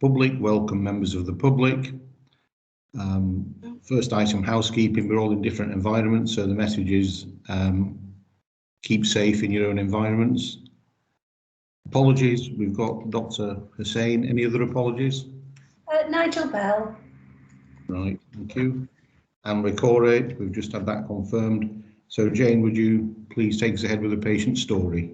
Public, welcome members of the public. First item, housekeeping. We're all in different environments, so the message is keep safe in your own environments. Apologies, we've got Dr. Hussain. Any other apologies? Nigel Bell. Right, thank you. And Recorate, we've just had that confirmed. So Jane, would you please take us ahead with the patient story?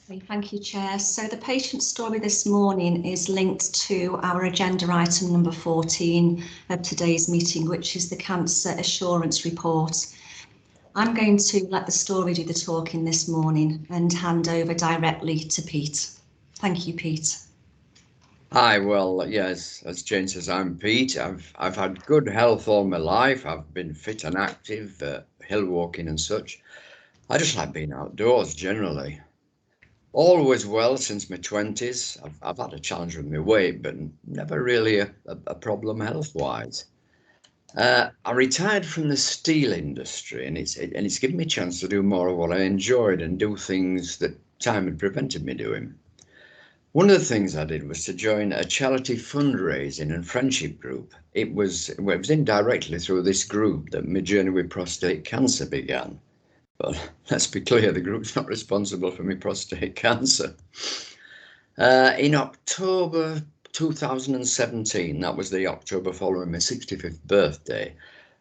Okay, thank you, Chair. So the patient story this morning is linked to our agenda item number 14 of today's meeting, which is the Cancer Assurance Report. I'm going to let the story do the talking this morning and hand over directly to Pete. Thank you, Pete. Hi, well, yes, as Jane says, I'm Pete. I've had good health all my life. I've been fit and active, hill walking and such. I just like being outdoors generally. Always well since my 20s. I've had a challenge with my weight, but never really a problem health-wise. I retired from the steel industry, and it's given me a chance to do more of what I enjoyed and do things that time had prevented me doing. One of the things I did was to join a charity fundraising and friendship group. It was indirectly through this group that my journey with prostate cancer began. But let's be clear, the group's not responsible for my prostate cancer. In October 2017, that was the October following my 65th birthday,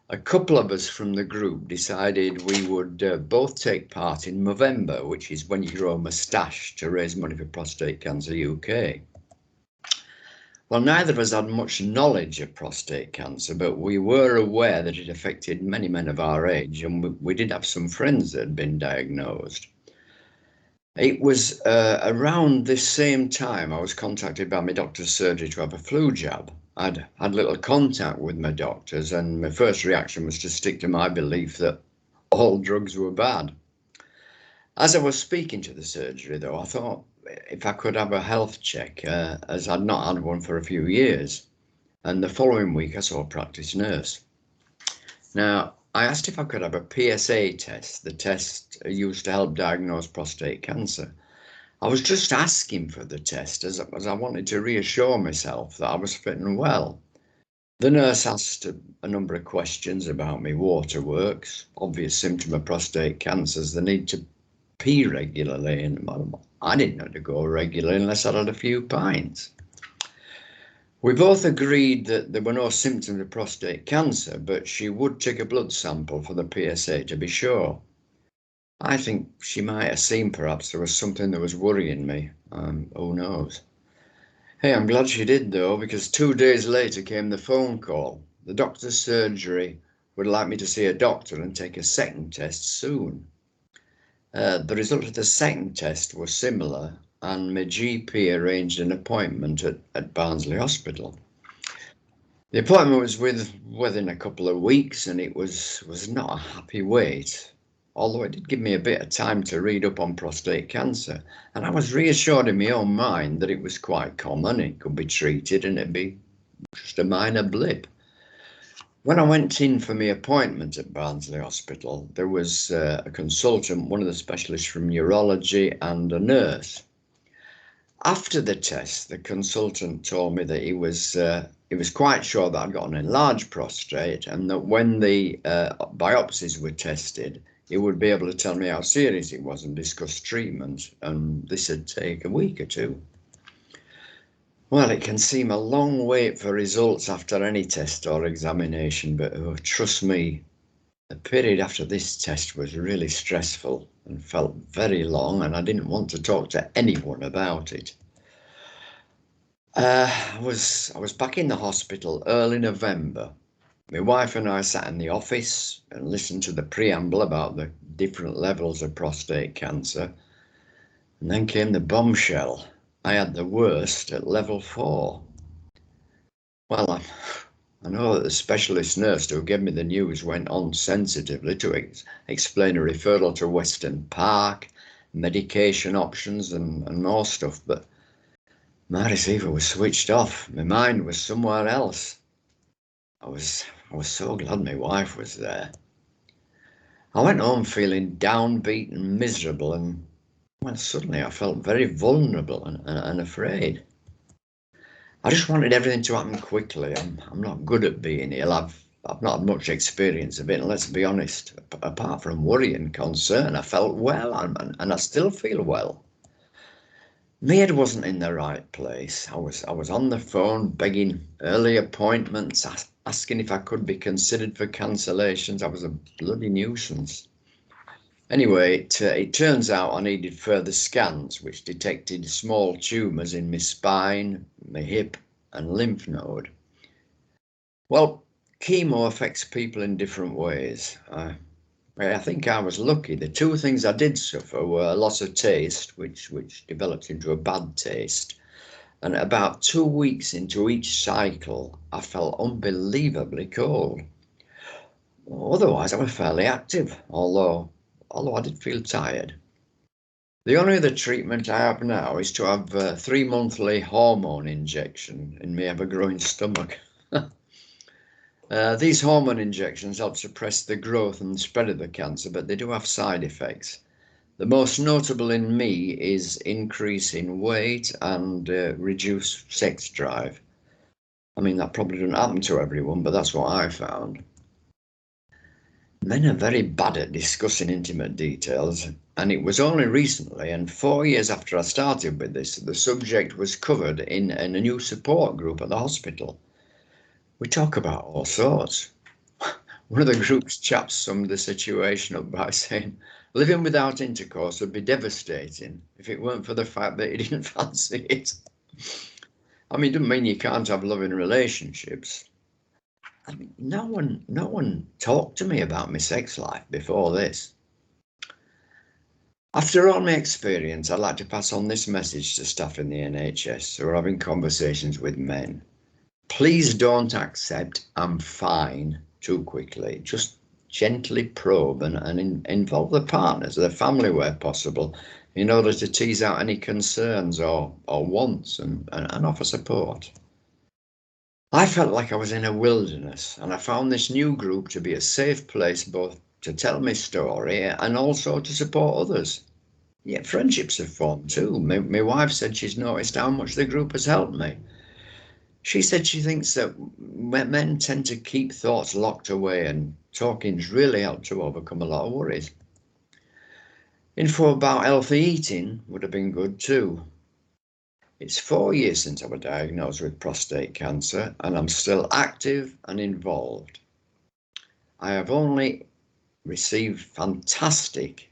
a couple of us from the group decided we would both take part in Movember, which is when you grow a moustache to raise money for Prostate Cancer UK. Well, neither of us had much knowledge of prostate cancer, but we were aware that it affected many men of our age, and we did have some friends that had been diagnosed. It was around this same time I was contacted by my doctor's surgery to have a flu jab. I'd had little contact with my doctors, and my first reaction was to stick to my belief that all drugs were bad. As I was speaking to the surgery, though, I thought if I could have a health check, as I'd not had one for a few years. And the following week I saw a practice nurse. Now, I asked if I could have a Psa test, the test used to help diagnose prostate cancer. I was just asking for the test as I wanted to reassure myself that I was fit and well. The nurse asked a number of questions about my waterworks. Obvious symptom of prostate cancer is the need to pee regularly, and I didn't know to go regularly unless I'd had a few pints. We both agreed that there were no symptoms of prostate cancer, but she would take a blood sample for the PSA to be sure. I think she might have seen perhaps there was something that was worrying me. Who knows? Hey, I'm glad she did though, because 2 days later came the phone call. The doctor's surgery would like me to see a doctor and take a second test soon. The result of the second test was similar, and my GP arranged an appointment at Barnsley Hospital. The appointment was within a couple of weeks, and it was not a happy wait, although it did give me a bit of time to read up on prostate cancer, and I was reassured in my own mind that it was quite common, it could be treated, and it'd be just a minor blip. When I went in for my appointment at Barnsley Hospital, there was a consultant, one of the specialists from neurology, and a nurse. After the test, the consultant told me that he was quite sure that I'd got an enlarged prostate, and that when the biopsies were tested, he would be able to tell me how serious it was and discuss treatment, and this would take a week or two. Well, it can seem a long wait for results after any test or examination, but trust me, the period after this test was really stressful and felt very long, and I didn't want to talk to anyone about it. I was back in the hospital early November. My wife and I sat in the office and listened to the preamble about the different levels of prostate cancer, and then came the bombshell. I had the worst at level 4. Well, I know that the specialist nurse who gave me the news went on sensitively to explain a referral to Western Park, medication options and more stuff, but my receiver was switched off. My mind was somewhere else. I was so glad my wife was there. I went home feeling downbeat and miserable, and well, suddenly I felt very vulnerable and afraid. I just wanted everything to happen quickly. I'm not good at being ill. I've not had much experience of it, and let's be honest, apart from worry and concern, I felt well, and I still feel well. My head wasn't in the right place. I was on the phone begging early appointments, asking if I could be considered for cancellations. I was a bloody nuisance. Anyway, it turns out I needed further scans, which detected small tumours in my spine, my hip and lymph node. Well, chemo affects people in different ways. I think I was lucky. The two things I did suffer were a loss of taste, which developed into a bad taste. And about 2 weeks into each cycle, I felt unbelievably cold. Otherwise, I was fairly active, although I did feel tired. The only other treatment I have now is to have a 3-monthly hormone injection in my ever-growing stomach. These hormone injections help suppress the growth and spread of the cancer, but they do have side effects. The most notable in me is increase in weight and reduced sex drive. I mean, that probably doesn't happen to everyone, but that's what I found. Men are very bad at discussing intimate details, and it was only recently, and 4 years after I started with this, the subject was covered in a new support group at the hospital. We talk about all sorts. One of the group's chaps summed the situation up by saying, living without intercourse would be devastating if it weren't for the fact that he didn't fancy it. I mean, it doesn't mean you can't have loving relationships. I mean, no one talked to me about my sex life before this. After all my experience, I'd like to pass on this message to staff in the NHS who are having conversations with men. Please don't accept "I'm fine" too quickly. Just gently probe and involve the partners, the family where possible, in order to tease out any concerns or wants and offer support. I felt like I was in a wilderness, and I found this new group to be a safe place both to tell my story and also to support others. Yeah, friendships have formed too. My wife said she's noticed how much the group has helped me. She said she thinks that men tend to keep thoughts locked away, and talking's really helped to overcome a lot of worries. Info about healthy eating would have been good too. It's 4 years since I was diagnosed with prostate cancer, and I'm still active and involved. I have only received fantastic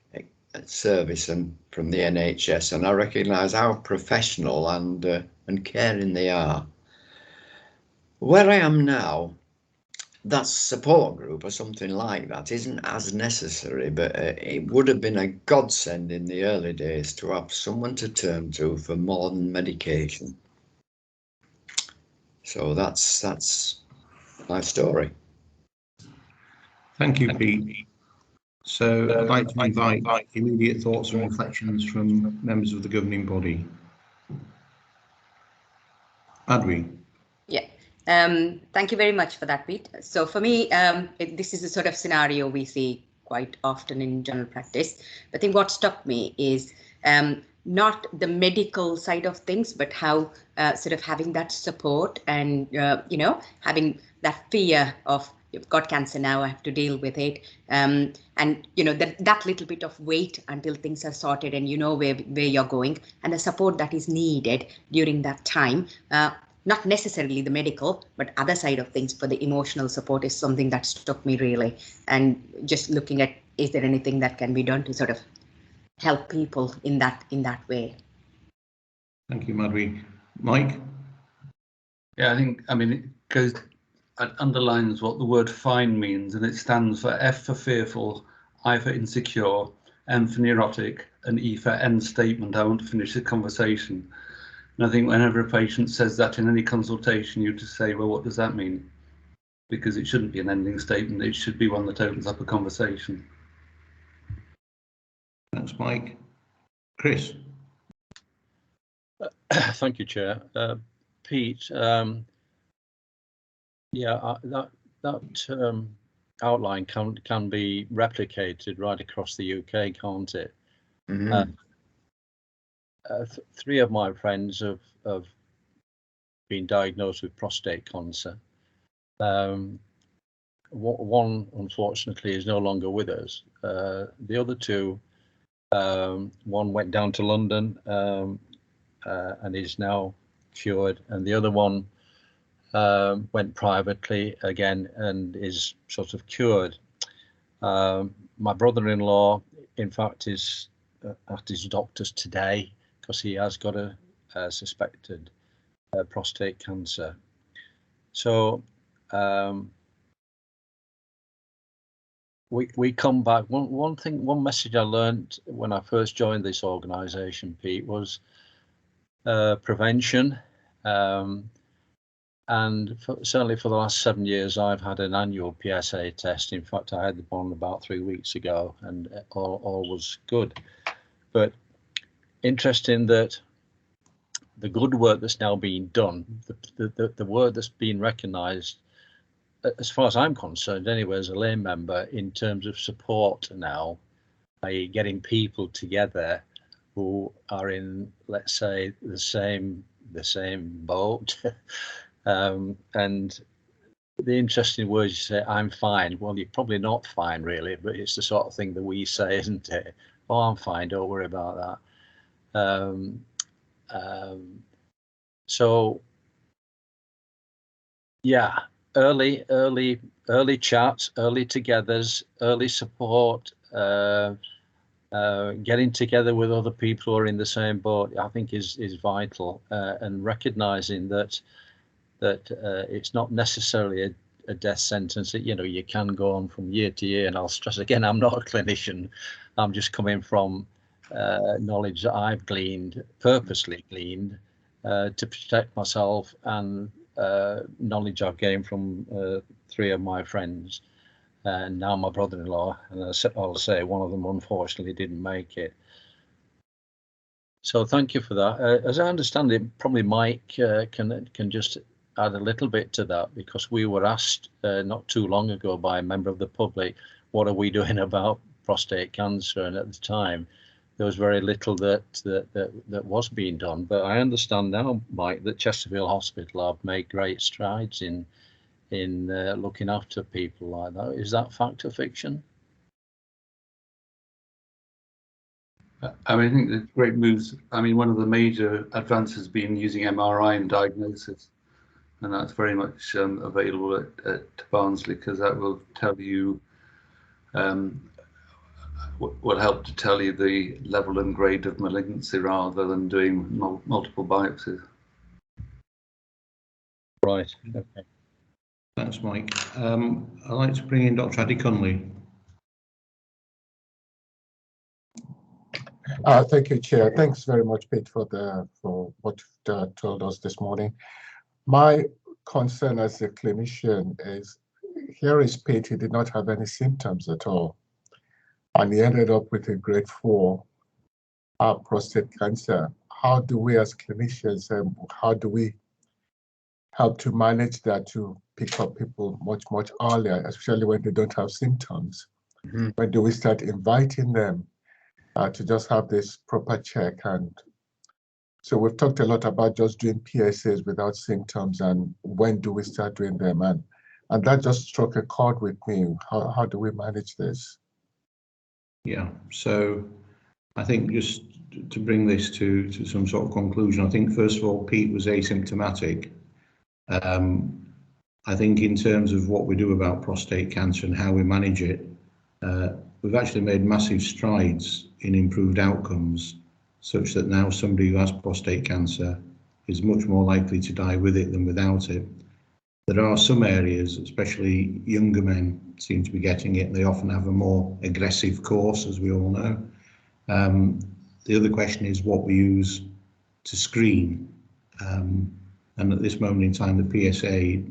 service from the NHS, and I recognise how professional and caring they are. Where I am now, that support group or something like that isn't as necessary, but it would have been a godsend in the early days to have someone to turn to for more than medication. So that's my story. Thank you, Pete. So I'd like to invite immediate thoughts and reflections from members of the governing body. Adri. Yeah. Thank you very much for that, Pete. So for me, this is a sort of scenario we see quite often in general practice. I think what struck me is not the medical side of things, but how sort of having that support and, having that fear of, you've got cancer now, I have to deal with it. And, that little bit of wait until things are sorted and you know where you're going, and the support that is needed during that time. Not necessarily the medical, but other side of things for the emotional support is something that struck me really. And just looking at, is there anything that can be done to sort of help people in that way? Thank you, Madhuri. Mike? Yeah, it underlines what the word fine means, and it stands for F for fearful, I for insecure, M for neurotic, and E for end statement. I want to finish the conversation. And I think whenever a patient says that in any consultation, you just say, well, what does that mean? Because it shouldn't be an ending statement. It should be one that opens up a conversation. Thanks, Mike. Chris? Thank you, Chair. Pete, that outline can be replicated right across the UK, can't it? Mm-hmm. 3 of my friends have been diagnosed with prostate cancer. One, unfortunately, is no longer with us. The other two, one went down to London and is now cured, and the other one went privately again and is sort of cured. My brother-in-law, in fact, is at his doctor's today because he has got a suspected prostate cancer. So we come back. One message I learned when I first joined this organisation, Pete, was prevention. And certainly for the last 7 years, I've had an annual Psa test. In fact, I had the one about 3 weeks ago, and all was good. But interesting that the good work that's now being done, the work that's being recognised, as far as I'm concerned anyway, as a lay member, in terms of support now, by getting people together who are in, let's say, the same boat. And the interesting words you say, I'm fine. Well, you're probably not fine, really, but it's the sort of thing that we say, isn't it? Oh, I'm fine, don't worry about that. So, yeah, early chats, early togethers, early support, getting together with other people who are in the same boat, I think is vital, and recognising that it's not necessarily a death sentence. That, you know, you can go on from year to year. And I'll stress again, I'm not a clinician. I'm just coming from knowledge that I've purposely gleaned to protect myself, and knowledge I've gained from 3 of my friends, and now my brother-in-law. And I'll say one of them unfortunately didn't make it. So thank you for that. As I understand it, probably Mike can just add a little bit to that, because we were asked not too long ago by a member of the public, what are we doing about prostate cancer? And at the time, there was very little that was being done. But I understand now, Mike, that Chesterfield Hospital have made great strides in looking after people like that. Is that fact or fiction? I mean, I think the great moves. I mean, one of the major advances has been using MRI in diagnosis, and that's very much available at Barnsley, because that will tell you, will help to tell you the level and grade of malignancy rather than doing multiple biopsies. Right. Okay. Thanks, Mike. I'd like to bring in Dr. Addy Cunley. Thank you, Chair. Thanks very much, Pete, for what you told us this morning. My concern as a clinician is, here is Pete, he did not have any symptoms at all, and he ended up with a grade 4 prostate cancer. How do we as clinicians, how do we help to manage that, to pick up people much earlier, especially when they don't have symptoms? Mm-hmm. When do we start inviting them to just have this proper check? And so we've talked a lot about just doing PSAs without symptoms, and when do we start doing them? And that just struck a chord with me. How do we manage this? Yeah, so I think just to bring this to some sort of conclusion, I think first of all, Pete was asymptomatic. I think in terms of what we do about prostate cancer and how we manage it, we've actually made massive strides in improved outcomes, such that now somebody who has prostate cancer is much more likely to die with it than without it. There are some areas, especially younger men seem to be getting it, and they often have a more aggressive course, as we all know. The other question is what we use to screen. And at this moment in time, the PSA,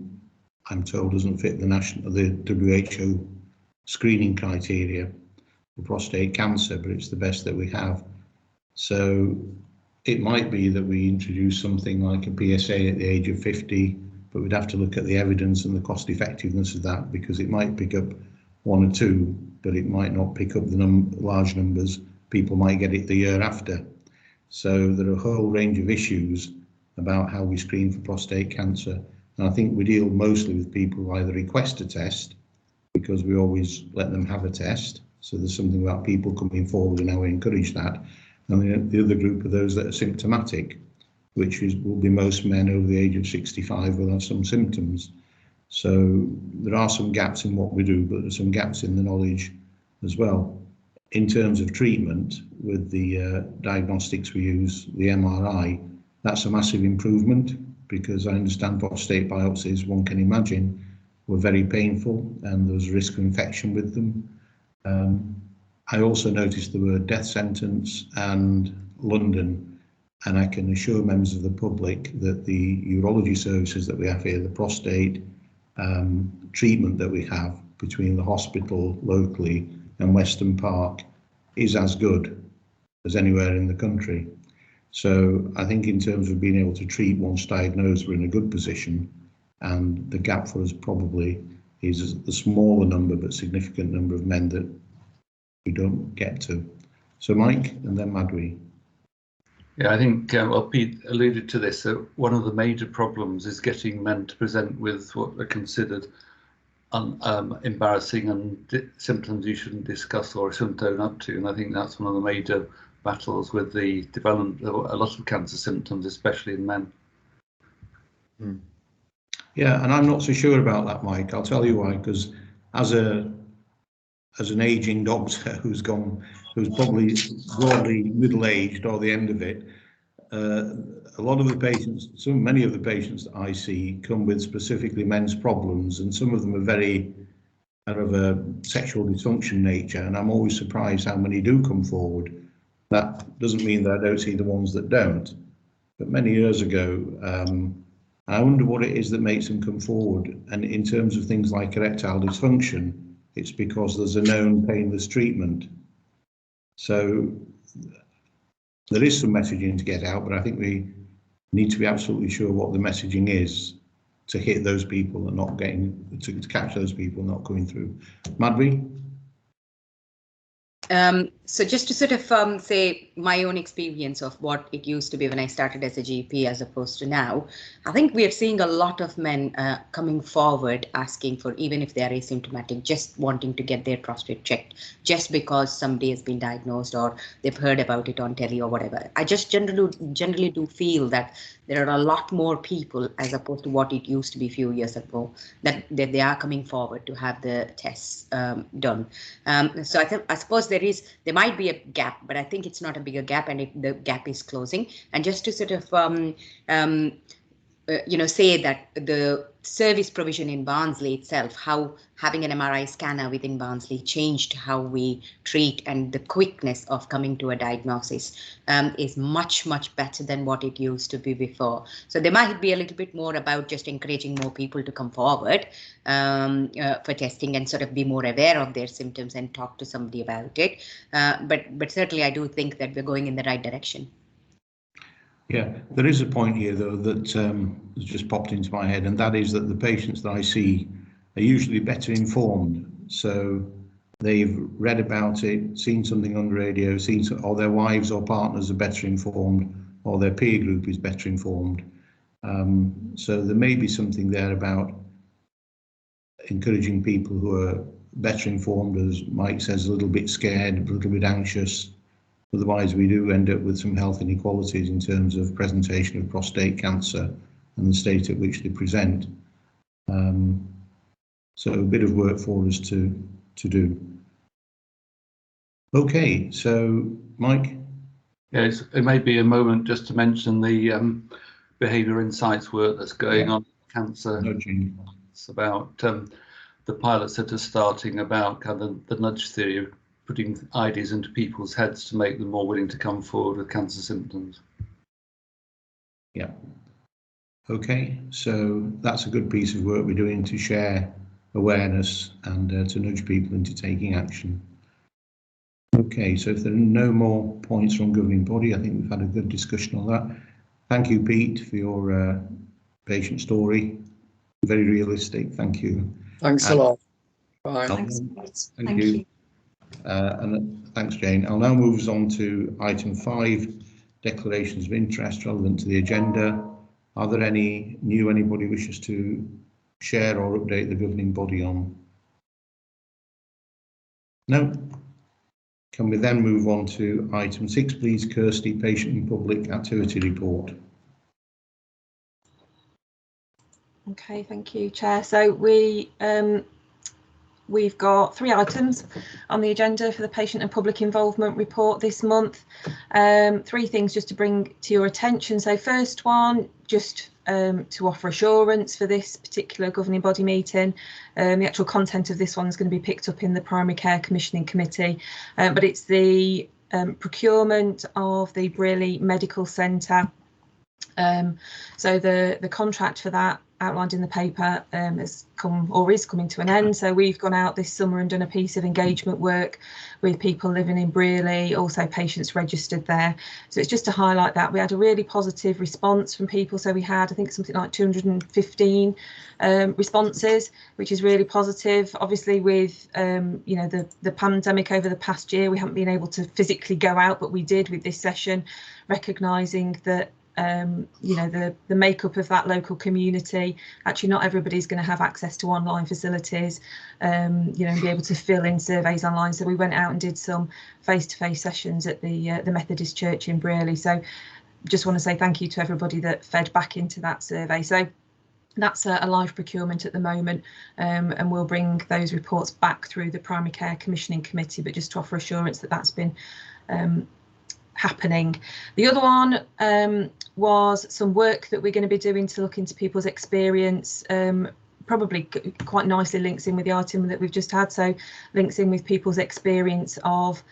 I'm told, doesn't fit the WHO screening criteria for prostate cancer, but it's the best that we have. So it might be that we introduce something like a PSA at the age of 50, but we'd have to look at the evidence and the cost effectiveness of that, because it might pick up 1 or 2, but it might not pick up the large numbers. People might get it the year after. So there are a whole range of issues about how we screen for prostate cancer. And I think we deal mostly with people who either request a test, because we always let them have a test. So there's something about people coming forward and how we encourage that. And the other group are those that are symptomatic, which will be most men over the age of 65 will have some symptoms. So there are some gaps in what we do, but there's some gaps in the knowledge as well. In terms of treatment, with the diagnostics we use, the MRI, that's a massive improvement, because I understand prostate biopsies, one can imagine, were very painful and there was a risk of infection with them. I also noticed there were death sentence and London, and I can assure members of the public that the urology services that we have here, the prostate treatment that we have between the hospital locally and Weston Park, is as good as anywhere in the country. So I think in terms of being able to treat once diagnosed, we're in a good position, and the gap for us probably is the smaller number but significant number of men that we don't get to. So Mike, and then Madhuri. Yeah, I think, well, Pete alluded to this, that one of the major problems is getting men to present with what are considered embarrassing and symptoms you shouldn't discuss or shouldn't own up to. And I think that's one of the major battles with the development of a lot of cancer symptoms, especially in men. Yeah, and I'm not so sure about that, Mike. I'll tell you why, because as an aging doctor who's probably broadly middle-aged or the end of it, a lot of the patients, many of the patients that I see come with specifically men's problems, and some of them are very kind of a sexual dysfunction nature, and I'm always surprised how many do come forward. That doesn't mean that I don't see the ones that don't, but many years ago, I wonder what it is that makes them come forward. And in terms of things like erectile dysfunction, it's because there's a known painless treatment. So there is some messaging to get out, but I think we need to be absolutely sure what the messaging is to hit those people and not getting, to catch those people not coming through. Madhuri? So just to sort of say my own experience of what it used to be when I started as a GP as opposed to now, I think we are seeing a lot of men coming forward asking for, even if they are asymptomatic, just wanting to get their prostate checked just because somebody has been diagnosed or they've heard about it on telly or whatever. I just generally do feel that there are a lot more people, as opposed to what it used to be a few years ago, that they are coming forward to have the tests done. So I suppose there might be a gap, but I think it's not a bigger gap, and the gap is closing. And just to sort of say that the service provision in Barnsley itself, how having an MRI scanner within Barnsley changed how we treat, and the quickness of coming to a diagnosis is much, much better than what it used to be before. So there might be a little bit more about just encouraging more people to come forward for testing and sort of be more aware of their symptoms and talk to somebody about it. But certainly I do think that we're going in the right direction. Yeah, there is a point here, though, that has just popped into my head, and that is that the patients that I see are usually better informed. So they've read about it, seen something on the radio, or their wives or partners are better informed, or their peer group is better informed. So there may be something there about encouraging people who are better informed, as Mike says, a little bit scared, a little bit anxious. Otherwise, we do end up with some health inequalities in terms of presentation of prostate cancer and the state at which they present. So a bit of work for us to do. Okay, so Mike? Yeah, it may be a moment just to mention the behaviour insights work that's going on with cancer. Nudging. It's about the pilots that are starting about kind of the nudge theory of putting ideas into people's heads to make them more willing to come forward with cancer symptoms. Yeah. Okay, so that's a good piece of work we're doing to share awareness and to nudge people into taking action. Okay, so if there are no more points from governing body, I think we've had a good discussion on that. Thank you, Pete, for your patient story. Very realistic. Thank you. Thanks a lot. Bye. Thanks, Pete. Thank you. And thanks, Jane. I'll now move us on to item 5, declarations of interest relevant to the agenda. Are there any anybody wishes to share or update the governing body on? No? Can we then move on to item 6, please, Kirsty, patient and public activity report. Okay, thank you, Chair. So we've got 3 items on the agenda for the patient and public involvement report this month. 3 things just to bring to your attention. So first one, just to offer assurance for this particular governing body meeting. The actual content of this one is going to be picked up in the Primary Care Commissioning Committee, but it's the procurement of the Brearley Medical Centre. So the contract for that, outlined in the paper, has come or is coming to an end. So we've gone out this summer and done a piece of engagement work with people living in Brearley, also patients registered there. So it's just to highlight that we had a really positive response from people. So we had, I think, something like 215 responses, which is really positive. Obviously, with you know, the pandemic over the past year, we haven't been able to physically go out, but we did with this session, recognising that you know, the makeup of that local community, actually not everybody's going to have access to online facilities, you know, and be able to fill in surveys online. So we went out and did some face-to-face sessions at the Methodist Church in Brearley. So just want to say thank you to everybody that fed back into that survey. So that's a live procurement at the moment, and we'll bring those reports back through the Primary Care Commissioning Committee, but just to offer assurance that that's been happening. The other one was some work that we're going to be doing to look into people's experience, probably quite nicely links in with the item that we've just had, so links in with people's experience of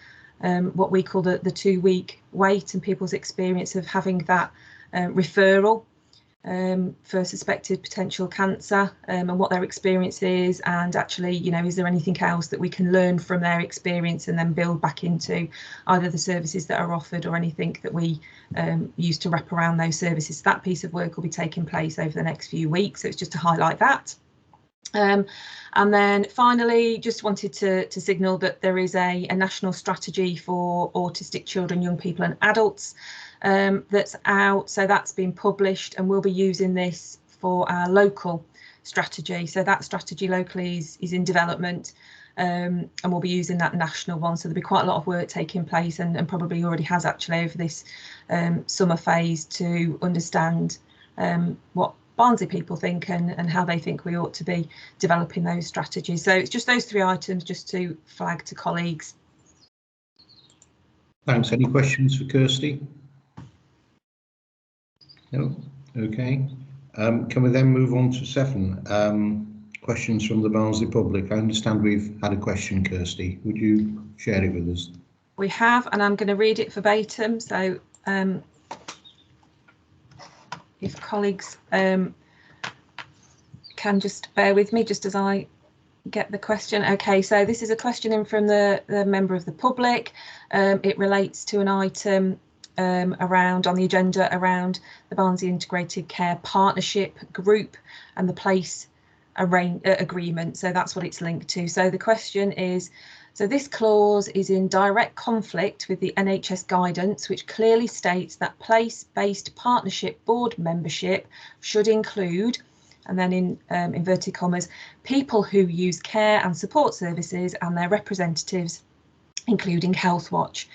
what we call the 2-week wait, and people's experience of having that referral for suspected potential cancer, and what their experience is, and actually, you know, is there anything else that we can learn from their experience and then build back into either the services that are offered or anything that we use to wrap around those services. That piece of work will be taking place over the next few weeks, so it's just to highlight that. And then finally, just wanted to signal that there is a national strategy for autistic children, young people and adults that's out. So that's been published, and we'll be using this for our local strategy. So that strategy locally is in development, and we'll be using that national one. So there'll be quite a lot of work taking place, and probably already has actually over this summer phase, to understand what Barnsley people think and how they think we ought to be developing those strategies. So it's just those 3 items just to flag to colleagues. Thanks. Any questions for Kirsty? No? Okay. Can we then move on to 7? Questions from the Barnsley public. I understand we've had a question, Kirsty. Would you share it with us? We have, and I'm going to read it verbatim. So if colleagues can just bear with me just as I get the question. Okay, so this is a question in from the member of the public. It relates to an item around on the agenda around the Barnsley Integrated Care Partnership Group and the place agreement. So that's what it's linked to. So the question is, so this clause is in direct conflict with the NHS guidance, which clearly states that place-based partnership board membership should include, and then in inverted commas, people who use care and support services and their representatives, including Healthwatch.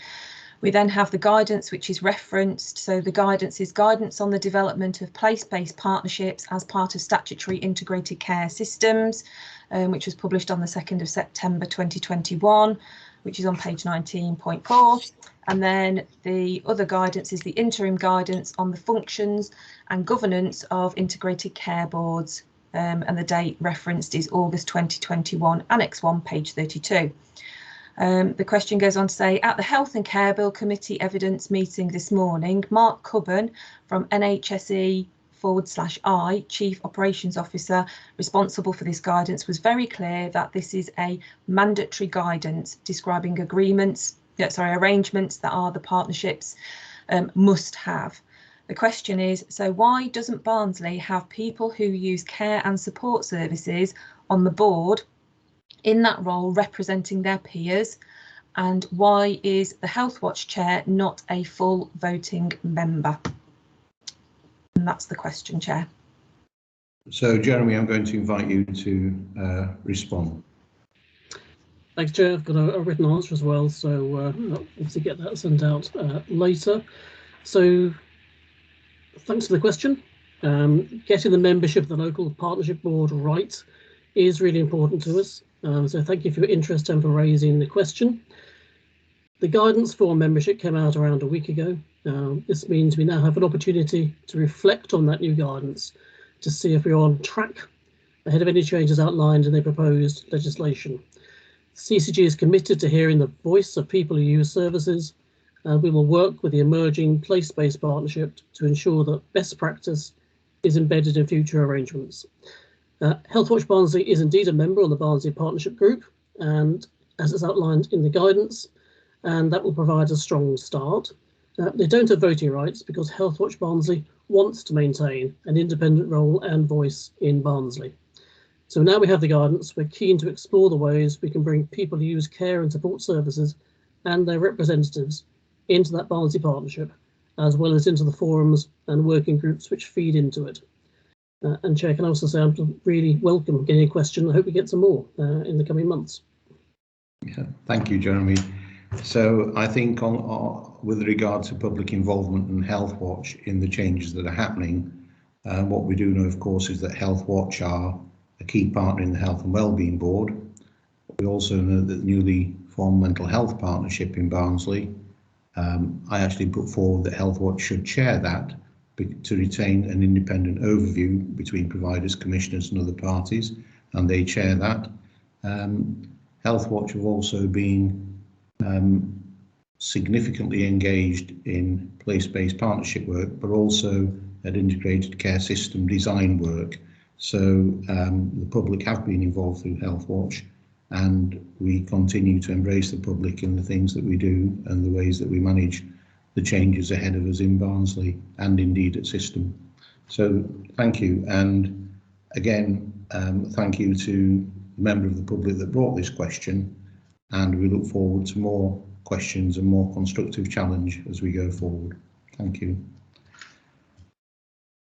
We then have the guidance, which is referenced. So the guidance is guidance on the development of place-based partnerships as part of statutory integrated care systems, which was published on the 2nd of September 2021, which is on page 19.4. And then the other guidance is the interim guidance on the functions and governance of integrated care boards. And the date referenced is August 2021, Annex 1, page 32. The question goes on to say, at the Health and Care Bill Committee evidence meeting this morning, Mark Cubban from NHSE/I, Chief Operations Officer responsible for this guidance, was very clear that this is a mandatory guidance describing arrangements that are the partnerships must have. The question is, so why doesn't Barnsley have people who use care and support services on the board in that role representing their peers, and why is the Healthwatch chair not a full voting member? And And that's the question, Chair. So, Jeremy, I'm going to invite you to respond. Thanks, Chair. I've got a written answer as well, so I'll obviously get that sent out later. So, thanks for the question. Getting the membership of the local partnership board right is really important to us. So thank you for your interest and for raising the question. The guidance for membership came out around a week ago. This means we now have an opportunity to reflect on that new guidance to see if we're on track ahead of any changes outlined in the proposed legislation. CCG is committed to hearing the voice of people who use services, and we will work with the emerging place-based partnership to ensure that best practice is embedded in future arrangements. Healthwatch Barnsley is indeed a member of the Barnsley Partnership Group, and as is outlined in the guidance, and that will provide a strong start. They don't have voting rights because Healthwatch Barnsley wants to maintain an independent role and voice in Barnsley. So now we have the guidance, we're keen to explore the ways we can bring people who use care and support services and their representatives into that Barnsley partnership, as well as into the forums and working groups which feed into it. And Chair, can I also say I'm really welcome getting a question. I hope we get some more in the coming months. Yeah, thank you, Jeremy. So I think with regard to public involvement and Healthwatch in the changes that are happening, what we do know, of course, is that Healthwatch are a key partner in the Health and Wellbeing Board. We also know that the newly formed Mental Health Partnership in Barnsley, I actually put forward that Healthwatch should chair that to retain an independent overview between providers, commissioners and other parties, and they chair that. Healthwatch have also been significantly engaged in place-based partnership work, but also at integrated care system design work. So the public have been involved through Healthwatch, and we continue to embrace the public in the things that we do and the ways that we manage the changes ahead of us in Barnsley and indeed at System. So thank you, and again thank you to the member of the public that brought this question, and we look forward to more questions and more constructive challenge as we go forward. Thank you.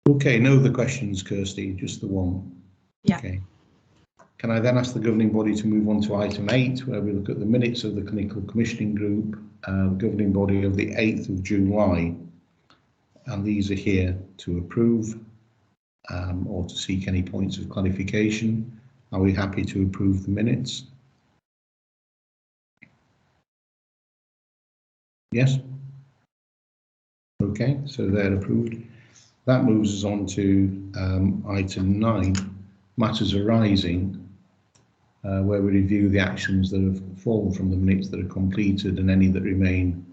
Okay, no other questions, Kirsty, just the one. Yeah. Okay. Can I then ask the governing body to move on to item 8, where we look at the minutes of the clinical commissioning group, the governing body of the 8th of July, and these are here to approve or to seek any points of clarification. Are we happy to approve the minutes? Yes? Okay, so they're approved. That moves us on to item 9, matters arising, where we review the actions that have fallen from the minutes that are completed and any that remain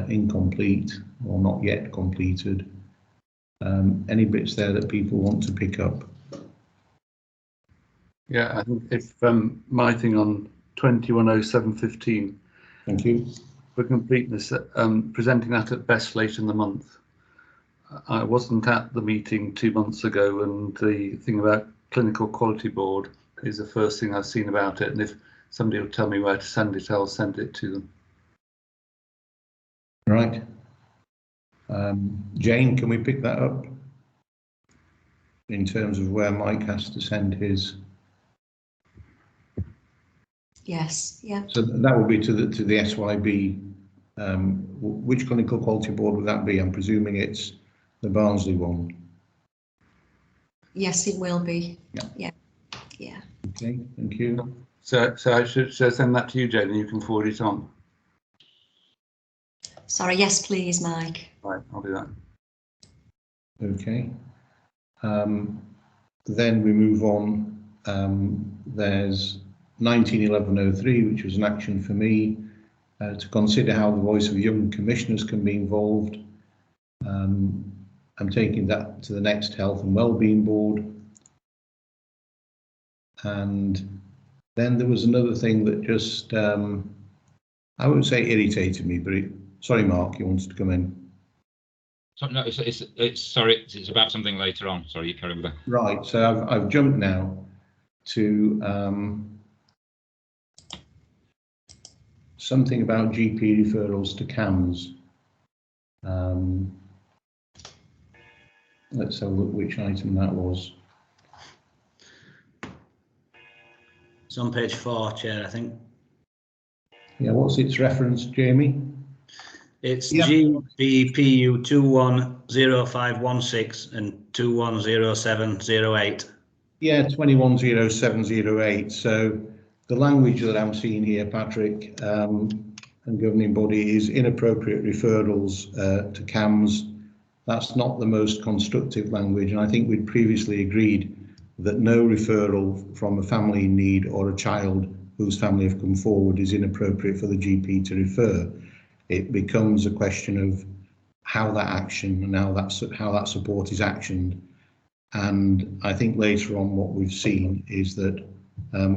incomplete or not yet completed. Any bits there that people want to pick up? Yeah, I think if my thing on 210715. Thank you. For completeness, presenting that at best late in the month. I wasn't at the meeting 2 months ago, and the thing about clinical quality board is the first thing I've seen about it, and if somebody will tell me where to send it, I'll send it to them. Right. Jane, can we pick that up in terms of where Mike has to send his? Yes, yeah. So that would be to the SYB. Which clinical quality board would that be? I'm presuming it's the Barnsley one. Yes, it will be. Yeah. Yeah. Okay, thank you. So I should send that to you, Jane, and you can forward it on. Sorry, yes, please, Mike. Right, I'll do that. Okay. Then we move on. There's 191103, which was an action for me to consider how the voice of young commissioners can be involved. I'm taking that to the next Health and Wellbeing Board. And then there was another thing that just, I wouldn't say irritated me, but sorry, Mark, you wanted to come in. So, no, it's about something later on. Sorry, you carry with that. Right, so I've jumped now to something about GP referrals to CAMS. Let's have a look which item that was. It's on page 4, Chair, I think. Yeah, what's its reference, Jamie? It's GBPU 210516 and 210708. Yeah, 210708. So the language that I'm seeing here, Patrick, and governing body is inappropriate referrals to CAMS. That's not the most constructive language, and I think we'd previously agreed that no referral from a family in need or a child whose family have come forward is inappropriate for the GP to refer. It becomes a question of how that action and how that support is actioned. And I think later on what we've seen is that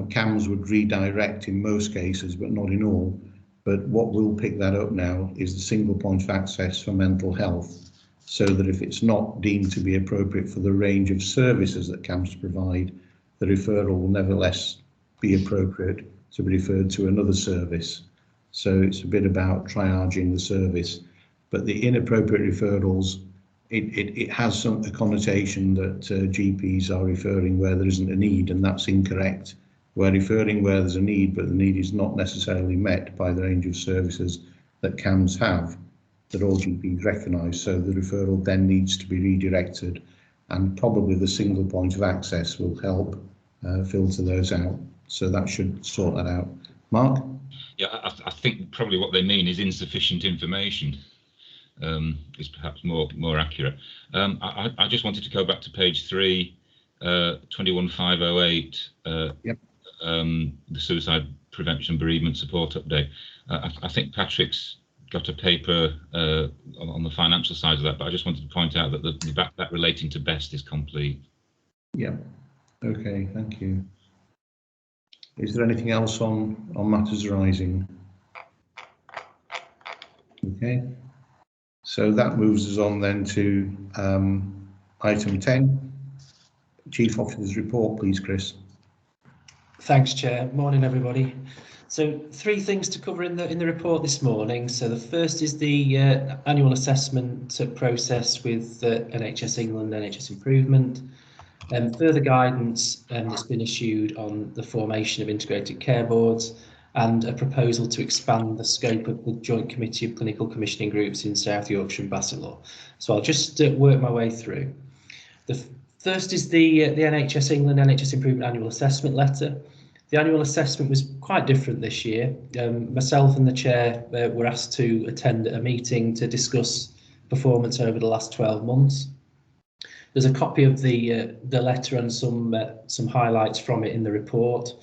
CAMS would redirect in most cases, but not in all. But what will pick that up now is the single point of access for mental health, so that if it's not deemed to be appropriate for the range of services that CAMS provide, the referral will nevertheless be appropriate to be referred to another service. So it's a bit about triaging the service. But the inappropriate referrals, it has a connotation that GPs are referring where there isn't a need, and that's incorrect. We're referring where there's a need, but the need is not necessarily met by the range of services that CAMS have, that all GPs recognise. So the referral then needs to be redirected, and probably the single point of access will help filter those out. So that should sort that out. Mark? Yeah, I think probably what they mean is insufficient information. Is perhaps more accurate. I just wanted to go back to page 3, 21508. Yep. The suicide prevention bereavement support update. I think Patrick's got a paper on the financial side of that, but I just wanted to point out that that relating to BEST is complete. Yeah. Okay. Thank you. Is there anything else on matters arising? Okay. So that moves us on then to item 10, Chief Officer's report, please, Chris. Thanks, Chair. Morning, everybody. So 3 things to cover in the report this morning. So the first is the annual assessment process with NHS England, NHS Improvement, further guidance that's been issued on the formation of integrated care boards, and a proposal to expand the scope of the Joint Committee of Clinical Commissioning Groups in South Yorkshire and Bassetlaw. So I'll just work my way through. The first is the NHS England NHS Improvement Annual Assessment Letter. The annual assessment was quite different this year. Myself and the Chair were asked to attend a meeting to discuss performance over the last 12 months. There's a copy of the letter and some highlights from it in the report.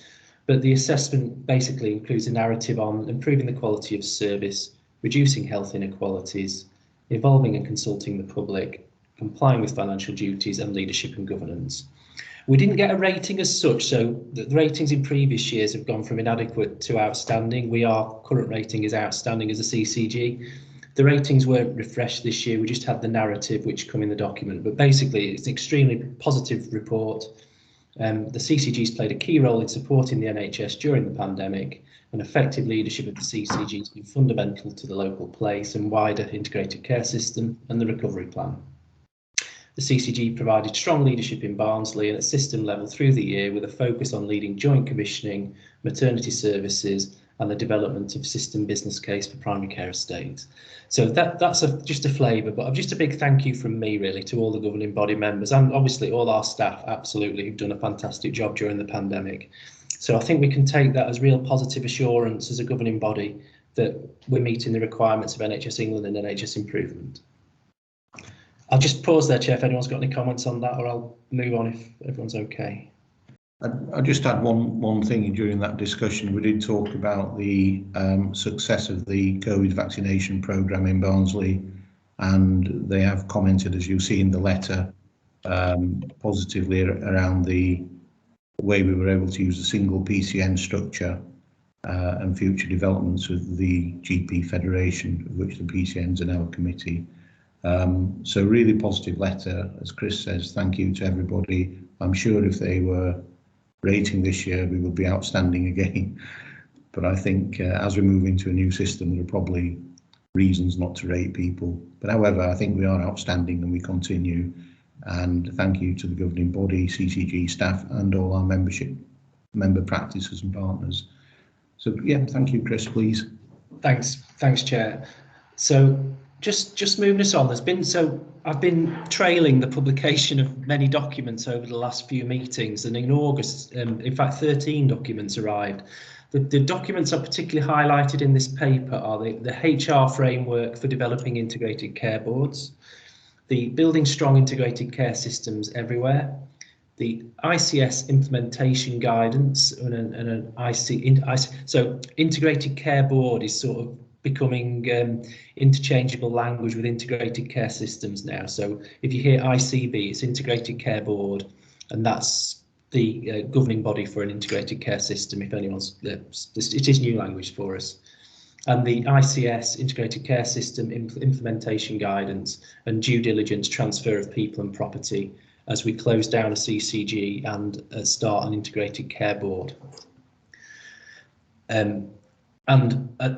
But the assessment basically includes a narrative on improving the quality of service, reducing health inequalities, involving and consulting the public, complying with financial duties, and leadership and governance. We didn't get a rating as such, so the ratings in previous years have gone from inadequate to outstanding. Our current rating is outstanding as a CCG. The ratings weren't refreshed this year, we just had the narrative which come in the document. But basically, it's an extremely positive report. The CCG's played a key role in supporting the NHS during the pandemic, and effective leadership of the CCG has been fundamental to the local place and wider integrated care system and the recovery plan. The CCG provided strong leadership in Barnsley and at system level through the year, with a focus on leading joint commissioning, maternity services, and the development of system business case for primary care estates. So that's just a flavour, but just a big thank you from me really to all the governing body members and obviously all our staff, absolutely, who've done a fantastic job during the pandemic. So I think we can take that as real positive assurance as a governing body that we're meeting the requirements of NHS England and NHS Improvement. I'll just pause there, Chair, if anyone's got any comments on that, or I'll move on if everyone's okay. I just had one thing during that discussion. We did talk about the success of the COVID vaccination programme in Barnsley, and they have commented, as you see in the letter, positively around the way we were able to use a single PCN structure and future developments with the GP Federation, of which the PCN's are now a committee. So really positive letter, as Chris says. Thank you to everybody. I'm sure if they were rating this year, we would be outstanding again. But I think as we move into a new system, there are probably reasons not to rate people. But however, I think we are outstanding and we continue. And thank you to the governing body, CCG staff, and all our member practices and partners. So yeah, thank you, Chris, please. Thanks, Chair. So just moving us on, I've been trailing the publication of many documents over the last few meetings, and in August, in fact, 13 documents arrived. The documents are particularly highlighted in this paper are the HR framework for developing integrated care boards, the building strong integrated care systems everywhere, the ICS implementation guidance, and an so integrated care board is sort of becoming interchangeable language with integrated care systems now. So if you hear ICB, it's integrated care board, and that's the governing body for an integrated care system. If anyone's, it is new language for us. And the ICS, integrated care system implementation guidance, and due diligence transfer of people and property as we close down a CCG and start an integrated care board. And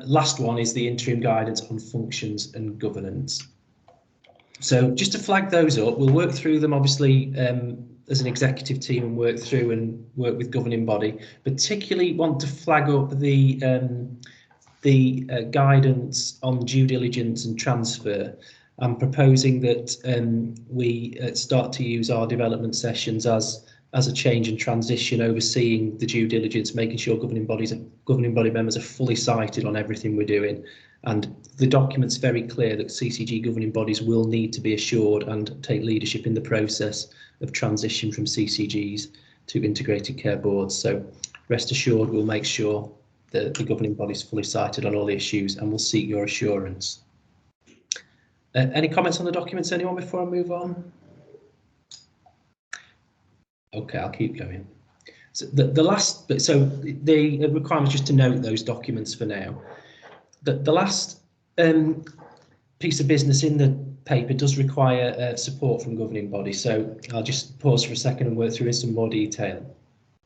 last one is the interim guidance on functions and governance. So just to flag those up, we'll work through them obviously as an executive team and work with governing body. Particularly want to flag up the guidance on due diligence and transfer. I'm proposing that we start to use our development sessions as a change and transition, overseeing the due diligence, making sure governing body members are fully cited on everything we're doing. And the document's very clear that CCG governing bodies will need to be assured and take leadership in the process of transition from CCGs to integrated care boards. So rest assured, we'll make sure that the governing body is fully cited on all the issues, and we'll seek your assurance. Any comments on the documents, anyone, before I move on? Okay, I'll keep going. So the last bit, so the requirement is just to note those documents for now. The last piece of business in the paper does require support from governing body, so I'll just pause for a second and work through in some more detail.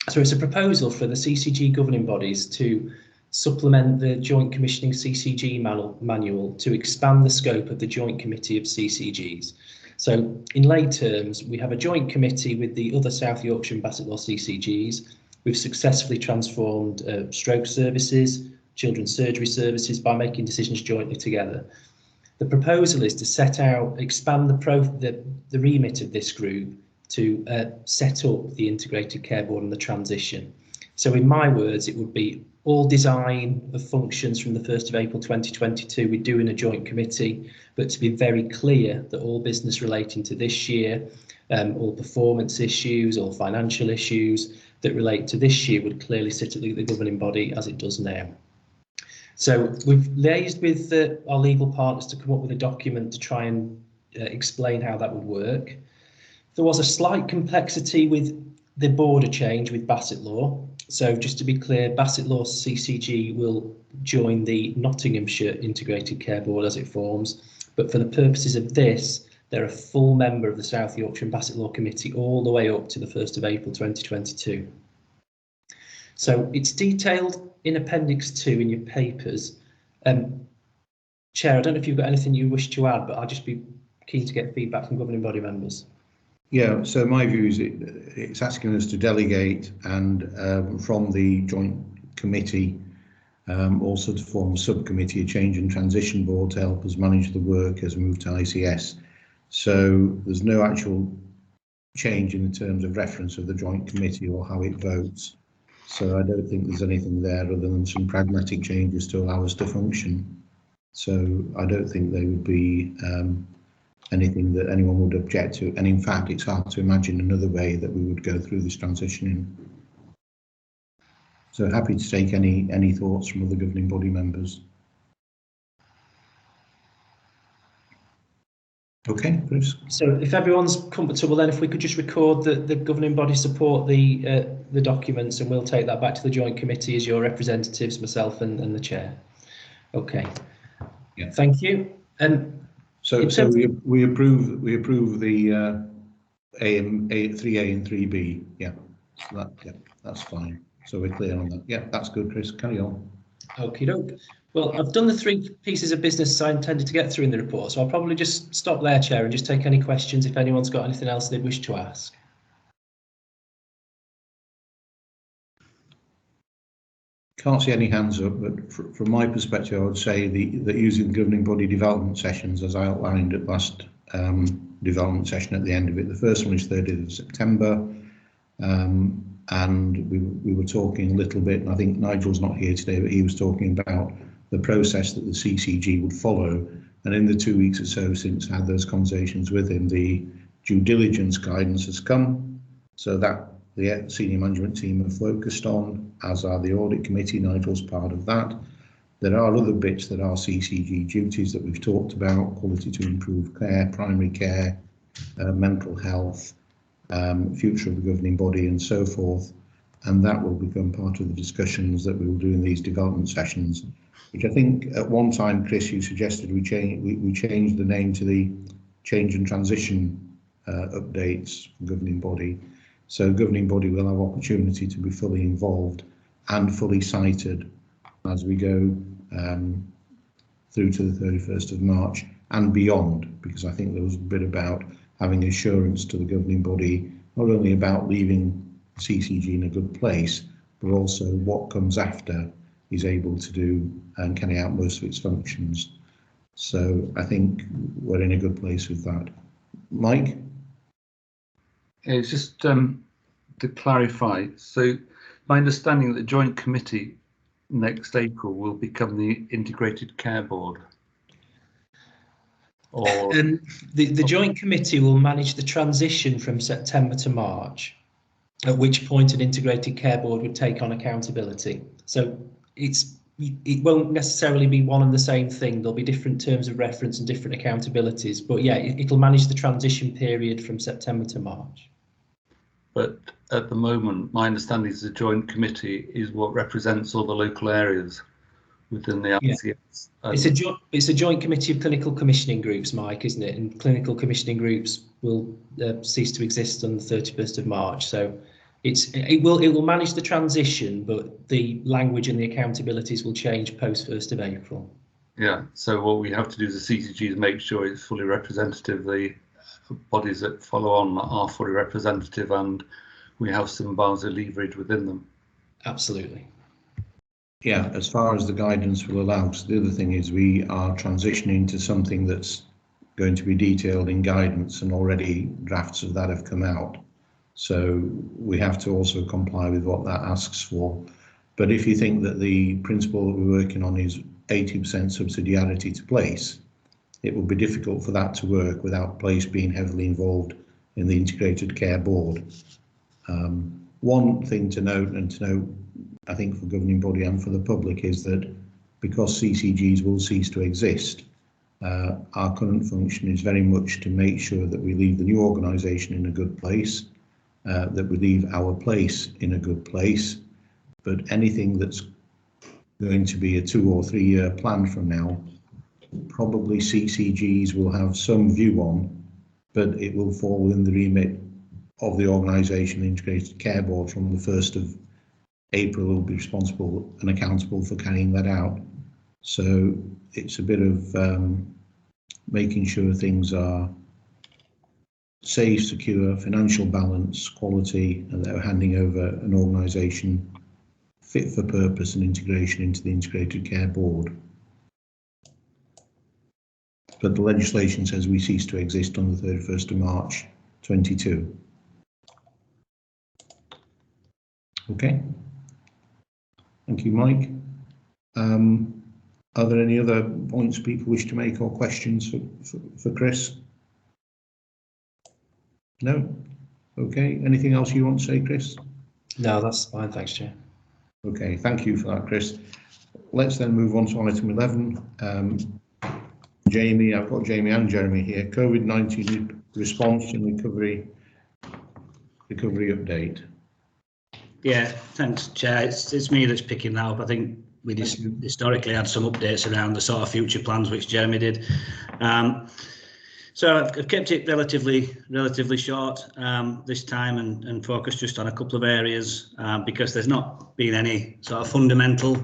So it's a proposal for the CCG governing bodies to supplement the Joint Commissioning CCG manual to expand the scope of the Joint Committee of CCGs. So in lay terms, we have a joint committee with the other South Yorkshire and Bassetlaw CCGs. We've successfully transformed stroke services, children's surgery services by making decisions jointly together. The proposal is to set out, expand the remit of this group to set up the integrated care board and the transition. So in my words, it would be all design of functions from the 1st of April 2022 we do in a joint committee, but to be very clear that all business relating to this year, all performance issues, all financial issues that relate to this year would clearly sit at the governing body as it does now. So we've liaised with our legal partners to come up with a document to try and explain how that would work. There was a slight complexity with the border change with Bassetlaw. So just to be clear, Bassetlaw CCG will join the Nottinghamshire Integrated Care Board as it forms, but for the purposes of this, they're a full member of the South Yorkshire and Bassetlaw Committee all the way up to the 1st of April 2022. So it's detailed in Appendix 2 in your papers. Chair, I don't know if you've got anything you wish to add, but I'll just be keen to get feedback from governing body members. Yeah, so my view is it's asking us to delegate and from the joint committee also to form a subcommittee, a change and transition board to help us manage the work as we move to ICS. So there's no actual change in the terms of reference of the joint committee or how it votes. So I don't think there's anything there other than some pragmatic changes to allow us to function. So I don't think they would be anything that anyone would object to, and in fact it's hard to imagine another way that we would go through this transition in. So happy to take any thoughts from other governing body members. Okay, Chris. So if everyone's comfortable, then if we could just record that the governing body support the documents, and we'll take that back to the joint committee as your representatives, myself and the chair. Okay. Yeah. Thank you. So we approve the A3A and 3B. Yeah. So that's fine. So we're clear on that. Yeah, that's good, Chris. Carry on. Okie doke. Well, I've done the 3 pieces of business I intended to get through in the report, so I'll probably just stop there, Chair, and just take any questions if anyone's got anything else they wish to ask. Can't see any hands up, but from my perspective, I would say that using the governing body development sessions, as I outlined at last development session at the end of it, the first one is 30th of September, and we were talking a little bit, and I think Nigel's not here today, but he was talking about the process that the CCG would follow. And in the 2 weeks or so since I had those conversations with him, the due diligence guidance has come, so that the senior management team are focused on, as are the audit committee. Nigel's part of that. There are other bits that are CCG duties that we've talked about: quality to improve care, primary care, mental health, future of the governing body, and so forth. And that will become part of the discussions that we will do in these development sessions, which I think at one time, Chris, you suggested we change the name to the change and transition updates for governing body. So governing body will have opportunity to be fully involved and fully cited as we go through to the 31st of March and beyond, because I think there was a bit about having assurance to the governing body, not only about leaving CCG in a good place, but also what comes after is able to do and carry out most of its functions. So I think we're in a good place with that. Mike? It's just to clarify, so my understanding that the joint committee next April will become the Integrated Care Board. Or the joint committee will manage the transition from September to March, at which point an Integrated Care Board would take on accountability. So it won't necessarily be one and the same thing. There'll be different terms of reference and different accountabilities, but yeah, it'll manage the transition period from September to March. But at the moment, my understanding is the joint committee is what represents all the local areas within the LCS. Yeah. It's a joint committee of clinical commissioning groups, Mike, isn't it? And clinical commissioning groups will cease to exist on the 31st of March. So it will manage the transition, but the language and the accountabilities will change post 1st of April. Yeah. So what we have to do as a CCG is make sure it's fully representative. The bodies that follow on are fully representative, and we have some bars of leverage within them. Absolutely. Yeah, as far as the guidance will allow. So the other thing is we are transitioning to something that's going to be detailed in guidance, and already drafts of that have come out. So we have to also comply with what that asks for. But if you think that the principle that we're working on is 80% subsidiarity to place, it will be difficult for that to work without place being heavily involved in the Integrated Care Board. One thing to note, I think for governing body and for the public, is that because CCGs will cease to exist, our current function is very much to make sure that we leave the new organisation in a good place, that we leave our place in a good place, but anything that's going to be a 2 or 3 year plan from now, probably CCGs will have some view on, but it will fall within the remit of the organisation, the Integrated Care Board. From the 1st of April will be responsible and accountable for carrying that out. So it's a bit of making sure things are safe, secure, financial balance, quality, and that we're handing over an organisation fit for purpose and integration into the Integrated Care Board. But the legislation says we cease to exist on the 31st of March 22. Okay. Thank you, Mike. Are there any other points people wish to make or questions for Chris? No? Okay. Anything else you want to say, Chris? No, that's fine. Thanks, Chair. Okay. Thank you for that, Chris. Let's then move on to item 11. Jamie, I've got Jamie and Jeremy here. COVID-19 response and recovery update. Yeah, thanks, Chair. It's me that's picking that up. I think we historically had some updates around the sort of future plans which Jeremy did. So I've kept it relatively short this time and focused just on a couple of areas because there's not been any sort of fundamental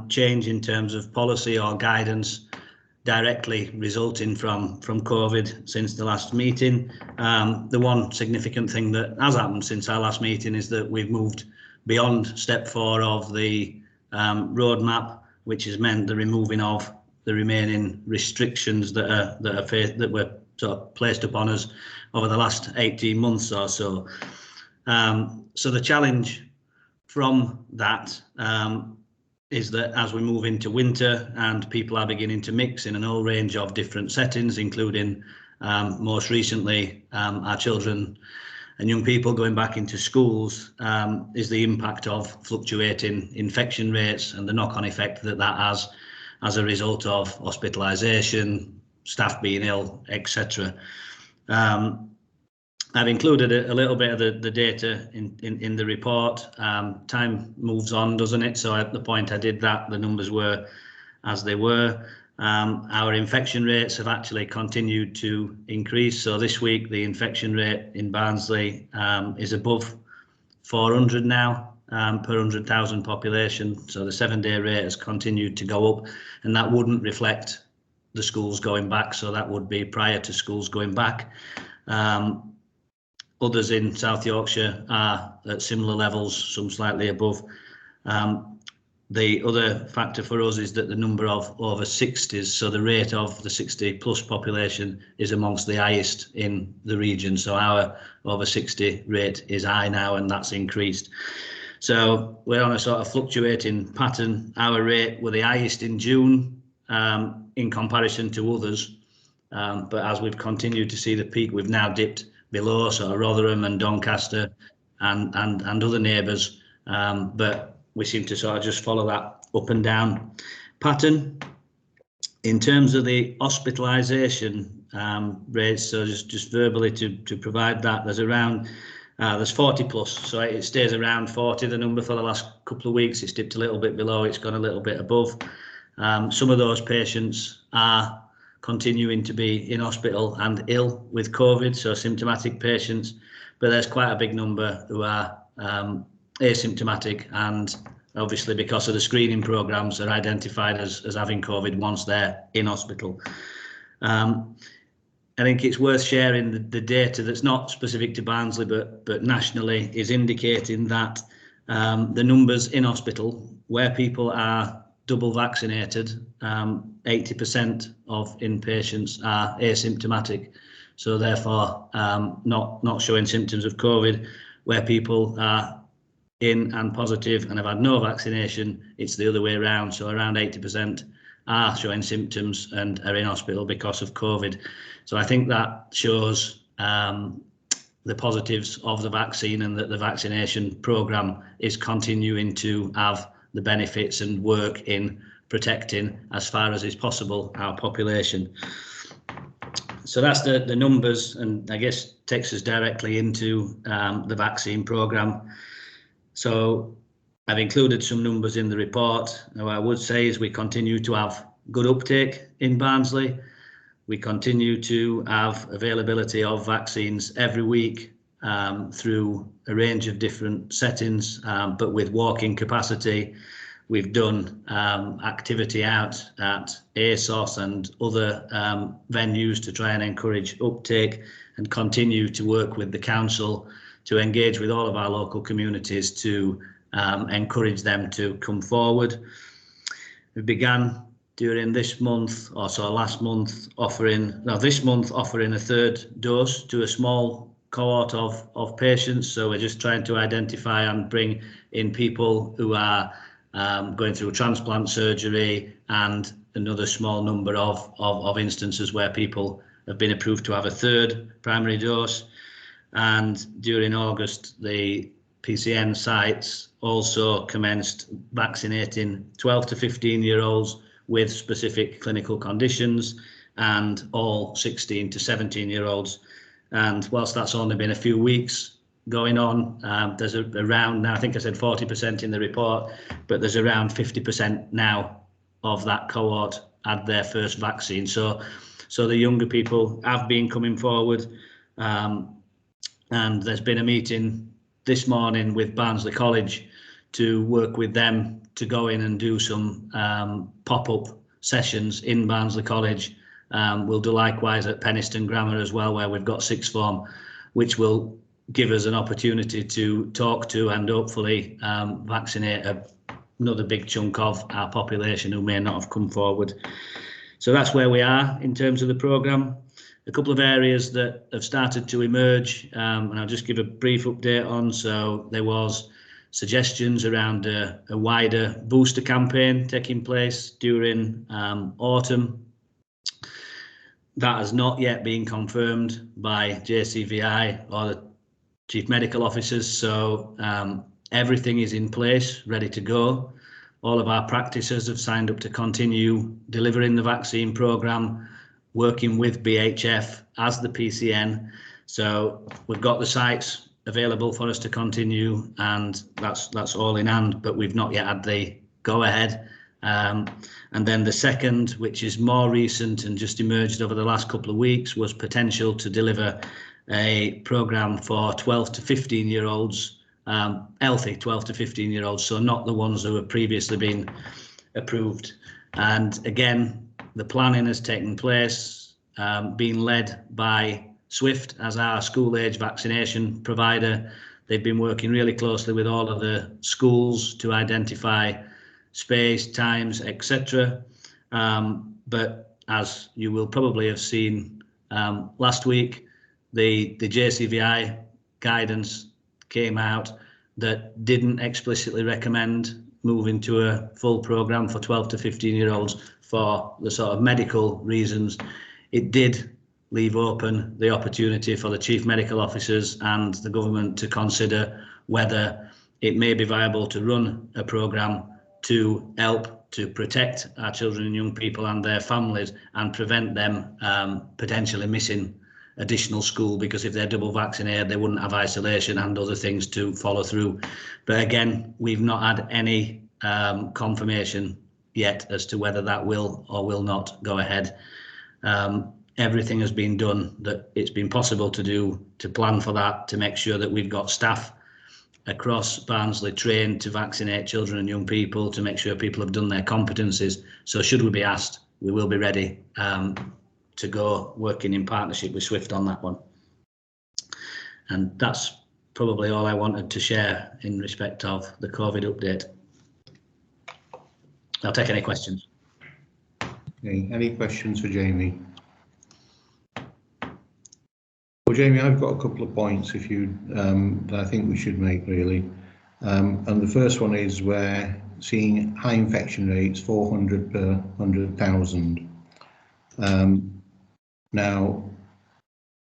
change in terms of policy or guidance directly resulting from COVID since the last meeting. The one significant thing that has happened since our last meeting is that we've moved beyond step 4 of the roadmap, which has meant the removing of the remaining restrictions that were sort of placed upon us over the last 18 months or so. So the challenge from that is that as we move into winter and people are beginning to mix in an whole range of different settings, including most recently our children and young people going back into schools, is the impact of fluctuating infection rates and the knock-on effect that has as a result of hospitalisation, staff being ill, etc. I've included a little bit of the data in the report. Time moves on, doesn't it? So at the point I did that, the numbers were as they were. Our infection rates have actually continued to increase. So this week, the infection rate in Barnsley is above 400 now per 100,000 population. So the 7-day rate has continued to go up, and that wouldn't reflect the schools going back. So that would be prior to schools going back. Others in South Yorkshire are at similar levels, some slightly above. The other factor for us is that the number of over 60s, so the rate of the 60 plus population is amongst the highest in the region. So our over 60 rate is high now, and that's increased. So we're on a sort of fluctuating pattern. Our rate were the highest in June in comparison to others. But as we've continued to see the peak, we've now dipped below, so Rotherham and Doncaster and other neighbours. But we seem to sort of just follow that up and down pattern. In terms of the hospitalisation rates, so just verbally to provide that, there's 40 plus, so it stays around 40, the number for the last couple of weeks. It's dipped a little bit below, it's gone a little bit above. Some of those patients are continuing to be in hospital and ill with COVID, so symptomatic patients, but there's quite a big number who are asymptomatic, and obviously because of the screening programs are identified as having COVID once they're in hospital. I think it's worth sharing the data that's not specific to Barnsley but nationally is indicating that the numbers in hospital where people are double vaccinated, 80% of inpatients are asymptomatic, so therefore not showing symptoms of COVID. Where people are in and positive and have had no vaccination, it's the other way around. So around 80% are showing symptoms and are in hospital because of COVID. So I think that shows the positives of the vaccine, and that the vaccination programme is continuing to have the benefits and work in protecting, as far as is possible, our population. So that's the numbers, and I guess takes us directly into the vaccine programme. So I've included some numbers in the report. Now, I would say is we continue to have good uptake in Barnsley. We continue to have availability of vaccines every week through a range of different settings, but with walk-in capacity. We've done activity out at ASOS and other venues to try and encourage uptake, and continue to work with the council to engage with all of our local communities to encourage them to come forward. We began during this month, or so last month, this month offering a third dose to a small cohort of patients. So we're just trying to identify and bring in people who are going through transplant surgery, and another small number of instances where people have been approved to have a third primary dose. And during August, the PCN sites also commenced vaccinating 12 to 15-year-olds with specific clinical conditions, and all 16 to 17-year-olds. And whilst that's only been a few weeks going on, there's around, now I think I said 40% in the report, but there's around 50% now of that cohort had their first vaccine. So So the younger people have been coming forward, and there's been a meeting this morning with Barnsley College to work with them to go in and do some pop-up sessions in Barnsley College. We'll do likewise at Penistone Grammar as well, where we've got sixth form, which will give us an opportunity to talk to and hopefully vaccinate another big chunk of our population who may not have come forward. So that's where we are in terms of the programme. A couple of areas that have started to emerge, and I'll just give a brief update on. So there was suggestions around a wider booster campaign taking place during autumn. That has not yet been confirmed by JCVI or the Chief Medical Officers, so everything is in place, ready to go. All of our practices have signed up to continue delivering the vaccine programme, working with BHF as the PCN. So we've got the sites available for us to continue, and that's all in hand, but we've not yet had the go-ahead. And then the second, which is more recent and just emerged over the last couple of weeks, was potential to deliver a programme for 12 to 15-year-olds, healthy 12 to 15-year-olds, so not the ones who have previously been approved. And again, the planning has taken place, being led by Swift as our school-age vaccination provider. They've been working really closely with all of the schools to identify space, times, etc. But as you will probably have seen last week, the JCVI guidance came out that didn't explicitly recommend moving to a full programme for 12 to 15-year-olds for the sort of medical reasons. It did leave open the opportunity for the Chief Medical Officers and the government to consider whether it may be viable to run a programme to help to protect our children and young people and their families and prevent them potentially missing additional school, because if they're double vaccinated, they wouldn't have isolation and other things to follow through. But again, we've not had any confirmation yet as to whether that will or will not go ahead. Everything has been done that it's been possible to do to plan for that, to make sure that we've got staff across Barnsley trained to vaccinate children and young people, to make sure people have done their competencies. So should we be asked, we will be ready to go, working in partnership with Swift on that one. And that's probably all I wanted to share in respect of the COVID update. I'll take any questions. Okay, any questions for Jamie? Well, Jamie, I've got a couple of points if you that I think we should make really. And the first one is we're seeing high infection rates, 400 per 100,000. Now,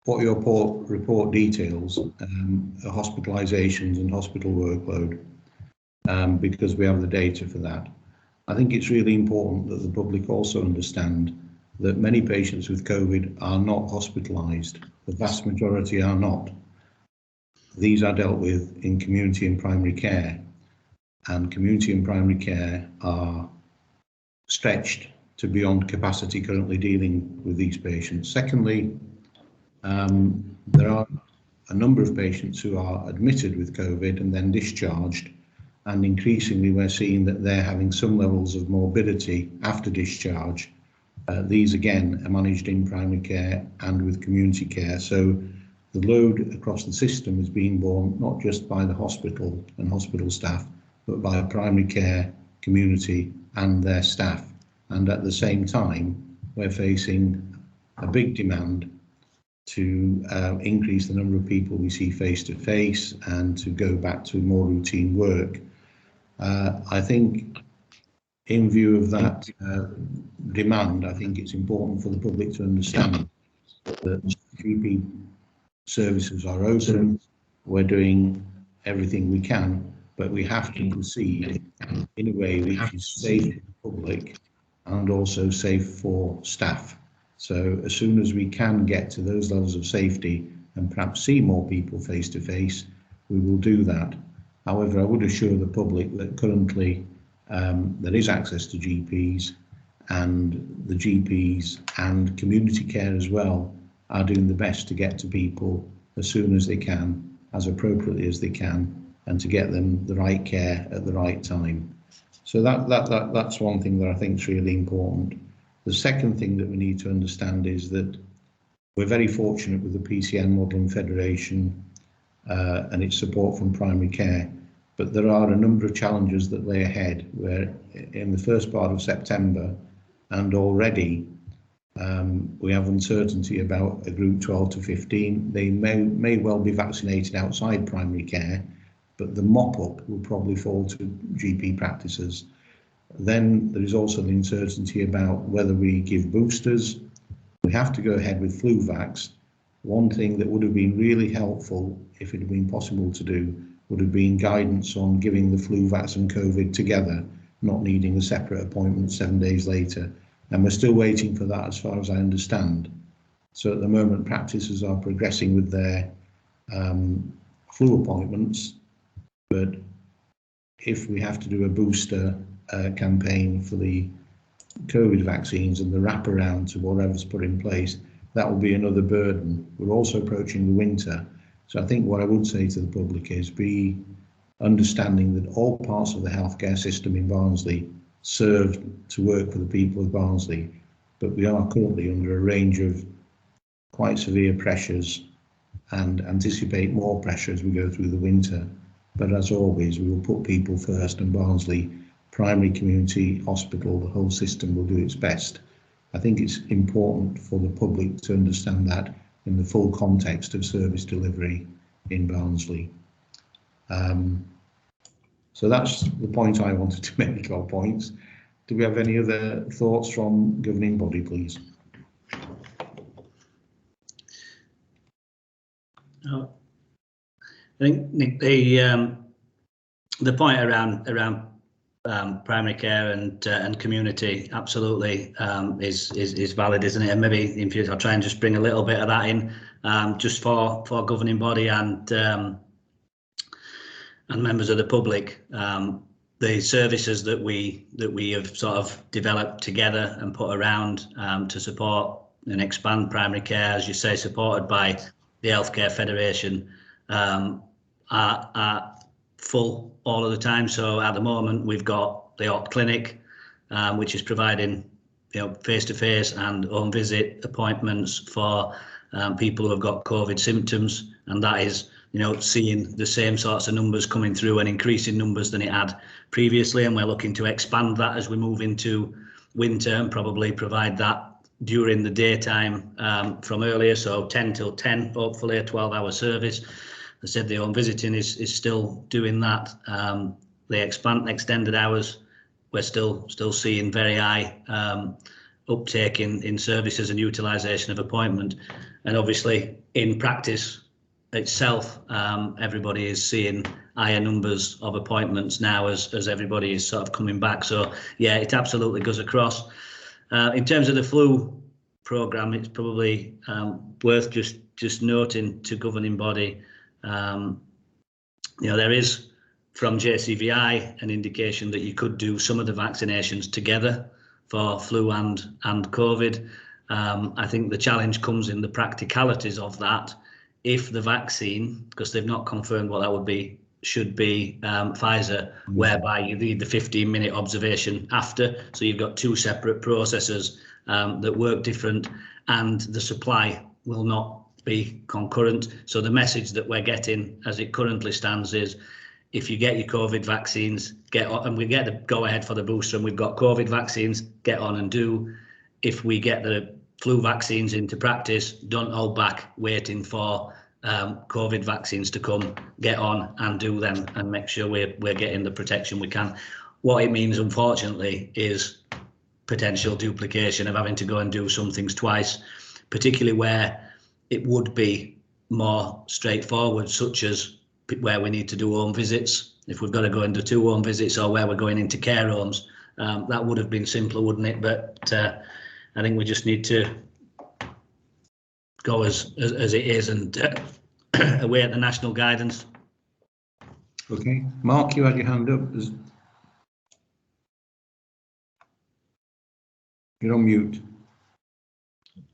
what your report details are hospitalisations and hospital workload, because we have the data for that. I think it's really important that the public also understand that many patients with COVID are not hospitalised. The vast majority are not. These are dealt with in community and primary care, and community and primary care are stretched to beyond capacity currently dealing with these patients. Secondly, there are a number of patients who are admitted with COVID and then discharged, and increasingly we're seeing that they're having some levels of morbidity after discharge. These again are managed in primary care and with community care. So the load across the system is being borne not just by the hospital and hospital staff, but by primary care, community and their staff. And at the same time, we're facing a big demand to increase the number of people we see face to face and to go back to more routine work. I think in view of that demand, I think it's important for the public to understand that GP services are open, we're doing everything we can, but we have to proceed in a way which is safe for the public and also safe for staff. So as soon as we can get to those levels of safety and perhaps see more people face to face, we will do that. However, I would assure the public that currently there is access to GPs and the GPs and community care as well are doing the best to get to people as soon as they can, as appropriately as they can, and to get them the right care at the right time. So that's one thing that I think is really important. The second thing that we need to understand is that we're very fortunate with the PCN Modelling Federation and its support from primary care, but there are a number of challenges that lay ahead, where in the first part of September and already we have uncertainty about a group 12 to 15. They may well be vaccinated outside primary care, but the mop-up will probably fall to GP practices. Then there is also the uncertainty about whether we give boosters. We have to go ahead with flu vax. One thing that would have been really helpful, if it had been possible to do, would have been guidance on giving the flu vax and COVID together, not needing a separate appointment 7 days later. And we're still waiting for that, as far as I understand. So at the moment, practices are progressing with their flu appointments, but if we have to do a booster campaign for the COVID vaccines and the wraparound to whatever's put in place, that will be another burden. We're also approaching the winter. So I think what I would say to the public is be understanding that all parts of the healthcare system in Barnsley serve to work for the people of Barnsley, but we are currently under a range of quite severe pressures and anticipate more pressure as we go through the winter. But as always, we will put people first, and Barnsley primary community hospital, the whole system will do its best. I think it's important for the public to understand that in the full context of service delivery in Barnsley. So that's the point I wanted to make, or points. Do we have any other thoughts from governing body, please? I think, Nick, the point around primary care and community absolutely is valid, isn't it? And maybe in future I'll try and just bring a little bit of that in, just for governing body and members of the public. The services that we have sort of developed together and put around to support and expand primary care, as you say, supported by the Healthcare Federation, are full all of the time. So at the moment we've got the Audit clinic, which is providing face-to-face and home visit appointments for people who have got COVID symptoms, and that is seeing the same sorts of numbers coming through and increasing numbers than it had previously, and we're looking to expand that as we move into winter and probably provide that during the daytime from earlier, so 10 till 10, hopefully a 12-hour service. I said the home visiting is still doing that. The extended hours, we're still seeing very high uptake in services and utilisation of appointment, and obviously in practice itself, everybody is seeing higher numbers of appointments now as everybody is sort of coming back. So yeah, it absolutely goes across. In terms of the flu programme, it's probably worth just noting to governing body, there is from JCVI an indication that you could do some of the vaccinations together for flu and COVID. I think the challenge comes in the practicalities of that. If the vaccine, because they've not confirmed what that would be, should be Pfizer, whereby you need the 15-minute observation after. So you've got two separate processes that work different, and the supply will not be concurrent. So the message that we're getting as it currently stands is, if you get your COVID vaccines, get on, and we get the go ahead for the booster, and we've got COVID vaccines, get on and do. If we get the flu vaccines into practice, don't hold back waiting for COVID vaccines to come, get on and do them and make sure we're getting the protection we can. What it means, unfortunately, is potential duplication of having to go and do some things twice, particularly where it would be more straightforward, such as where we need to do home visits. If we've got to go and do 2 home visits, or where we're going into care homes, that would have been simpler, wouldn't it? But I think we just need to go as it is and await the national guidance. Okay, Mark, you had your hand up. You're on mute.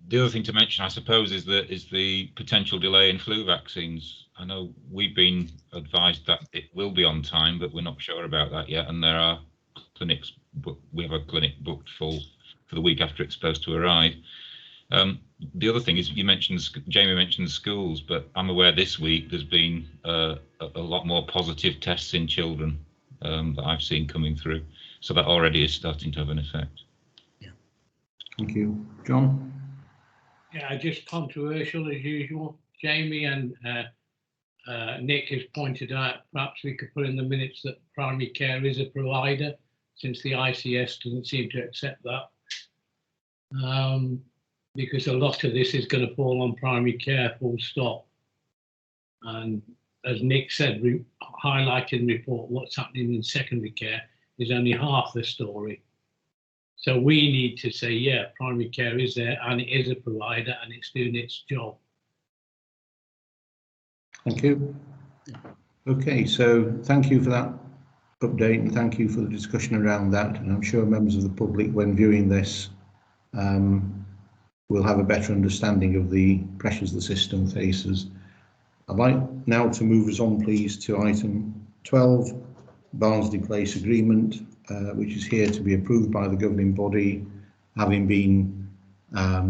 The other thing to mention, I suppose, is the potential delay in flu vaccines. I know we've been advised that it will be on time, but we're not sure about that yet. And there are clinics, we have a clinic booked full for the week after it's supposed to arrive. The other thing is, Jamie mentioned schools, but I'm aware this week there's been a lot more positive tests in children that I've seen coming through. So that already is starting to have an effect. Yeah. Thank you. John? Yeah, just controversial as usual. Jamie and Nick has pointed out, perhaps we could put in the minutes that primary care is a provider, since the ICS doesn't seem to accept that. Because a lot of this is going to fall on primary care, full stop. And as Nick said, highlighted in the report, what's happening in secondary care is only half the story. So we need to say, yeah, primary care is there and it is a provider and it's doing its job. Thank you. Okay, so thank you for that update and thank you for the discussion around that. And I'm sure members of the public, when viewing this, will have a better understanding of the pressures the system faces. I'd like now to move us on, please, to item 12, Barnsley Place Agreement, which is here to be approved by the governing body, having been, I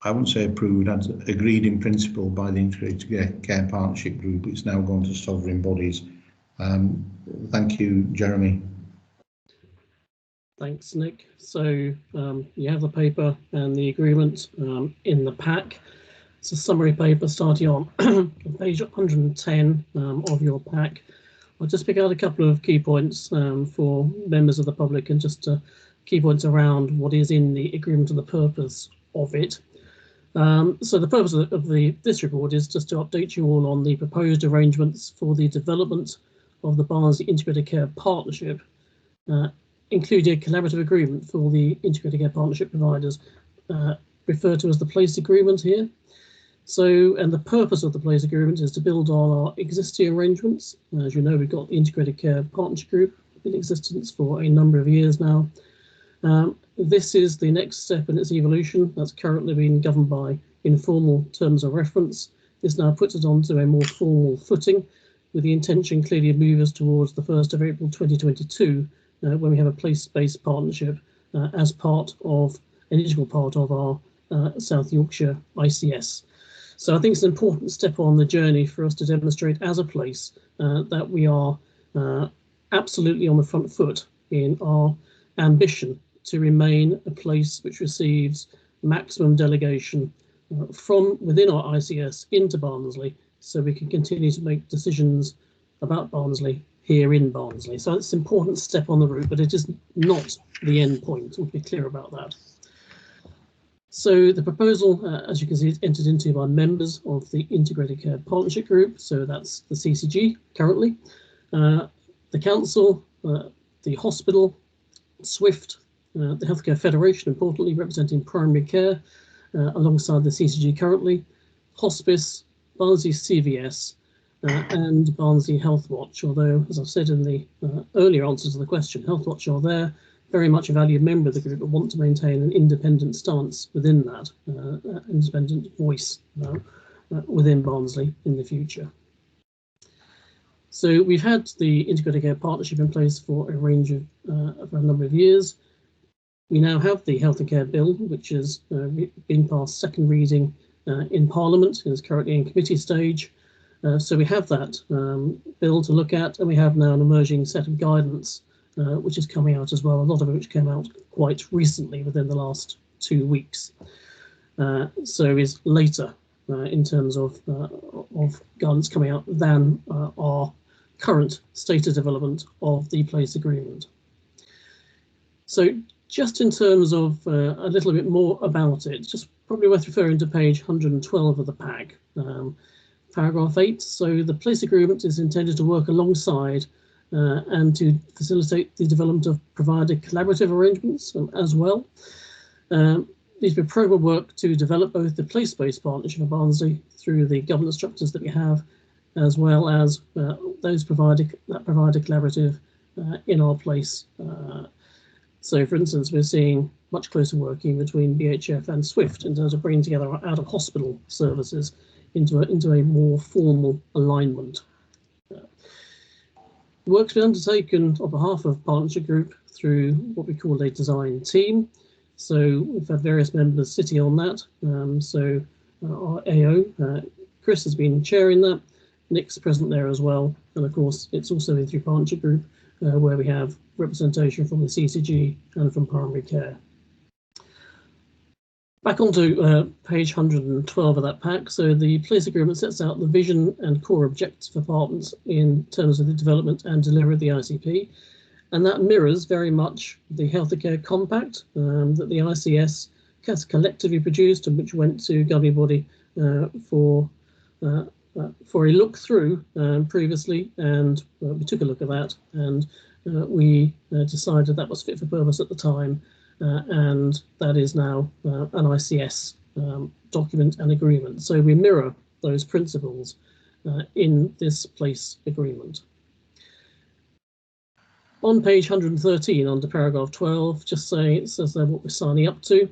wouldn't say approved, as agreed in principle by the Integrated Care Partnership Group. It's now gone to sovereign bodies. Thank you, Jeremy. Thanks, Nick. So you have the paper and the agreement in the pack. It's a summary paper starting on page 110 of your pack. I'll just pick out a couple of key points for members of the public and just key points around what is in the agreement and the purpose of it. So the purpose of this report is just to update you all on the proposed arrangements for the development of the Barnsley Integrated Care Partnership, including a collaborative agreement for the Integrated Care Partnership providers, referred to as the Place Agreement here. So, and the purpose of the Place Agreement is to build on our existing arrangements. As you know, we've got the Integrated Care Partnership Group in existence for a number of years now. This is the next step in its evolution. That's currently being governed by informal terms of reference. This now puts it onto a more formal footing, with the intention clearly to move us towards the 1st of April 2022, when we have a place-based partnership as an integral part of our South Yorkshire ICS. So I think it's an important step on the journey for us to demonstrate as a place that we are absolutely on the front foot in our ambition to remain a place which receives maximum delegation from within our ICS into Barnsley, so we can continue to make decisions about Barnsley here in Barnsley. So it's an important step on the route, but it is not the end point. We'll be clear about that. So the proposal, as you can see, is entered into by members of the Integrated Care Partnership Group. So that's the CCG currently, the council, the hospital, SWIFT, the Healthcare Federation, importantly representing primary care, alongside the CCG currently, hospice, Barnsley CVS, and Barnsley Health Watch. Although, as I've said in the earlier answer to the question, Health Watch are there, very much a valued member of the group, but want to maintain an independent stance within that, independent voice within Barnsley in the future. So we've had the Integrated Care Partnership in place for a range of for a number of years. We now have the Health and Care Bill, which has been past second reading in Parliament and is currently in committee stage. So we have that bill to look at, and we have now an emerging set of guidance which is coming out as well, a lot of it which came out quite recently within the last 2 weeks. So is later in terms of guidance coming out than our current state of development of the Place Agreement. So just in terms of a little bit more about it, just probably worth referring to page 112 of the pack, paragraph 8. So the Place Agreement is intended to work alongside and to facilitate the development of provider collaborative arrangements as well. These will be program work to develop both the place-based partnership of Barnsley through the governance structures that we have, as well as that provider collaborative in our place. So, for instance, we're seeing much closer working between BHF and SWIFT in terms of bringing together our out-of-hospital services into a more formal alignment. The work's been undertaken on behalf of Partnership Group through what we call a design team. So we've had various members sitting on that. Our AO, Chris, has been chairing that. Nick's present there as well. And of course, it's also been through Partnership Group, where we have representation from the CCG and from primary care. Back onto page 112 of that pack. So the place agreement sets out the vision and core objectives for partners in terms of the development and delivery of the ICP. And that mirrors very much the Healthcare Compact that the ICS has collectively produced and which went to governing body for a look through previously, and we took a look at that, and we decided that was fit for purpose at the time, and that is now an ICS document and agreement. So we mirror those principles in this place agreement. On page 113, under paragraph 12, just saying it says there what we're signing up to.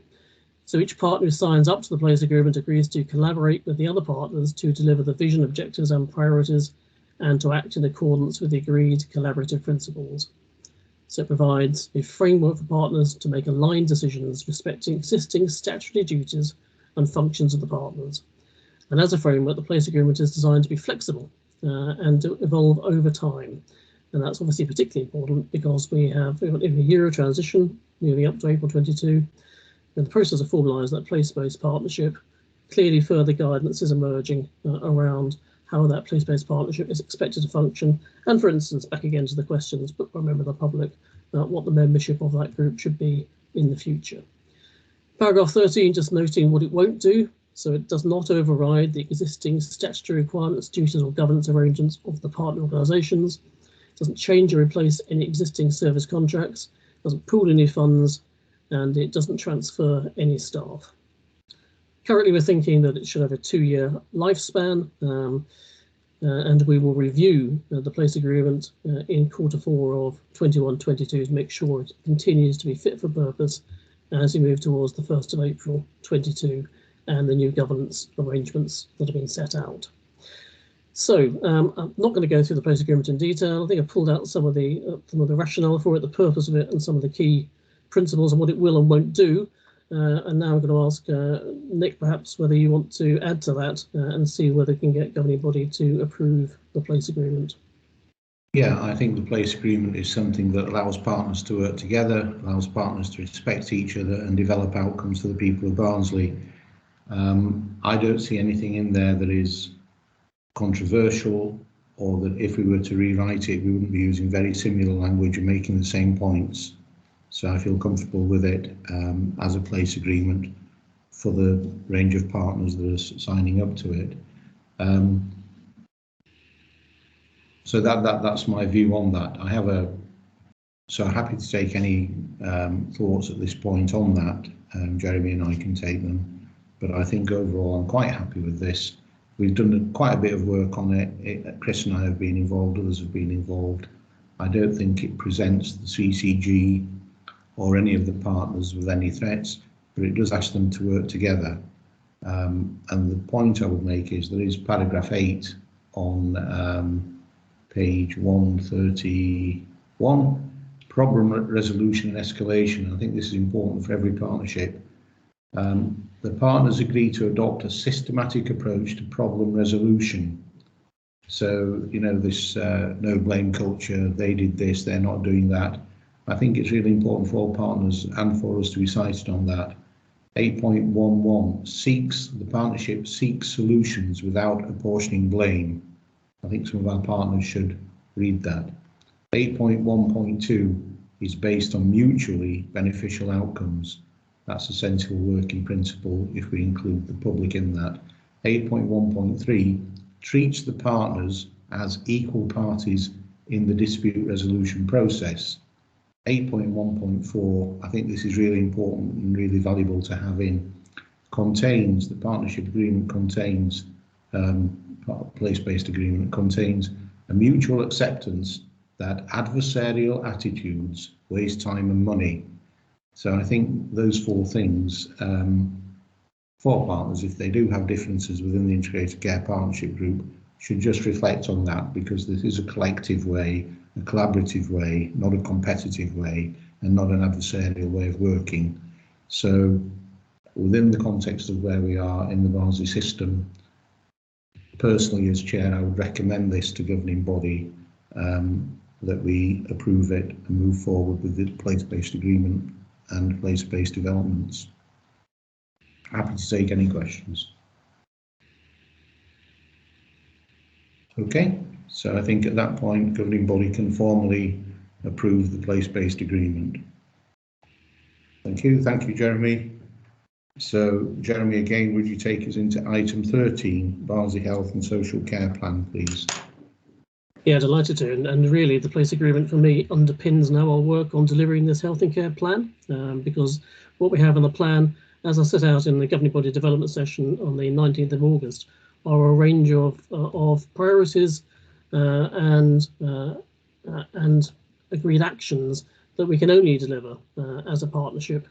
So each partner who signs up to the place agreement agrees to collaborate with the other partners to deliver the vision, objectives and priorities, and to act in accordance with the agreed collaborative principles. So it provides a framework for partners to make aligned decisions respecting existing statutory duties and functions of the partners. And as a framework, the place agreement is designed to be flexible and to evolve over time. And that's obviously particularly important because we've got a year of transition moving up to April 22. In the process of formalising that place-based partnership, clearly further guidance is emerging around how that place-based partnership is expected to function. And for instance, back again to the questions put by a member of the public, what the membership of that group should be in the future. Paragraph 13, just noting what it won't do. So it does not override the existing statutory requirements, duties or governance arrangements of the partner organisations. It doesn't change or replace any existing service contracts, doesn't pool any funds, and it doesn't transfer any staff. Currently, we're thinking that it should have a 2-year lifespan, and we will review the place agreement in Q4 of 21-22 to make sure it continues to be fit for purpose as we move towards the 1st of April 22 and the new governance arrangements that have been set out. So I'm not going to go through the place agreement in detail. I think I pulled out some of the rationale for it, the purpose of it, and some of the key principles and what it will and won't do. And now I'm going to ask Nick, perhaps, whether you want to add to that and see whether we can get governing body to approve the place agreement. Yeah, I think the place agreement is something that allows partners to work together, allows partners to respect each other and develop outcomes for the people of Barnsley. I don't see anything in there that is controversial, or that if we were to rewrite it, we wouldn't be using very similar language and making the same points. So I feel comfortable with it as a place agreement for the range of partners that are signing up to it. So that's my view on that. So happy to take any thoughts at this point on that. Jeremy and I can take them. But I think overall I'm quite happy with this. We've done quite a bit of work on it. Chris and I have been involved, others have been involved. I don't think it presents the CCG or any of the partners with any threats, but it does ask them to work together. And the point I would make is there is paragraph 8 on page 131, problem resolution and escalation. I think this is important for every partnership. The partners agree to adopt a systematic approach to problem resolution. So, you know, this no blame culture, they did this, they're not doing that. I think it's really important for all partners and for us to be cited on that. 8.11 the partnership seeks solutions without apportioning blame. I think some of our partners should read that. 8.1.2 is based on mutually beneficial outcomes. That's a sensible working principle if we include the public in that. 8.1.3 treats the partners as equal parties in the dispute resolution process. 8.1.4, I think this is really important and really valuable to have in, the partnership agreement contains, place-based agreement contains a mutual acceptance that adversarial attitudes waste time and money, So I think those four things for partners, if they do have differences within the integrated care partnership group, should just reflect on that, because this is a collective way, a collaborative way, not a competitive way, and not an adversarial way of working. So within the context of where we are in the Barnsley system, personally as chair, I would recommend this to governing body, that we approve it and move forward with the place-based agreement and place-based developments. Happy to take any questions. Okay, so I think at that point, governing body can formally approve the place-based agreement. Thank you, Jeremy. So, Jeremy, again, would you take us into item 13, Barnsley Health and Social Care Plan, please? Yeah, delighted to. And really, the place agreement for me underpins now our work on delivering this health and care plan, because what we have in the plan, as I set out in the governing body development session on the 19th of August, are a range of priorities and agreed actions that we can only deliver as a partnership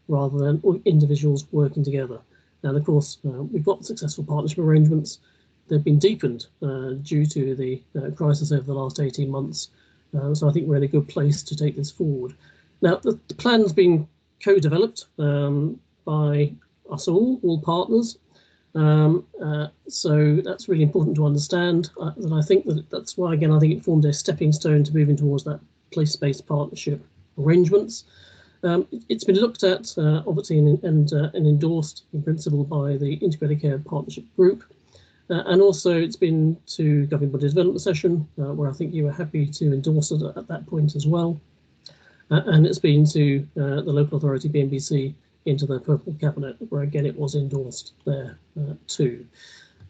rather than individuals working together. And of course, we've got successful partnership arrangements. They've been deepened due to the crisis over the last 18 months. So I think we're in a good place to take this forward. Now, the plan's been co-developed by us all partners. So that's really important to understand. And I think that's why, again, I think it formed a stepping stone to moving towards that place-based partnership arrangements. It's been looked at, obviously, and endorsed in principle by the Integrated Care Partnership Group. And also it's been to governing body development session, where I think you were happy to endorse it at that point as well. And it's been to the local authority, BNBC, into the Purple Cabinet, where again it was endorsed there too.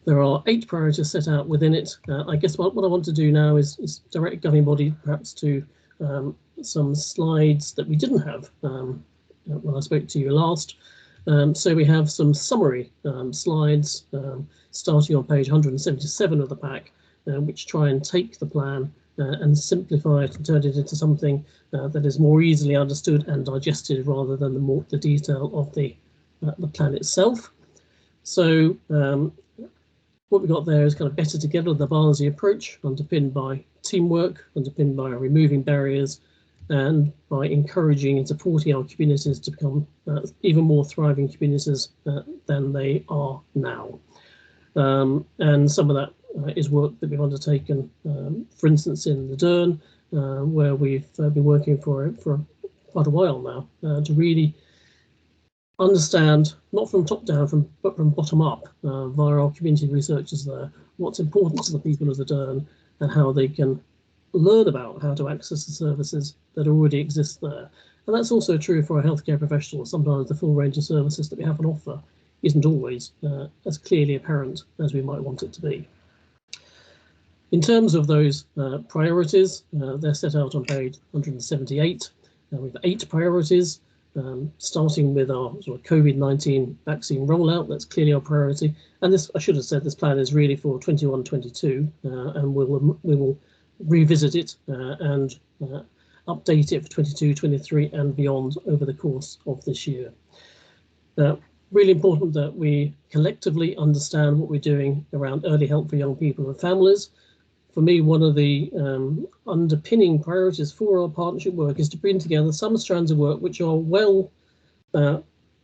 There are 8 priorities set out within it. I guess what I want to do now is direct governing body perhaps to some slides that we didn't have when I spoke to you last. So we have some summary slides starting on page 177 of the pack, which try and take the plan and simplify it and turn it into something that is more easily understood and digested rather than the detail of the plan itself. So what we've got there is kind of better together, the Barnsley approach, underpinned by teamwork, underpinned by removing barriers, and by encouraging and supporting our communities to become even more thriving communities than they are now. And some of that is work that we've undertaken, for instance, in the Dearn, where we've been working for quite a while now to really understand, not from top down, but from bottom up, via our community researchers there, what's important to the people of the Dearn and how they can learn about how to access the services that already exist there. And that's also true for our healthcare professionals. Sometimes the full range of services that we have on offer isn't always as clearly apparent as we might want it to be. In terms of those priorities, they're set out on page 178. We have 8 priorities, starting with our sort of COVID-19 vaccine rollout. That's clearly our priority. And this, I should have said, this plan is really for 21-22, and we will revisit it and update it for 22-23 and beyond over the course of this year. Really important that we collectively understand what we're doing around early help for young people and families. For me, one of the underpinning priorities for our partnership work is to bring together some strands of work which are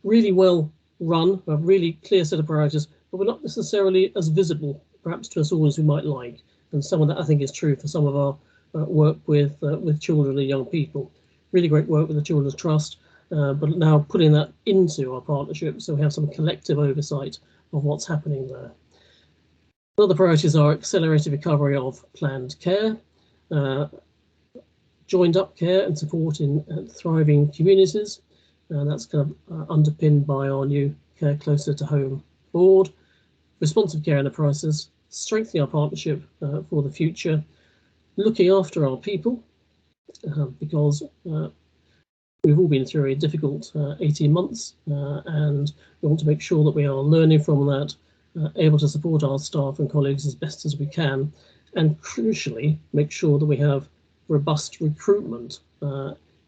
really well run, a really clear set of priorities, but we're not necessarily as visible, perhaps, to us all as we might like. And some of that, I think, is true for some of our work with children and young people. Really great work with the Children's Trust, but now putting that into our partnership so we have some collective oversight of what's happening there. Other priorities are accelerated recovery of planned care, joined up care and support in thriving communities, and that's kind of underpinned by our new Care Closer to Home board, responsive care in the crisis, strengthening our partnership for the future, looking after our people, because we've all been through a difficult 18 months, and we want to make sure that we are learning from that, able to support our staff and colleagues as best as we can, and crucially make sure that we have robust recruitment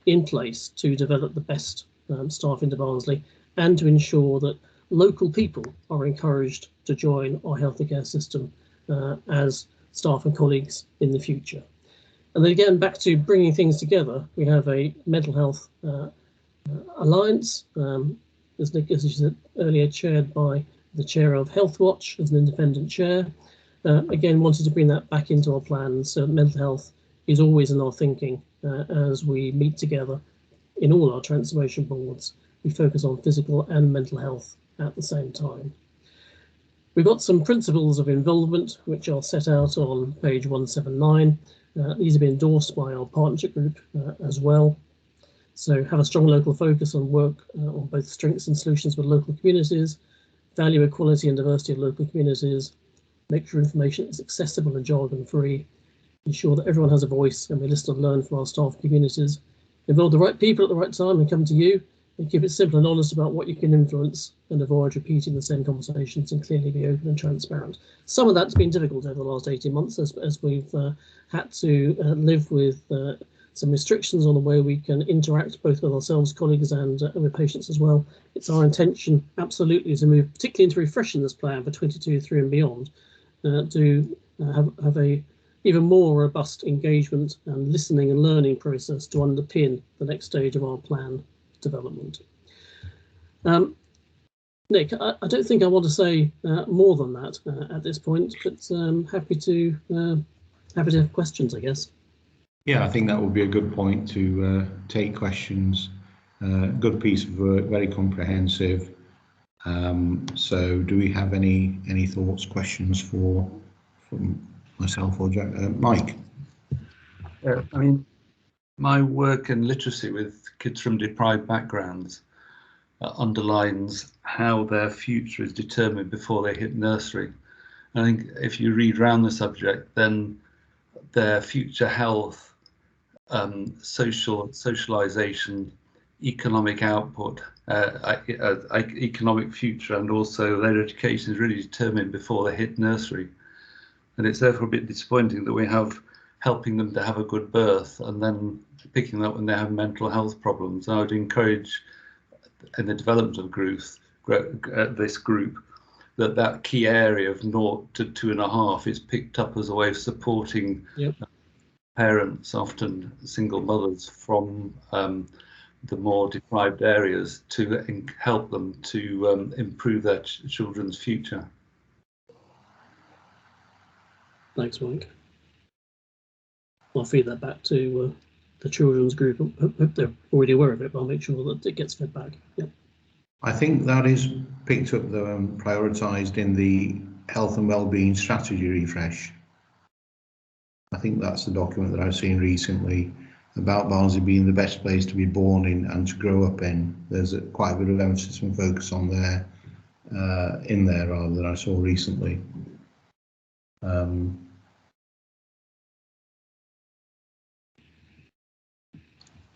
in place to develop the best staff into Barnsley and to ensure that local people are encouraged to join our healthcare system as staff and colleagues in the future. And then again, back to bringing things together, we have a mental health alliance, as Nick as you said earlier, chaired by the chair of Health Watch as an independent chair. Again, wanted to bring that back into our plans. So mental health is always in our thinking as we meet together in all our transformation boards. We focus on physical and mental health at the same time. We've got some principles of involvement, which are set out on page 179. These have been endorsed by our partnership group as well. So have a strong local focus on work on both strengths and solutions with local communities, value equality and diversity of local communities, make sure information is accessible and jargon free, ensure that everyone has a voice and we listen and learn from our staff communities, involve the right people at the right time and come to you, and keep it simple and honest about what you can influence and avoid repeating the same conversations and clearly be open and transparent. Some of that's been difficult over the last 18 months as we've had to live with some restrictions on the way we can interact both with ourselves, colleagues and with patients as well. It's our intention absolutely to move particularly into refreshing this plan for 22-3 and beyond to have a even more robust engagement and listening and learning process to underpin the next stage of our plan development. Nick, I don't think I want to say more than that at this point, but happy to have questions, I guess. Yeah, I think that would be a good point to take questions. Good piece of work, very comprehensive. So, do we have any thoughts, questions from myself or Jack? Mike? I mean, my work in literacy with kids from deprived backgrounds underlines how their future is determined before they hit nursery. I think if you read around the subject, then their future health, socialization, economic output, economic future, and also their education is really determined before they hit nursery. And it's therefore a bit disappointing that we have helping them to have a good birth and then picking them up when they have mental health problems. I would encourage in the development of this group that key area of 0 to 2.5 is picked up as a way of supporting parents, often single mothers from the more deprived areas, to help them to improve their children's future. Thanks, Mike. I'll feed that back to the children's group. I hope they're already aware of it, but I'll make sure that it gets fed back. Yeah. I think that is picked up, prioritised in the health and wellbeing strategy refresh. I think that's the document that I've seen recently about Barnsley being the best place to be born in and to grow up in. There's quite a bit of emphasis and focus on there, in there rather than I saw recently.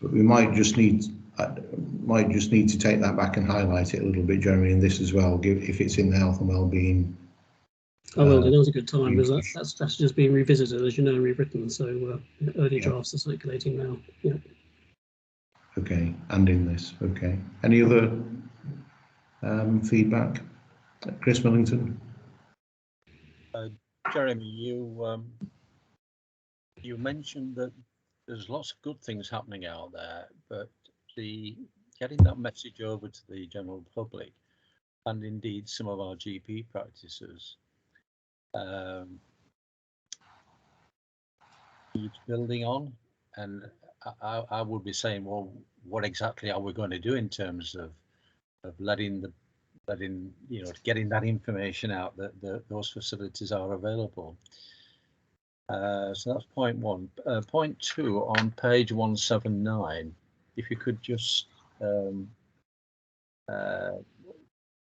But we might just need to take that back and highlight it a little bit, Jeremy, in this as well, if it's in the health and wellbeing. I will do. Now's a good time because that strategy is being revisited, as you know, and rewritten. So early drafts are circulating now. Yeah. Okay, and in this. Okay. Any other feedback? Chris Millington. Jeremy, you mentioned that there's lots of good things happening out there, but getting that message over to the general public and indeed some of our GP practices needs building on. And I would be saying, well, what exactly are we going to do in terms of getting that information out that those facilities are available? So that's point one. Point two, on page 179, if you could just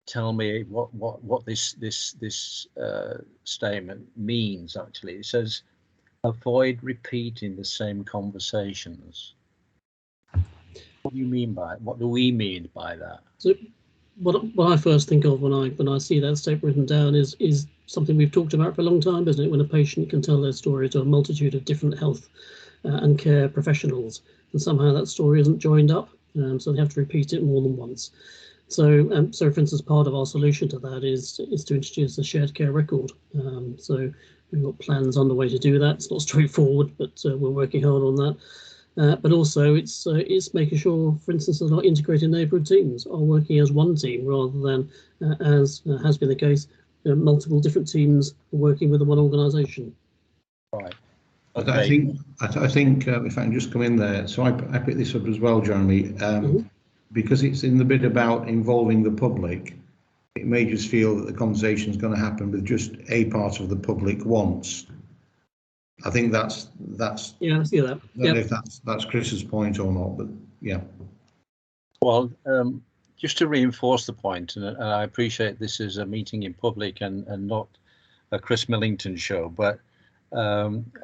tell me what this statement means. Actually, it says avoid repeating the same conversations. What do you mean by it? What do we mean by that? So what I first think of when I see that statement written down is something we've talked about for a long time, isn't it? When a patient can tell their story to a multitude of different health and care professionals, and somehow that story isn't joined up, so they have to repeat it more than once. So, so for instance, part of our solution to that is to introduce a shared care record. So we've got plans underway to do that. It's not straightforward, but we're working hard on that. But also, it's making sure, for instance, that our integrated neighbourhood teams are working as one team rather than, as has been the case, multiple different teams working with one organisation. Right. Okay. Okay. I think if I can just come in there, so I picked this up as well, Jeremy, because it's in the bit about involving the public. It may just feel that the conversation is going to happen with just a part of the public once. I think that's yeah, I see that. I don't know if that's Chris's point or not, but yeah. Well, just to reinforce the point, and I appreciate this is a meeting in public and not a Chris Millington show, but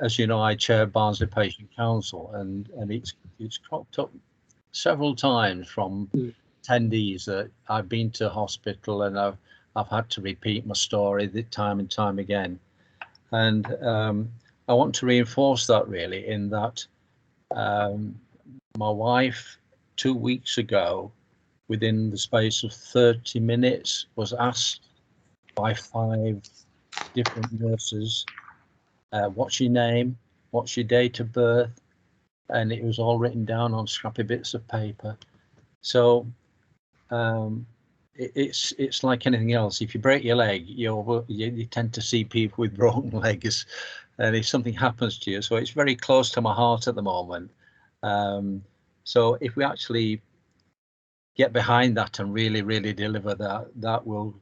as you know, I chair Barnsley Patient Council, and it's cropped up several times from attendees that I've been to hospital and I've had to repeat my story time and time again, and I want to reinforce that really in that my wife 2 weeks ago, within the space of 30 minutes, was asked by 5 different nurses, what's your name, what's your date of birth, and it was all written down on scrappy bits of paper. So it's like anything else. If you break your leg, you tend to see people with broken legs, and if something happens to you, so it's very close to my heart at the moment. So if we actually get behind that and really deliver that will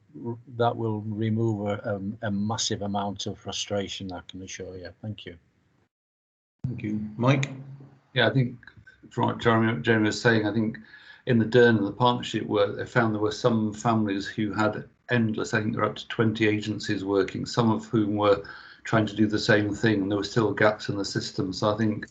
remove a massive amount of frustration, I can assure you. Thank you. Thank you. Mike? Yeah, I think from what Jeremy was saying, I think in the Durn and the partnership work, they found there were some families who had endless, I think there were up to 20 agencies working, some of whom were trying to do the same thing, and there were still gaps in the system. So I think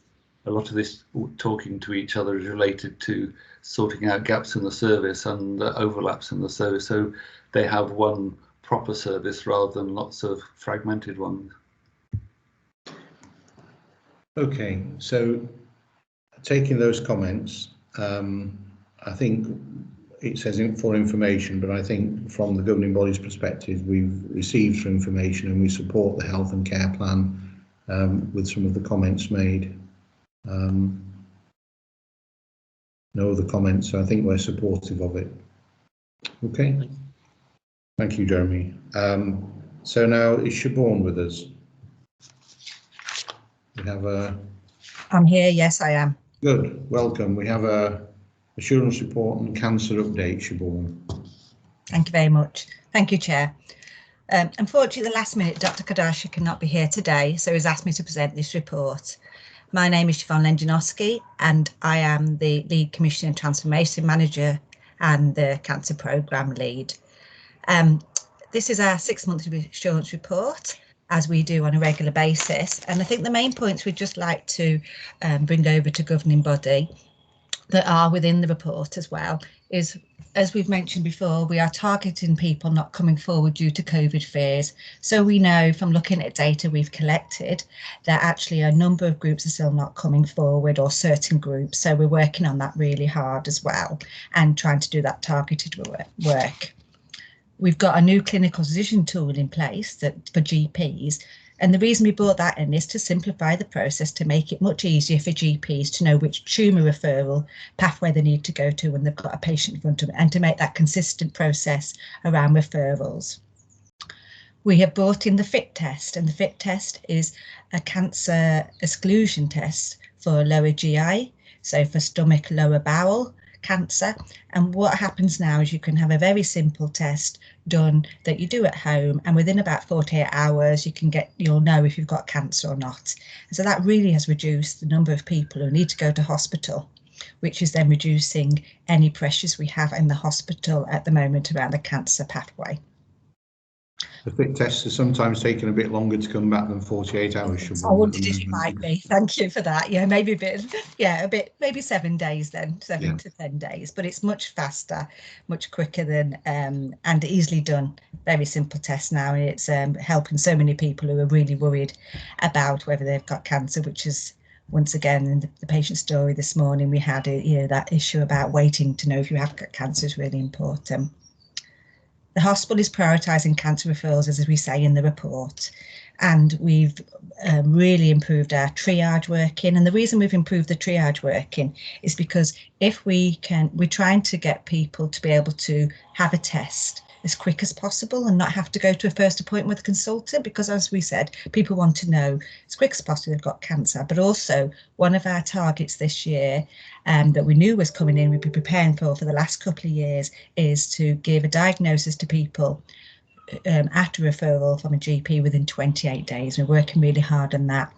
a lot of this talking to each other is related to sorting out gaps in the service and overlaps in the service, so they have one proper service rather than lots of fragmented ones. Okay, so taking those comments, I think it says for information, but I think from the governing body's perspective, we've received for information and we support the health and care plan with some of the comments made. No other comments, so I think we're supportive of it. Okay, thank you, Jeremy. So now is Siobhan with us? We have a... I'm here, yes I am. Good, welcome. We have a assurance report and cancer update, Siobhan. Thank you very much. Thank you, Chair. Unfortunately, the last minute, Dr. Kadasha cannot be here today, so he's asked me to present this report. My name is Siobhan Lenjanowski and I am the Lead Commissioner and Transformation Manager and the Cancer Programme Lead. This is our 6-monthly assurance report, as we do on a regular basis. And I think the main points we'd just like to bring over to governing body that are within the report as well is, as we've mentioned before, we are targeting people not coming forward due to COVID fears. So we know from looking at data we've collected that actually a number of groups are still not coming forward, or certain groups. So we're working on that really hard as well and trying to do that targeted work. We've got a new clinical decision tool in place that for GPs. And the reason we brought that in is to simplify the process, to make it much easier for GPs to know which tumour referral pathway they need to go to when they've got a patient in front of them, and to make that consistent process around referrals. We have brought in the FIT test, and the FIT test is a cancer exclusion test for lower GI, so for stomach, lower bowel cancer. And what happens now is you can have a very simple test done that you do at home, and within about 48 hours you'll know if you've got cancer or not. And so that really has reduced the number of people who need to go to hospital, which is then reducing any pressures we have in the hospital at the moment around the cancer pathway. The FIT tests are sometimes taking a bit longer to come back than 48 hours. I wondered if it might be. Thank you for that. Yeah, maybe maybe 7 days then, 7 to 10 days, but it's much faster, much quicker than and easily done. Very simple test now, and it's helping so many people who are really worried about whether they've got cancer, which is once again, in the patient story this morning, we had that issue about waiting to know if you have got cancer is really important. The hospital is prioritising cancer referrals, as we say in the report, and we've really improved our triage working. And the reason we've improved the triage working is because if we're trying to get people to be able to have a test as quick as possible and not have to go to a first appointment with a consultant, because as we said, people want to know as quick as possible they've got cancer. But also one of our targets this year that we knew was coming in, we've been preparing for the last couple of years, is to give a diagnosis to people after referral from a GP within 28 days. We're working really hard on that.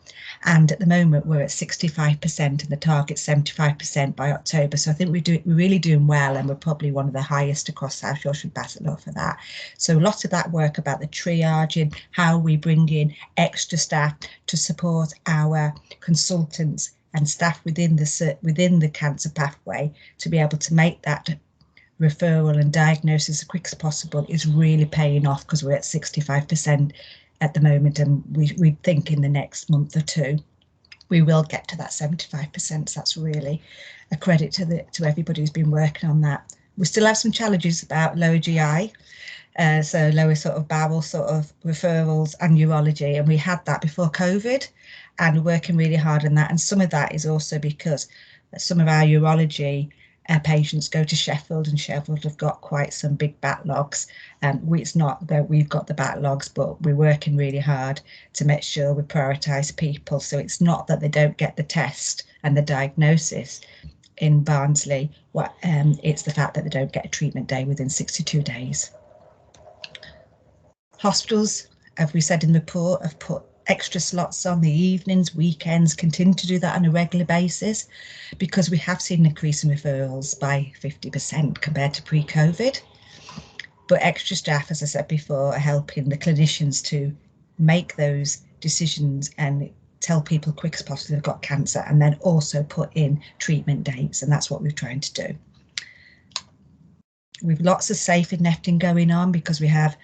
And at the moment, we're at 65% and the target's 75% by October. So I think we're really doing well, and we're probably one of the highest across South Yorkshire and Bassetlaw for that. So a lot of that work about the triaging, how we bring in extra staff to support our consultants and staff within the cancer pathway to be able to make that referral and diagnosis as quick as possible is really paying off, because we're at 65% at the moment, and we think in the next month or two we will get to that 75%. So that's really a credit to everybody who's been working on that. We still have some challenges about lower GI, so lower sort of bowel sort of referrals and urology, and we had that before COVID, and we're working really hard on that. And some of that is also because some of our urology patients go to Sheffield, and Sheffield have got quite some big backlogs. It's not that we've got the backlogs, but we're working really hard to make sure we prioritise people. So it's not that they don't get the test and the diagnosis in Barnsley, it's the fact that they don't get a treatment day within 62 days. Hospitals, as we said in the report, have put extra slots on the evenings, weekends, continue to do that on a regular basis, because we have seen an increase in referrals by 50% compared to pre-COVID. But extra staff, as I said before, are helping the clinicians to make those decisions and tell people quick as possible they've got cancer, and then also put in treatment dates, and that's what we're trying to do. We've lots of safe nesting going on, because we have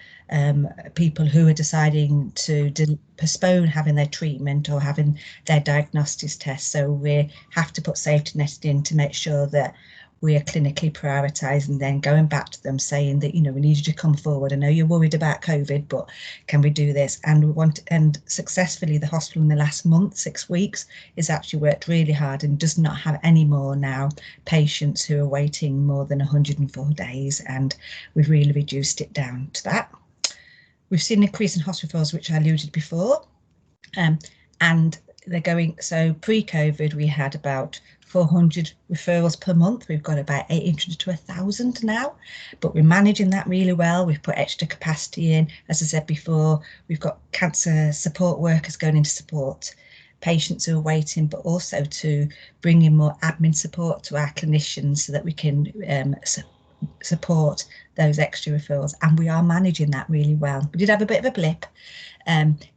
people who are deciding to postpone having their treatment or having their diagnostics test. So we have to put safety nesting to make sure that we are clinically prioritising, then going back to them saying that, we need you to come forward. I know you're worried about COVID, but can we do this? And successfully, the hospital in the last month, 6 weeks, has actually worked really hard and does not have any more now patients who are waiting more than 104 days. And we've really reduced it down to that. We've seen an increase in hospital referrals, which I alluded before, and they're going, so pre-COVID, we had about 400 referrals per month. We've got about 800 to 1,000 now, but we're managing that really well. We've put extra capacity in. As I said before, we've got cancer support workers going in to support patients who are waiting, but also to bring in more admin support to our clinicians so that we can support those extra referrals, and we are managing that really well. We did have a bit of a blip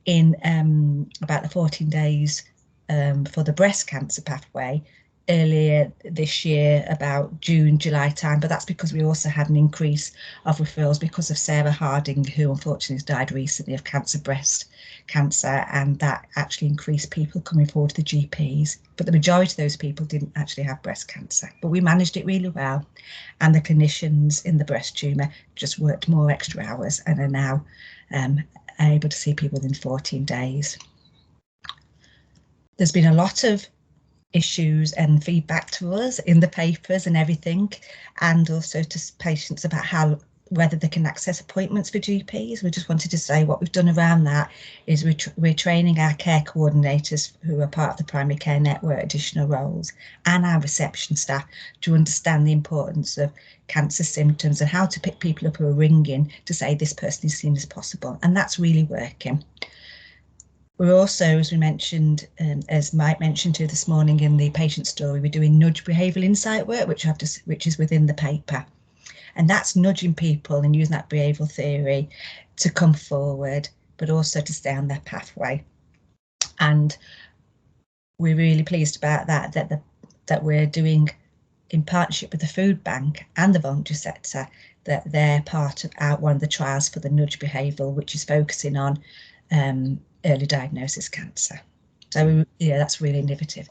in about the 14 days for the breast cancer pathway earlier this year, about June, July time, but that's because we also had an increase of referrals because of Sarah Harding, who unfortunately has died recently of breast cancer, and that actually increased people coming forward to the GPs. But the majority of those people didn't actually have breast cancer, but we managed it really well, and the clinicians in the breast tumour just worked more extra hours and are now able to see people within 14 days. There's been a lot of issues and feedback to us in the papers and everything, and also to patients about whether they can access appointments for GPs. We just wanted to say what we've done around that is we're training our care coordinators, who are part of the primary care network, additional roles, and our reception staff to understand the importance of cancer symptoms and how to pick people up who are ringing to say this person is seen as possible, and that's really working. We're also, as we mentioned, as Mike mentioned to this morning in the patient story, we're doing nudge behavioural insight work, which is within the paper. And that's nudging people and using that behavioural theory to come forward, but also to stay on their pathway. And we're really pleased about that we're doing, in partnership with the food bank and the voluntary sector, that they're part of one of the trials for the nudge behavioural, which is focusing on early diagnosis cancer. So yeah, that's really innovative.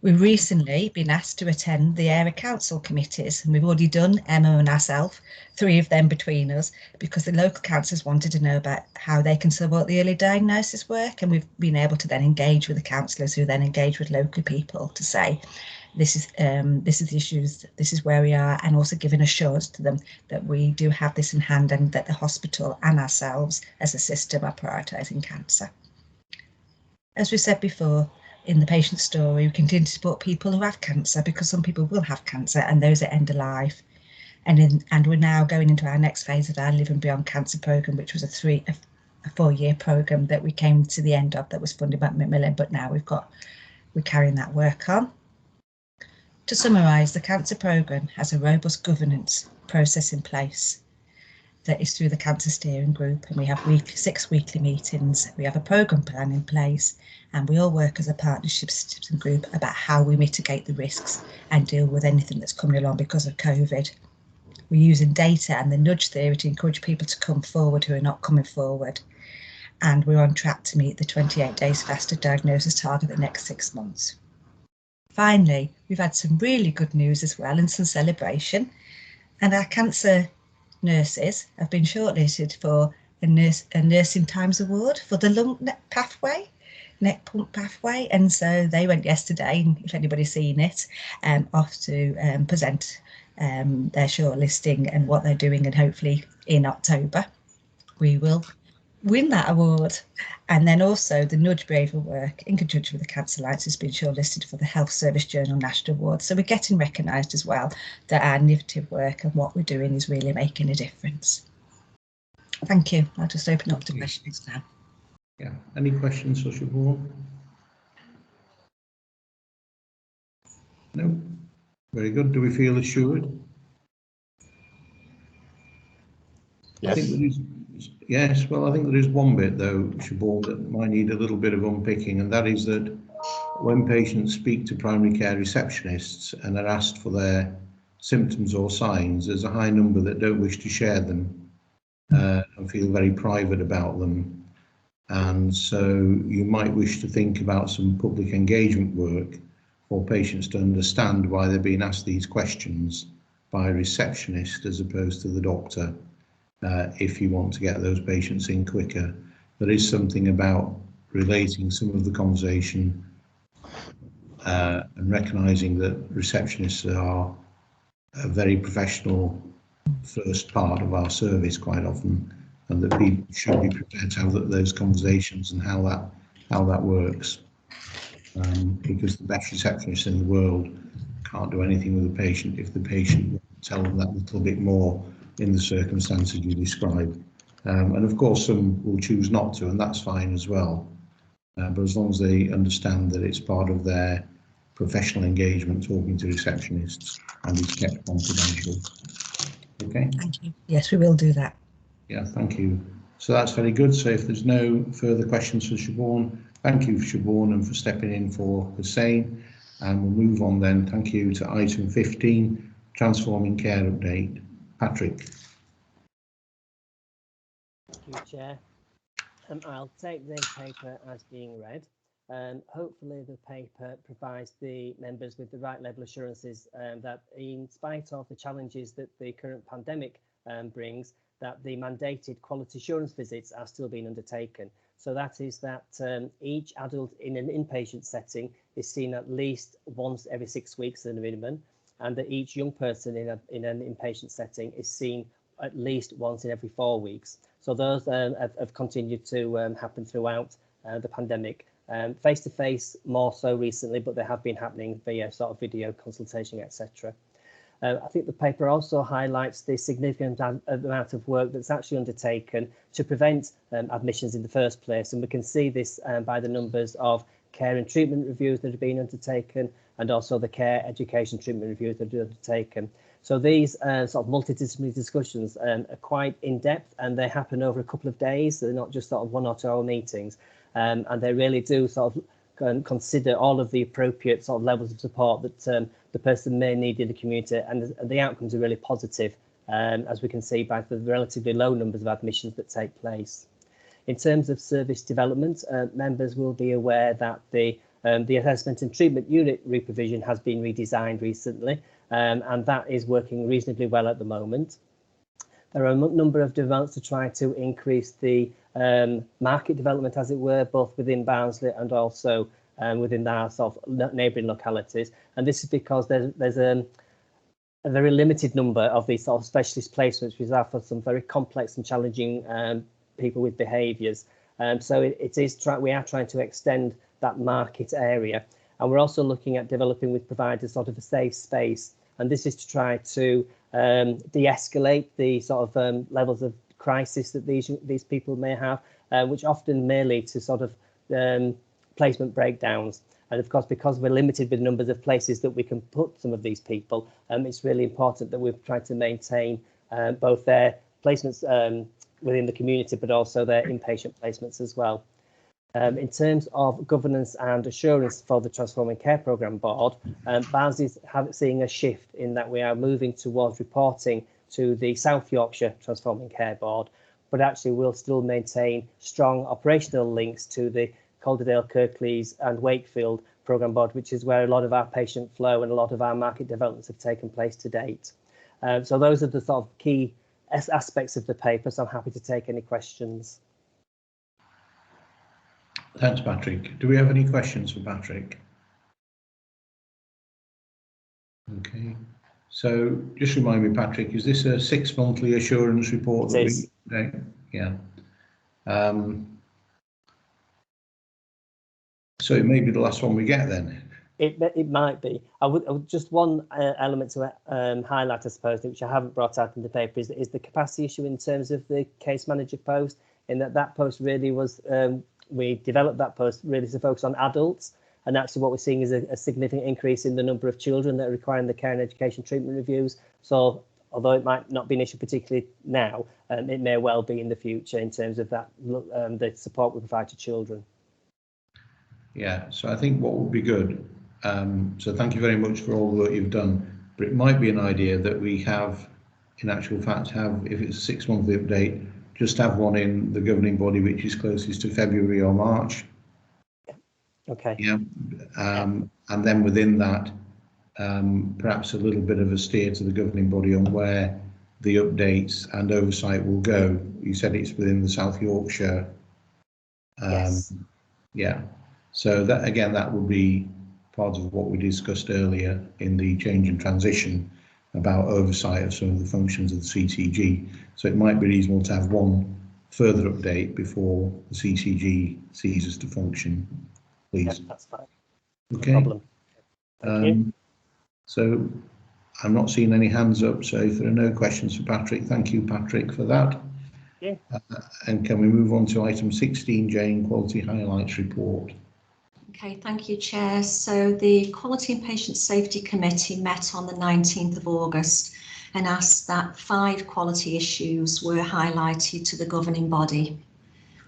We've recently been asked to attend the area council committees, and we've already done, Emma and ourselves, 3 of them between us, because the local councils wanted to know about how they can support the early diagnosis work, and we've been able to then engage with the councillors who then engage with local people to say, this is the issues, this is where we are, and also giving assurance to them that we do have this in hand and that the hospital and ourselves as a system are prioritising cancer. As we said before, in the patient story, we continue to support people who have cancer, because some people will have cancer and those at end of life. And we're now going into our next phase of our Living Beyond Cancer programme, which was a 4-year programme that we came to the end of, that was funded by Macmillan, but now we're carrying that work on. To summarise, the cancer programme has a robust governance process in place that is through the Cancer Steering Group, and we have 6 weekly meetings. We have a programme plan in place, and we all work as a partnership system group about how we mitigate the risks and deal with anything that's coming along because of COVID. We're using data and the nudge theory to encourage people to come forward who are not coming forward, and we're on track to meet the 28 days faster diagnosis target the next 6 months. Finally, we've had some really good news as well and some celebration, and our cancer nurses have been shortlisted for a Nursing Times Award for the lung neck pump pathway, and so they went yesterday, if anybody's seen it, off to present their shortlisting and what they're doing, and hopefully in October we will win that award. And then also the Nudge Braver work in conjunction with the Cancer Alliance has been shortlisted for the Health Service Journal National Award. So we're getting recognised as well that our innovative work and what we're doing is really making a difference. Thank you. I'll just open up to questions now. Yeah, any questions for Siobhan? No? Very good. Do we feel assured? Yes. I think there is, yes, well, I think there is one bit though, Siobhan, that might need a little bit of unpicking, and that is that when patients speak to primary care receptionists and are asked for their symptoms or signs, there's a high number that don't wish to share them and feel very private about them. And so you might wish to think about some public engagement work for patients to understand why they're being asked these questions by a receptionist as opposed to the doctor. If you want to get those patients in quicker, there is something about relating some of the conversation and recognising that receptionists are a very professional first part of our service quite often, and that people should be prepared to have those conversations and how that works. Because the best receptionists in the world can't do anything with the patient if the patient will tell them that little bit more in the circumstances you describe. And of course some will choose not to, and that's fine as well. But as long as they understand that it's part of their professional engagement talking to receptionists and it's kept confidential. Okay. Thank you. Yes, we will do that. Yeah, thank you. So that's very good. So if there's no further questions for Siobhan, thank you for Siobhan and for stepping in for Hussein. And we'll move on then. Thank you to item 15, Transforming Care Update. Patrick. Thank you, Chair. I'll take the paper as being read. Hopefully the paper provides the members with the right level of assurances that in spite of the challenges that the current pandemic brings, that the mandated quality assurance visits are still being undertaken. So that is that each adult in an inpatient setting is seen at least once every 6 weeks as a minimum, and that each young person in an inpatient setting is seen at least once in every 4 weeks. So those have continued to happen throughout the pandemic. Face-to-face more so recently, but they have been happening via sort of video consultation, etc. I think the paper also highlights the significant amount of work that's actually undertaken to prevent admissions in the first place. And we can see this by the numbers of care and treatment reviews that have been undertaken, and also the care education treatment reviews that are undertaken. So these sort of multidisciplinary discussions are quite in-depth, and they happen over a couple of days. So they're not just sort of 1 or 2 hour meetings, and they really do sort of consider all of the appropriate sort of levels of support that the person may need in the community, and the outcomes are really positive, as we can see by the relatively low numbers of admissions that take place. In terms of service development, members will be aware that the The assessment and treatment unit provision has been redesigned recently, and that is working reasonably well at the moment. There are a number of developments to try to increase the market development, as it were, both within Barnsley and also within our sort of neighbouring localities. And this is because there's a very limited number of these sort of specialist placements, which are for some very complex and challenging people with behaviours. So we are trying to extend that market area, and we're also looking at developing with providers sort of a safe space, and this is to try to de-escalate the sort of levels of crisis that these people may have, which often may lead to sort of placement breakdowns. And of course, because we're limited with numbers of places that we can put some of these people, it's really important that we've tried to maintain both their placements within the community, but also their inpatient placements as well. In terms of governance and assurance for the Transforming Care Programme Board, Barnsley is seeing a shift in that we are moving towards reporting to the South Yorkshire Transforming Care Board, but actually we'll still maintain strong operational links to the Calderdale, Kirklees and Wakefield Programme Board, which is where a lot of our patient flow and a lot of our market developments have taken place to date. So those are the sort of key aspects of the paper, so I'm happy to take any questions. Thanks, Patrick. Do we have any questions for Patrick? Okay, so just remind me, Patrick, is this a 6-monthly assurance report? It is. Yeah. So it may be the last one we get then. It might be. I would just one element to highlight, I suppose, which I haven't brought out in the paper, is the capacity issue in terms of the case manager post, in that post really was, we developed that post really to focus on adults, and actually what we're seeing is a significant increase in the number of children that are requiring the care and education treatment reviews. So although it might not be an issue particularly now, it may well be in the future in terms of that the support we provide to children. Yeah, so I think what would be good, so thank you very much for all the work you've done, but it might be an idea that we have, in actual fact, if it's a 6-monthly update, just have one in the governing body which is closest to February or March. Okay. Yeah, and then within that, perhaps a little bit of a steer to the governing body on where the updates and oversight will go. You said it's within the South Yorkshire. Yes. Yeah, so that again, that will be part of what we discussed earlier in the change and transition about oversight of some of the functions of the CCG. So it might be reasonable to have one further update before the CCG ceases to function, please. Yeah, that's fine. Okay. No problem. Thank you. So I'm not seeing any hands up, so if there are no questions for Patrick, thank you, Patrick, for that. Yeah. And can we move on to item 16, Jane, Quality Highlights Report? Okay, thank you, Chair. So the Quality and Patient Safety Committee met on the 19th of August and asked that 5 quality issues were highlighted to the governing body.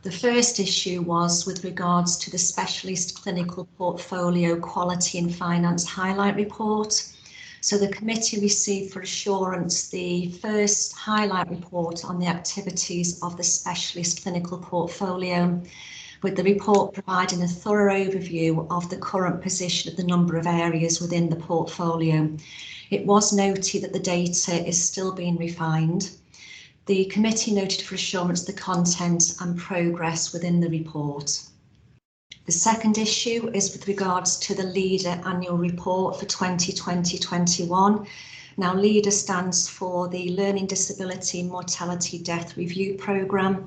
The first issue was with regards to the Specialist Clinical Portfolio Quality and Finance Highlight Report. So the committee received for assurance the first highlight report on the activities of the Specialist Clinical Portfolio, with the report providing a thorough overview of the current position of the number of areas within the portfolio. It was noted that the data is still being refined. The committee noted for assurance the content and progress within the report. The second issue is with regards to the LEADER annual report for 2020-21. Now, LEADER stands for the Learning Disability Mortality Death Review Programme.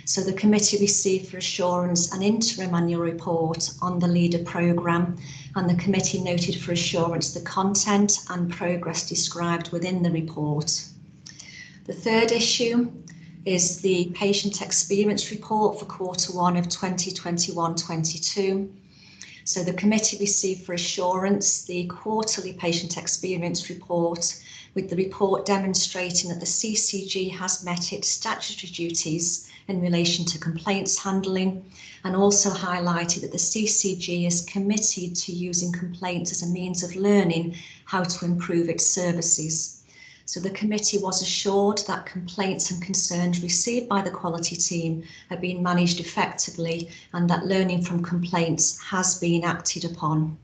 So the committee received for assurance an interim annual report on the LEADER programme, and the committee noted for assurance the content and progress described within the report. The third issue is the patient experience report for Q1 of 2021-22. So the committee received for assurance the quarterly patient experience report, with the report demonstrating that the CCG has met its statutory duties in relation to complaints handling, and also highlighted that the CCG is committed to using complaints as a means of learning how to improve its services. So the committee was assured that complaints and concerns received by the quality team have been managed effectively and that learning from complaints has been acted upon.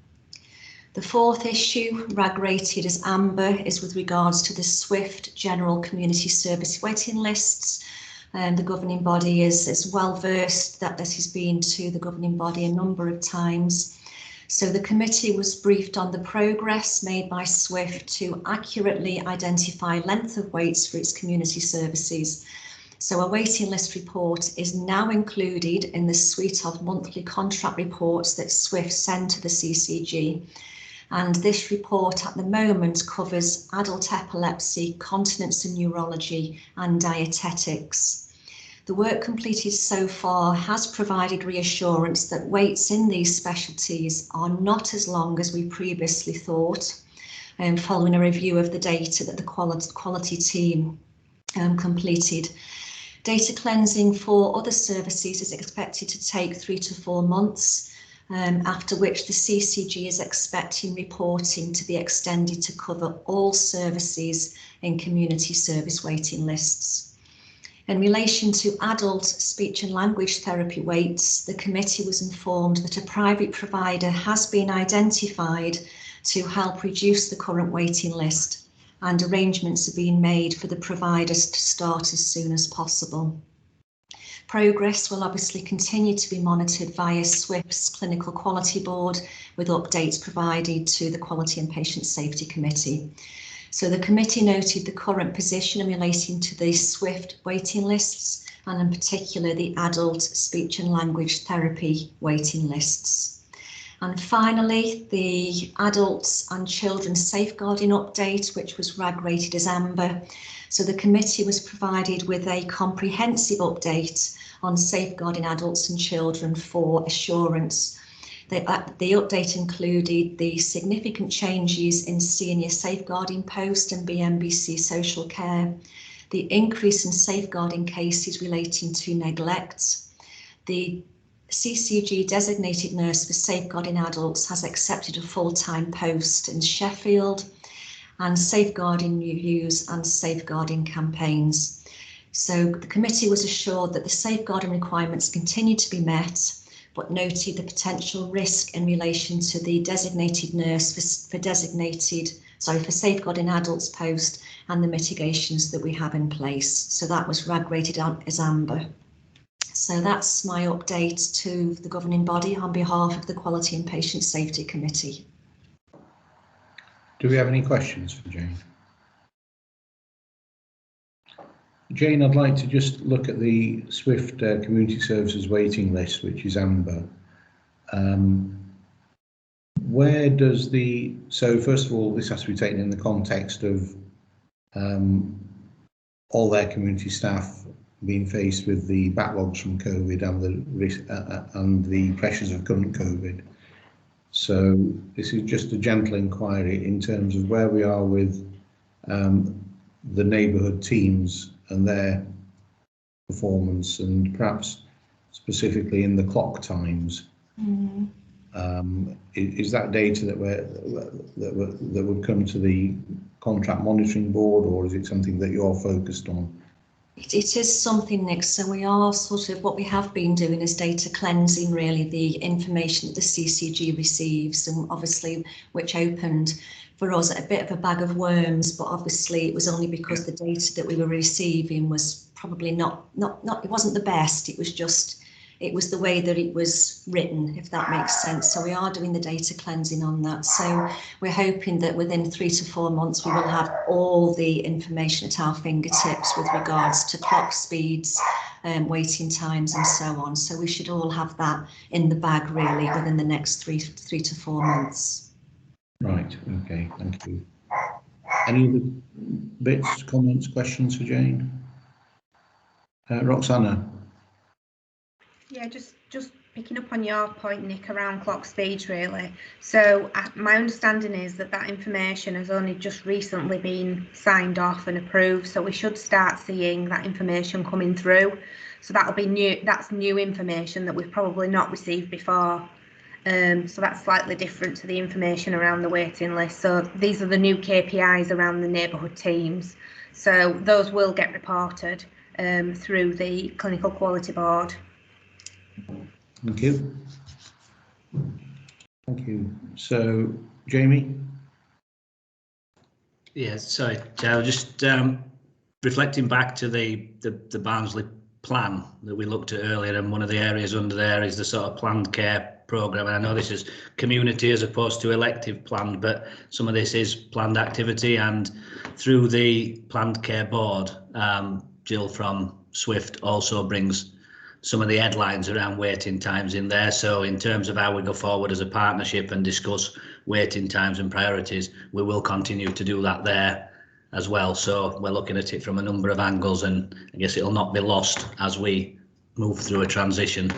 The fourth issue, RAG rated as amber, is with regards to the SWIFT general community service waiting lists. The governing body is well versed that this has been to the governing body a number of times. So the committee was briefed on the progress made by SWIFT to accurately identify length of waits for its community services. So a waiting list report is now included in the suite of monthly contract reports that SWIFT send to the CCG. And this report at the moment covers adult epilepsy, continence and neurology and dietetics. The work completed so far has provided reassurance that waits in these specialties are not as long as we previously thought, following a review of the data that the quality team completed. Data cleansing for other services is expected to take 3 to 4 months, after which the CCG is expecting reporting to be extended to cover all services in community service waiting lists. In relation to adult speech and language therapy waits, the committee was informed that a private provider has been identified to help reduce the current waiting list, and arrangements are being made for the providers to start as soon as possible. Progress will obviously continue to be monitored via SWIFT's Clinical Quality Board, with updates provided to the Quality and Patient Safety Committee. So the committee noted the current position in relating to the SWIFT waiting lists, and in particular the adult speech and language therapy waiting lists. And finally, the adults and children safeguarding update, which was RAG rated as amber. So the committee was provided with a comprehensive update on safeguarding adults and children for assurance. The update included the significant changes in senior safeguarding post and BMBC social care, the increase in safeguarding cases relating to neglect. The CCG designated nurse for safeguarding adults has accepted a full-time post in Sheffield, and safeguarding reviews and safeguarding campaigns. So the committee was assured that the safeguarding requirements continue to be met, but noted the potential risk in relation to the designated nurse for safeguarding adults post and the mitigations that we have in place. So that was RAG rated as amber. So that's my update to the governing body on behalf of the Quality and Patient Safety Committee. Do we have any questions for Jane? Jane, I'd like to just look at the SWIFT Community Services waiting list, which is amber. Where does so first of all, this has to be taken in the context of all their community staff being faced with the backlogs from COVID and the pressures of current COVID. So this is just a gentle inquiry in terms of where we are with the neighbourhood teams and their performance, and perhaps specifically in the clock times. Mm-hmm. Is that data that would come to the contract monitoring board, or is it something that you're focused on? It is something, Nick. So we are what we have been doing is data cleansing, really, the information that the CCG receives, and obviously which opened for us a bit of a bag of worms, but obviously it was only because the data that we were receiving was probably not it wasn't the best. It was the way that it was written, if that makes sense. So we are doing the data cleansing on that. So we're hoping that within 3 to 4 months we will have all the information at our fingertips with regards to clock speeds, waiting times and so on. So we should all have that in the bag really within the next 3 to 4 months. Right, okay, thank you. Any other bits, comments, questions for Jane? Roxana? Yeah, just picking up on your point, Nick, around clock speeds, really. So my understanding is that information has only just recently been signed off and approved, so we should start seeing that information coming through. So that'll be new. That's new information that we've probably not received before. So that's slightly different to the information around the waiting list. So these are the new KPIs around the neighbourhood teams. So those will get reported through the Clinical Quality Board. Thank you. Thank you. So, Jamie? Yes, sorry, Chair, just reflecting back to the Barnsley plan that we looked at earlier, and one of the areas under there is the sort of planned care programme. And I know this is community as opposed to elective planned, but some of this is planned activity, and through the planned care board, Jill from Swift also brings some of the headlines around waiting times in there. So in terms of how we go forward as a partnership and discuss waiting times and priorities, we will continue to do that there as well. So we're looking at it from a number of angles, and I guess it'll not be lost as we move through a transition.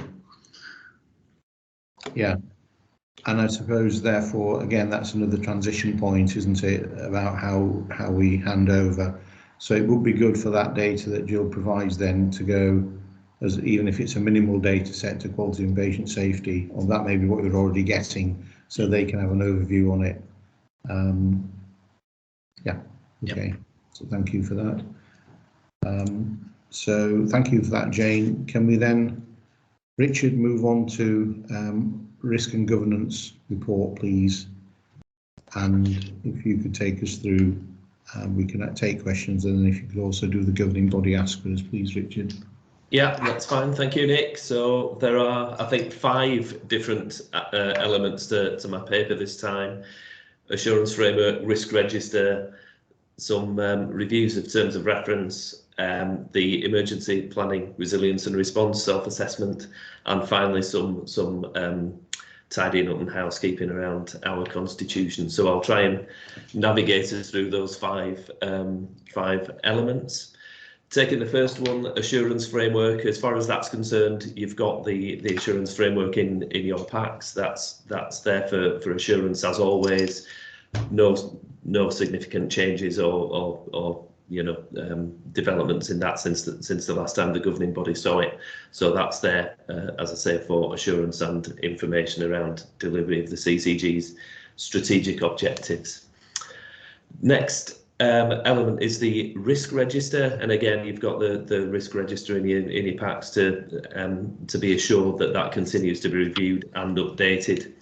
Yeah, and I suppose therefore, again, that's another transition point, isn't it, about how we hand over. So it would be good for that data that Jill provides then to go, as even if it's a minimal data set, to quality and patient safety, or that may be what you're already getting, so they can have an overview on it. Yeah, okay, yep. So thank you for that. So thank you for that, Jane. Can we then, Richard, move on to risk and governance report, please? And if you could take us through, we can take questions, and then if you could also do the governing body ask for us, please, Richard. Yeah, that's fine. Thank you, Nick. So there are, I think, 5 different elements to my paper this time. Assurance framework, risk register, some reviews of terms of reference, the emergency planning, resilience and response self-assessment, and finally some tidying up and housekeeping around our constitution. So I'll try and navigate us through those 5 elements. Taking the first one, assurance framework, as far as that's concerned, you've got the assurance framework in your packs. That's there for assurance as always. No significant changes or developments in that since the last time the governing body saw it. So that's there, as I say, for assurance and information around delivery of the CCG's strategic objectives. Next element is the risk register, and again you've got the risk register in your packs to be assured that continues to be reviewed and updated.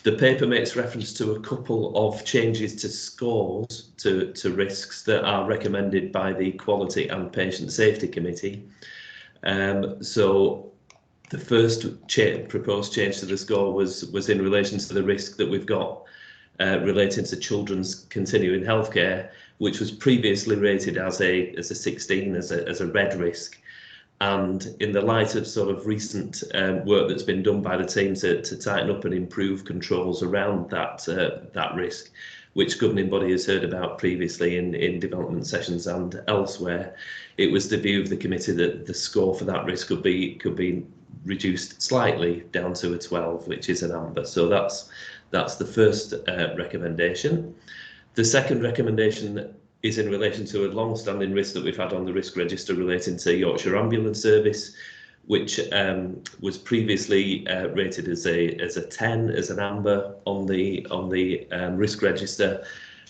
The paper makes reference to a couple of changes to scores to risks that are recommended by the Quality and Patient Safety Committee. So the first proposed change to the score was in relation to the risk that we've got relating to children's continuing healthcare, which was previously rated as a 16, as a red risk. And in the light of sort of recent work that's been done by the team to tighten up and improve controls around that risk, which governing body has heard about previously in development sessions and elsewhere, it was the view of the committee that the score for that risk could be reduced slightly down to a 12, which is an amber. So that's the first recommendation. The second recommendation is in relation to a long-standing risk that we've had on the risk register relating to Yorkshire Ambulance Service, which was previously rated as a 10, as an amber on the risk register.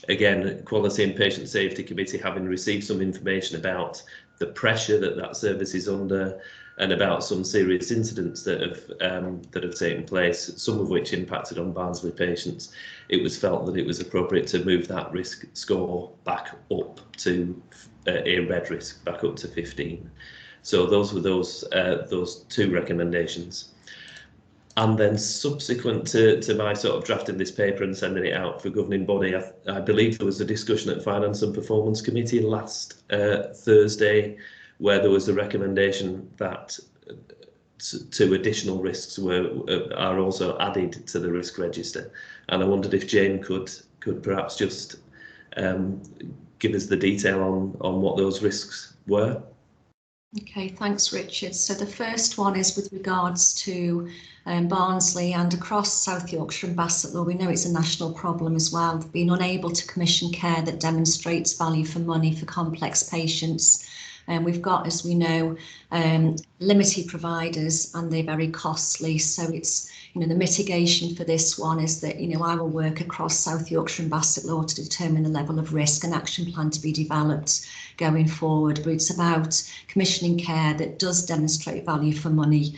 Again, Quality and Patient Safety Committee, having received some information about the pressure that service is under, and about some serious incidents that have taken place, some of which impacted on Barnsley patients, it was felt that it was appropriate to move that risk score back up to a red risk, back up to 15. So those were those 2 recommendations. And then subsequent to my sort of drafting this paper and sending it out for governing body, I believe there was a discussion at Finance and Performance Committee last Thursday, where there was a recommendation that 2 additional risks are also added to the risk register. And I wondered if Jane could perhaps just give us the detail on what those risks were. Okay, thanks, Richard. So the first one is with regards to Barnsley and across South Yorkshire and Bassetlaw. We know it's a national problem as well, being unable to commission care that demonstrates value for money for complex patients And we've got, as we know, limited providers, and they're very costly. So it's, you know, the mitigation for this one is that, you know, I will work across South Yorkshire and Basset Law to determine the level of risk and action plan to be developed going forward. But it's about commissioning care that does demonstrate value for money,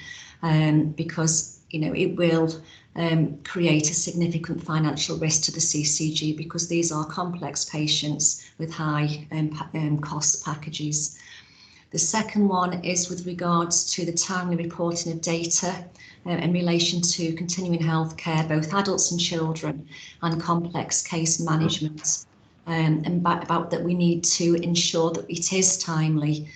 because, you know, it will create a significant financial risk to the CCG, because these are complex patients with high cost packages. The second one is with regards to the timely reporting of data in relation to continuing healthcare, both adults and children, and complex case management. And about that we need to ensure that it is timely,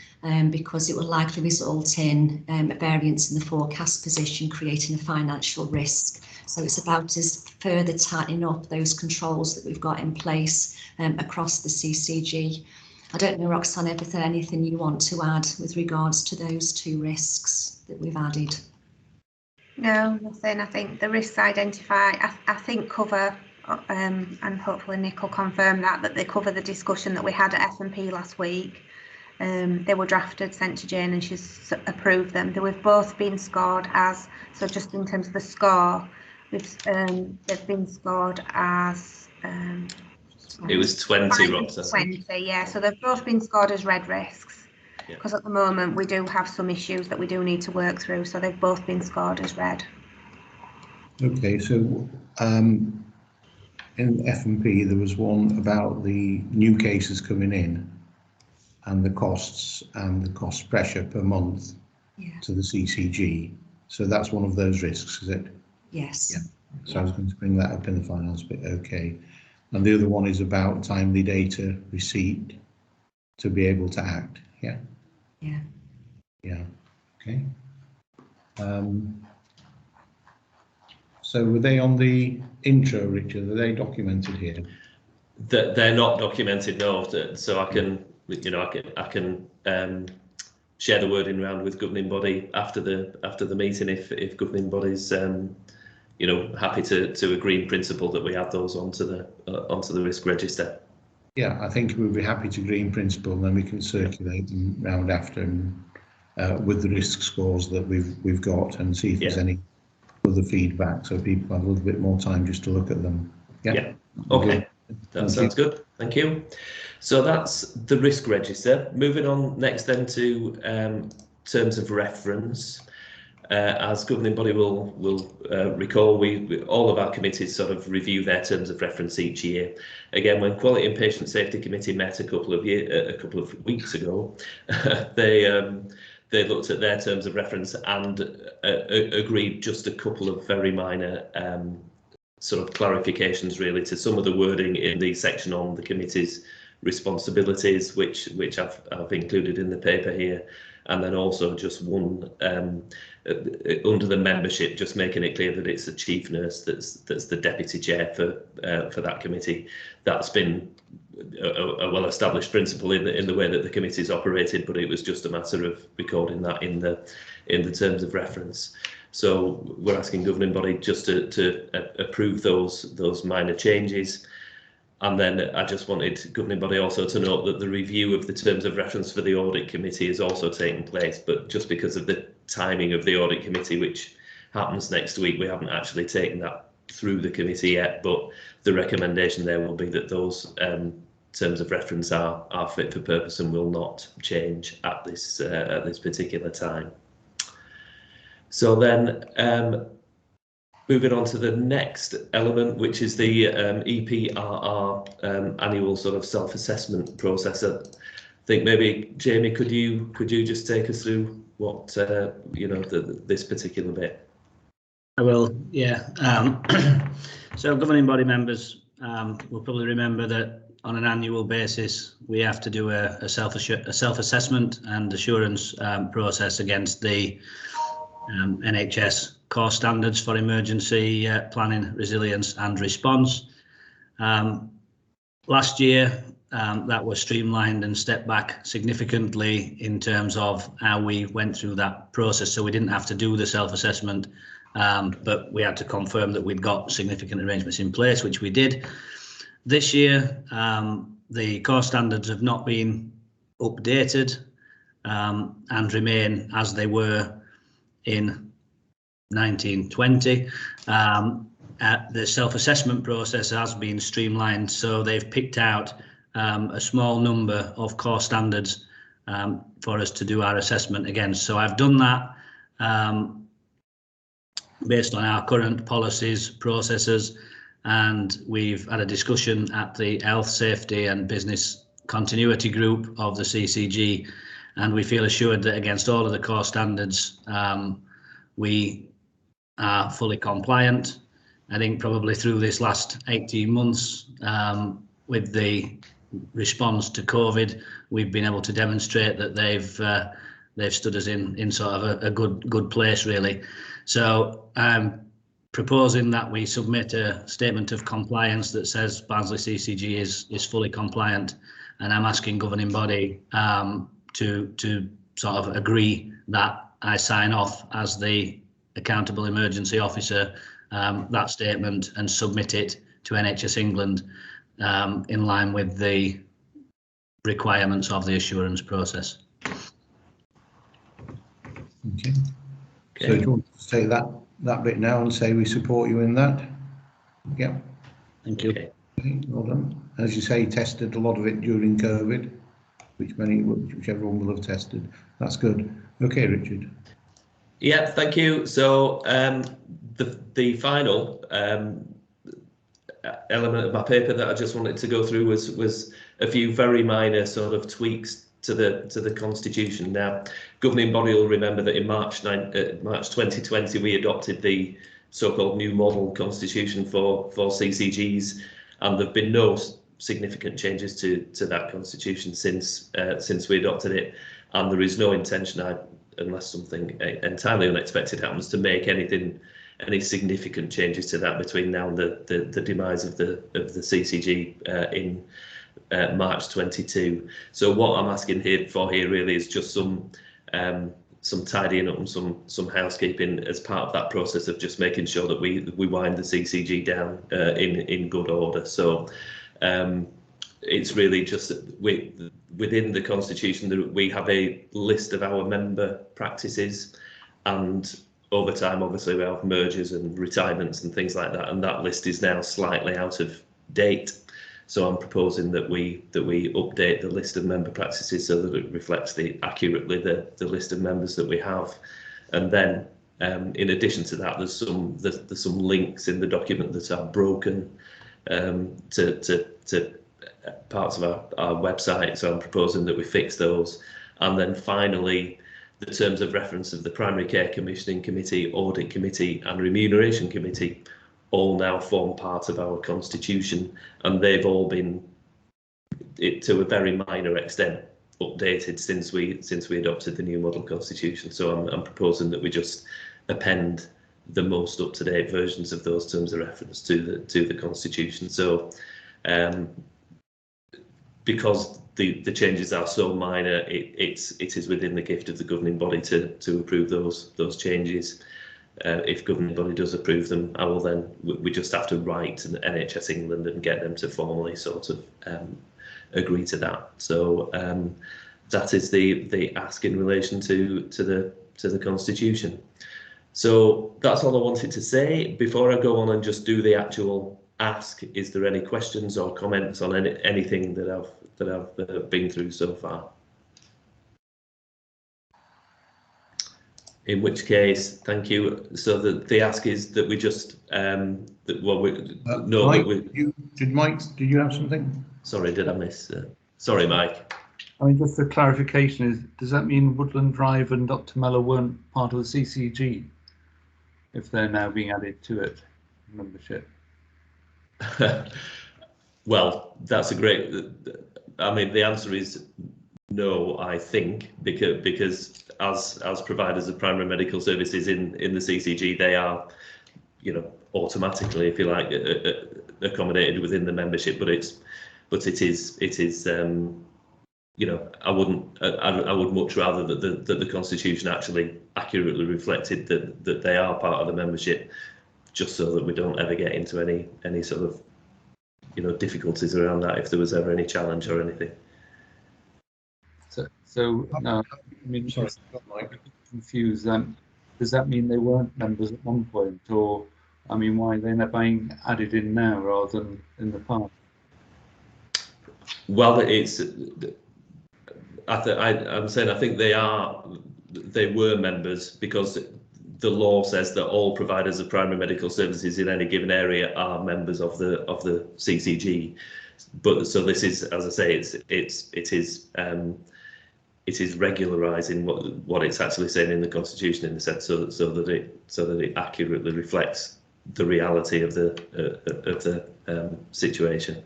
because it will likely result in a variance in the forecast position, creating a financial risk. So it's about us further tightening up those controls that we've got in place across the CCG. I don't know, Roxanne, if there's anything you want to add with regards to those two risks that we've added. No, nothing. I think the risks identified, I think cover, and hopefully Nick will confirm that they cover the discussion that we had at F&P last week. They were drafted, sent to Jane, and she's approved them. They've both been scored as, so just in terms of the score, they've been scored as... it was 20, Roxanne. 20, yeah. So they've both been scored as red risks, because at the moment we do have some issues that we do need to work through. So they've both been scored as red. Okay, so in F&P there was one about the new cases coming in and the costs and the cost pressure per month to the CCG. So that's one of those risks, is it? Yes. Yeah. So I was going to bring that up in the finance bit. Okay. And the other one is about timely data receipt to be able to act. Yeah. Yeah. Yeah. Okay. So were they on the intro, Richard? Are they documented here? They're not documented, no. So I can, you know, I can share the wording around with governing body after the meeting if governing body's you know, happy to agree in principle that we add those onto the risk register. Yeah, I think we'd be happy to agree in principle, and then we can circulate them round after and with the risk scores that we've got, and see if there's any other feedback, so people have a little bit more time just to look at them. Yeah. Okay. That sounds good. Thank you. So that's the risk register. Moving on next then to terms of reference. As governing body will recall, we all of our committees sort of review their terms of reference each year. Again, when Quality and Patient Safety Committee met a couple of weeks ago, they looked at their terms of reference and agreed just a couple of very minor sort of clarifications really to some of the wording in the section on the committee's responsibilities, which I've included in the paper here, and then also just one under the membership, just making it clear that it's the chief nurse that's the deputy chair for that committee. That's been a well-established principle in the way that the committee's operated, but it was just a matter of recording that in the terms of reference. So we're asking governing body just to approve those minor changes. And then I just wanted governing body also to note that the review of the terms of reference for the audit committee is also taking place, but just because of the timing of the audit committee, which happens next week, we haven't actually taken that through the committee yet, but the recommendation there will be that those terms of reference are fit for purpose and will not change at this particular time. So then moving on to the next element, which is the EPRR annual sort of self-assessment process. I think maybe Jamie, could you just take us through what you know this particular bit? I will. Yeah. So governing body members will probably remember that on an annual basis we have to do a self-assessment and assurance process against the NHS core standards for emergency planning, resilience and response. Last year that was streamlined and stepped back significantly in terms of how we went through that process, so we didn't have to do the self-assessment, but we had to confirm that we'd got significant arrangements in place, which we did. This year the core standards have not been updated, and remain as they were in 1920. The self-assessment process has been streamlined, so they've picked out a small number of core standards for us to do our assessment against. So I've done that based on our current policies, processes, and we've had a discussion at the Health, Safety and Business Continuity Group of the CCG, and we feel assured that against all of the core standards we are fully compliant. I think probably through this last 18 months with the response to COVID, we've been able to demonstrate that they've stood us in sort of a good place, really. So I'm proposing that we submit a statement of compliance that says Barnsley CCG is fully compliant, and I'm asking governing body to sort of agree that I sign off as the accountable emergency officer that statement and submit it to NHS England in line with the requirements of the assurance process. Okay. So do you want to say that bit now and say we support you in that? Yeah. Thank you. Okay, well done. As you say, tested a lot of it during COVID, which everyone will have tested. That's good. Okay, Richard. Yeah, thank you. So the final element of my paper that I just wanted to go through was a few very minor sort of tweaks to the Constitution. Now, governing body will remember that in March 2020 we adopted the so-called new model Constitution for CCGs, and there've been no significant changes to that Constitution since we adopted it, and there is no intention, unless something entirely unexpected happens, to make any significant changes to that between now and the demise of the CCG in March 22. So what I'm asking here really is just some tidying up and some housekeeping as part of that process of just making sure that we wind the CCG down in good order. So it's really just within the Constitution that we have a list of our member practices, and over time obviously we have mergers and retirements and things like that, and that list is now slightly out of date. So I'm proposing that we update the list of member practices so that it reflects accurately the list of members that we have. And then in addition to that, there's some links in the document that are broken to parts of our website. So I'm proposing that we fix those. And then finally, the terms of reference of the Primary Care Commissioning Committee, Audit Committee and Remuneration Committee all now form part of our Constitution, and they've all been, to a very minor extent, updated since we adopted the new model Constitution. So I'm proposing that we just append the most up-to-date versions of those terms of reference to the Constitution. So because the changes are so minor, it is within the gift of the governing body to approve those changes. If governing body does approve them, I will then, we just have to write to the NHS England and get them to formally sort of agree to that. So that is the ask in relation to the Constitution. So that's all I wanted to say. Before I go on and just do the actual ask, is there any questions or comments on anything that I've been through so far? In which case, thank you. So the ask is that we just did you have something? Sorry, did I miss? Sorry, Mike. I mean, just the clarification is: does that mean Woodland Drive and Dr. Mellor weren't part of the CCG if they're now being added to it, membership? Well, that's a great. I mean, the answer is no, I think, because as providers of primary medical services in the CCG, they are, automatically, if you like, accommodated within the membership. But it is I would much rather that the Constitution actually accurately reflected that they are part of the membership, just so that we don't ever get into any sort of difficulties around that if there was ever any challenge or anything. So no, I mean, sorry, I'm confused. Does that mean they weren't members at one point, or I mean, why are they not being added in now rather than in the past? Well, I'm saying I think they were members because the law says that all providers of primary medical services in any given area are members of the CCG. But so this is, as I say, it is regularising what it's actually saying in the Constitution, in the sense so that it accurately reflects the reality of the situation.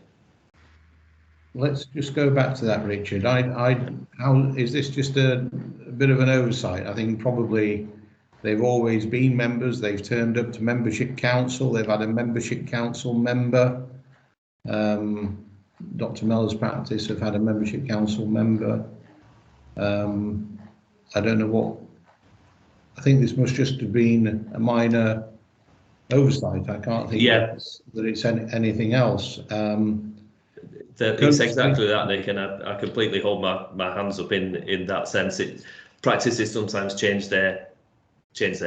Let's just go back to that, Richard. How is this just a bit of an oversight? I think probably they've always been members. They've turned up to membership council. They've had a membership council member. Dr. Mellor's practice have had a membership council member. I don't know what. I think this must just have been a minor oversight. I can't think that it's anything else. It's exactly that, Nick, and I completely hold my hands up in that sense. Practices sometimes change their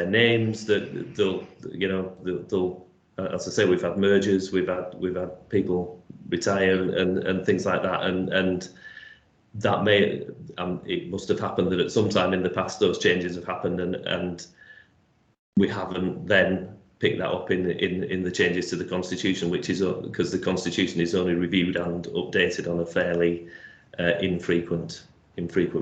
names. That they'll as I say, we've had mergers, we've had people retire and things like that, and that may it must have happened that at some time in the past those changes have happened, and we haven't then pick that up in the changes to the Constitution, which is because the Constitution is only reviewed and updated on a fairly infrequent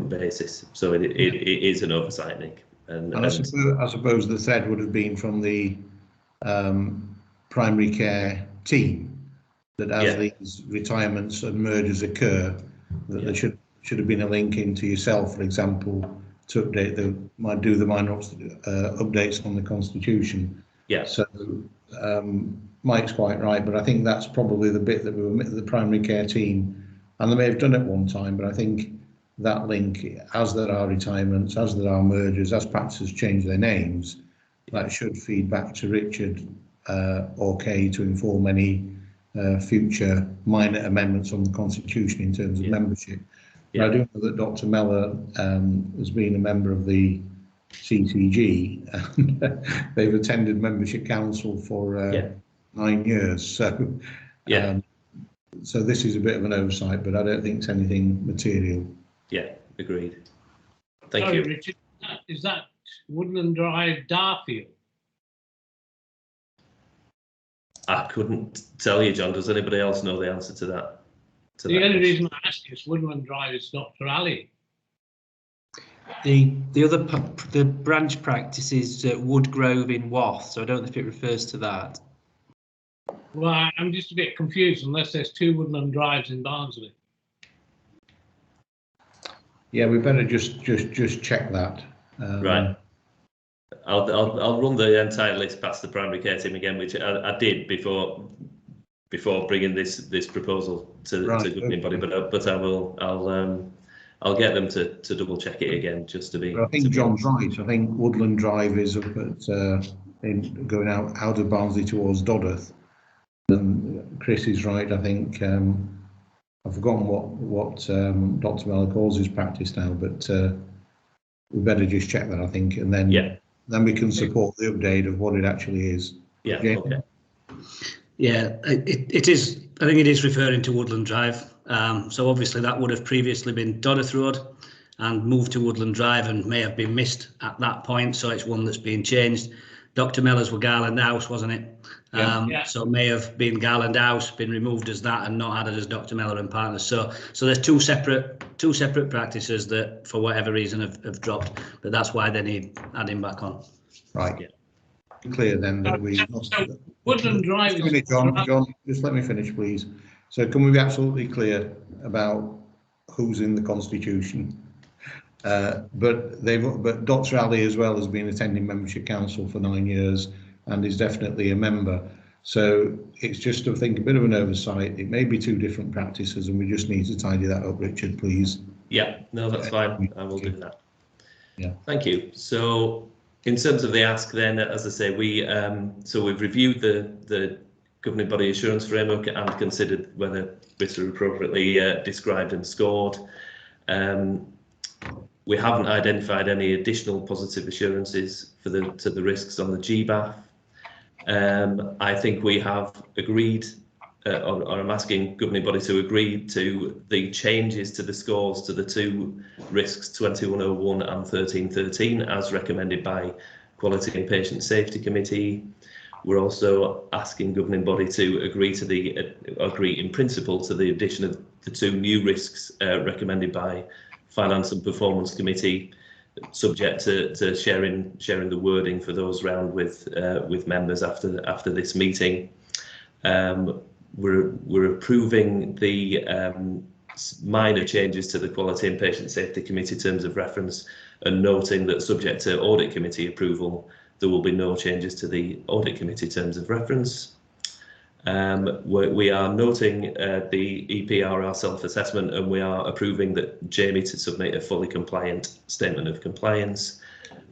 basis. So it is an oversight, Nick. And I suppose the thread would have been from the primary care team that as these retirements and mergers occur, that there should have been a link into yourself, for example, to update do the minor updates on the Constitution. Yeah. So Mike's quite right, but I think that's probably the bit that we were the primary care team, and they may have done it one time, but I think that link, as there are retirements, as there are mergers, as practices change their names, that should feed back to Richard or Kay to inform any future minor amendments on the Constitution in terms of membership. But I do know that Dr. Mellor has been a member of the CCG, and they've attended membership council for 9 years. So, so this is a bit of an oversight, but I don't think it's anything material. Yeah, agreed. Thank you, Richard. Is that Woodland Drive, Darfield? I couldn't tell you, John. Does anybody else know the answer to that? The only reason I ask is Woodland Drive is Dr. Ali. The branch practice is Woodgrove in Wath, so I don't know if it refers to that. Well, I'm just a bit confused unless there's 2 Woodland Drives in Barnsley. Yeah, we better just check that. Right. I'll run the entire list past the primary care team again, which I did before bringing this proposal to the governing body, but I'll get them to double check it again just to be. But I think John's right. I think Woodland Drive is up at going out of Barnsley towards Dodworth. And Chris is right. I think I've forgotten what Dr. Mellor calls his practice now, but we better just check that, I think, and then we can support the update of what it actually is. Yeah. Okay. Yeah, it is. I think it is referring to Woodland Drive. So obviously that would have previously been Dodworth Road and moved to Woodland Drive and may have been missed at that point. So it's one that's been changed. Dr. Mellor's were Garland House, wasn't it? So it may have been Garland House, been removed as that and not added as Dr. Mellor and Partners. So there's two separate practices that for whatever reason have dropped, but that's why they need adding back on. Right. Yeah. Clear then that we. Woodland Drive. John, just let me finish, please. So can we be absolutely clear about who's in the Constitution? But Dr. Ali as well has been attending membership council for 9 years and is definitely a member. So it's just, I think, a bit of an oversight. It may be 2 different practices, and we just need to tidy that up, Richard, please. Yeah, no, that's fine. I will do that. Yeah. Thank you. So in terms of the ask, then, as I say, we've reviewed the governing body assurance framework and considered whether bits are appropriately described and scored. We haven't identified any additional positive assurances for the risks on the GBAF. I think we have agreed, or I'm asking governing body to agree to the changes to the scores to the two risks 2101 and 1313 as recommended by Quality and Patient Safety Committee. We're also asking governing body to agree to agree in principle to the addition of the two new risks recommended by Finance and Performance Committee, subject to sharing the wording for those round with members after this meeting. We're approving the minor changes to the Quality and Patient Safety Committee terms of reference, and noting that subject to Audit Committee approval, there will be no changes to the Audit Committee terms of reference. We are noting the EPRR self-assessment, and we are approving that Jamie to submit a fully compliant statement of compliance,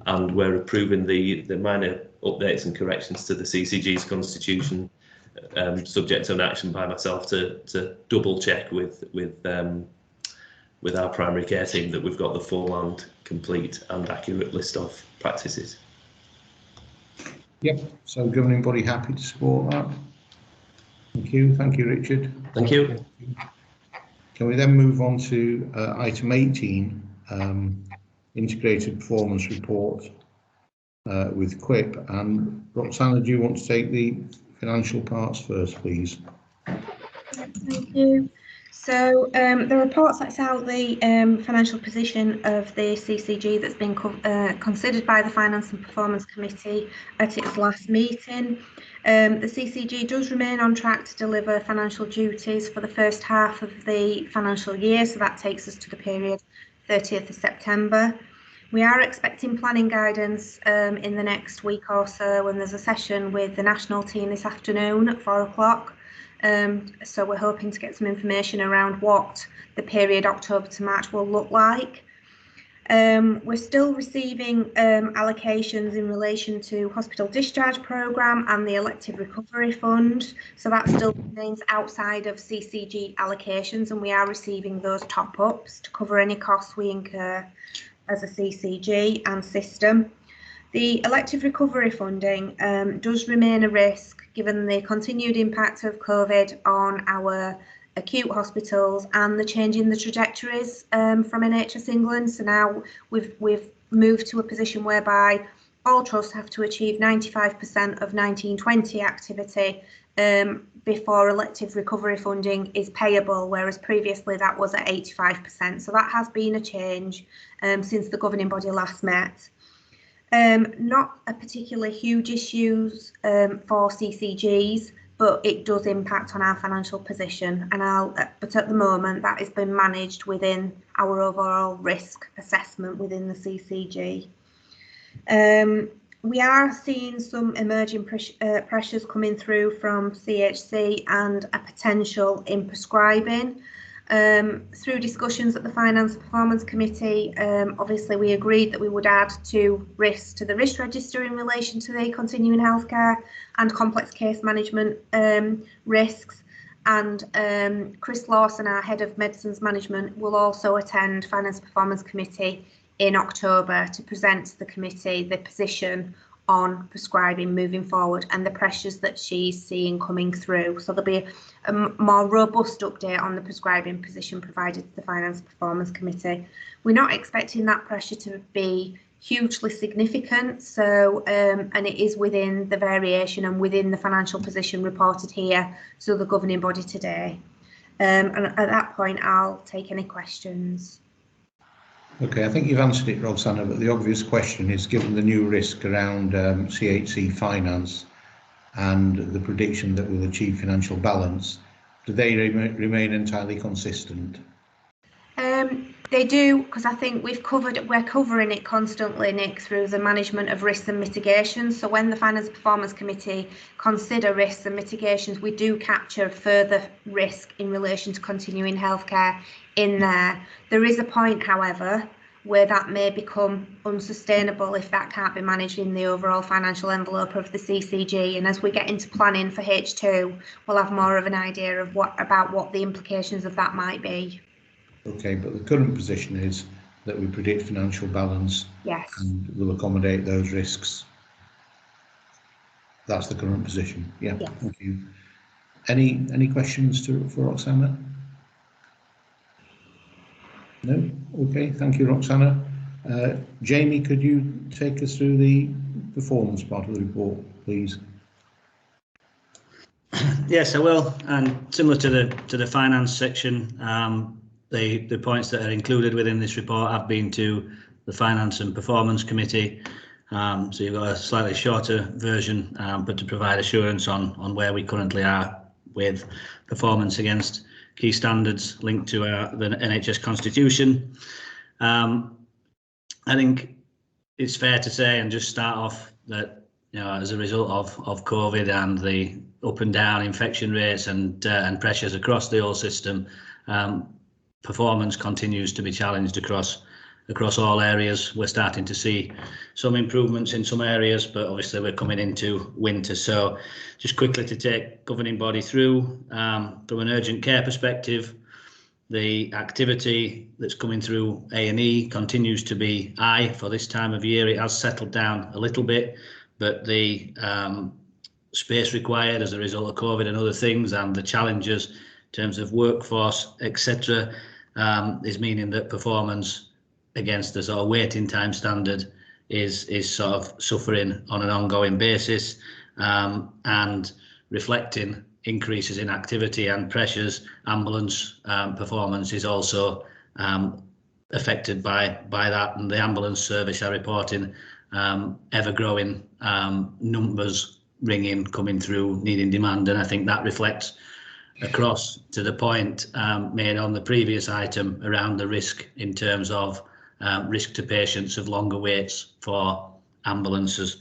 and we're approving the minor updates and corrections to the CCG's constitution, subject to an action by myself to double check with our primary care team that we've got the full and complete and accurate list of practices. Yep, so governing body happy to support that. Thank you, Richard. Thank you. Can we then move on to item 18, integrated performance report with QUIP. And Roxana, do you want to take the financial parts first, please? Thank you. So the report sets out the financial position of the CCG that's been considered by the Finance and Performance Committee at its last meeting. The CCG does remain on track to deliver financial duties for the first half of the financial year, so that takes us to the period 30th of September. We are expecting planning guidance in the next week or so, and there's a session with the national team this afternoon at 4 o'clock. So we're hoping to get some information around what the period October to March will look like. We're still receiving allocations in relation to hospital discharge programme and the elective recovery fund, so that still remains outside of CCG allocations, and we are receiving those top-ups to cover any costs we incur as a CCG and system. The elective recovery funding does remain a risk given the continued impact of COVID on our acute hospitals and the change in the trajectories from NHS England. So now we've moved to a position whereby all trusts have to achieve 95% of 1920 activity before elective recovery funding is payable, whereas previously that was at 85%. So that has been a change since the governing body last met. Not a particularly huge issues for CCGs, but it does impact on our financial position, and but at the moment that has been managed within our overall risk assessment within the CCG. We are seeing some emerging pressures coming through from CHC and a potential in prescribing. Through discussions at the Finance and Performance Committee, obviously we agreed that we would add 2 risks to the risk register in relation to the continuing healthcare and complex case management risks. And Chris Lawson, our Head of Medicines Management, will also attend Finance and Performance Committee in October to present to the committee the position on prescribing moving forward and the pressures that she's seeing coming through. So there'll be a more robust update on the prescribing position provided to the Finance and Performance Committee. We're not expecting that pressure to be hugely significant, so and it is within the variation and within the financial position reported here to the governing body today. And at that point I'll take any questions. Okay, I think you've answered it, Roxana, but the obvious question is, given the new risk around CHC finance and the prediction that we'll achieve financial balance, do they remain entirely consistent? They do, because I think we're covering it constantly, Nick, through the management of risks and mitigations. So when the Finance and Performance Committee consider risks and mitigations, we do capture further risk in relation to continuing healthcare in there. There is a point, however, where that may become unsustainable if that can't be managed in the overall financial envelope of the CCG. And as we get into planning for H2, we'll have more of an idea of what the implications of that might be. Okay, but the current position is that we predict financial balance. Yes. And will accommodate those risks. That's the current position. Yeah, yes. Thank you. Any questions for Roxana? No? Okay, thank you, Roxana. Jamie, could you take us through the performance part of the report, please? Yes, I will. And similar to the finance section, the points that are included within this report have been to the Finance and Performance Committee. So you've got a slightly shorter version, but to provide assurance on where we currently are with performance against key standards linked to the NHS Constitution. I think it's fair to say, and just start off, that as a result of COVID and the up and down infection rates and pressures across the whole system, performance continues to be challenged across all areas. We're starting to see some improvements in some areas, but obviously we're coming into winter. So just quickly to take governing body through, from an urgent care perspective, the activity that's coming through A&E continues to be high for this time of year. It has settled down a little bit, but the space required as a result of COVID and other things, and the challenges in terms of workforce, etc., is meaning that performance against the sort of waiting time standard is sort of suffering on an ongoing basis, and reflecting increases in activity and pressures. Ambulance performance is also affected by that, and the ambulance service are reporting ever-growing numbers ringing, coming through, needing demand, and I think that reflects across to the point made on the previous item around the risk in terms of risk to patients of longer waits for ambulances.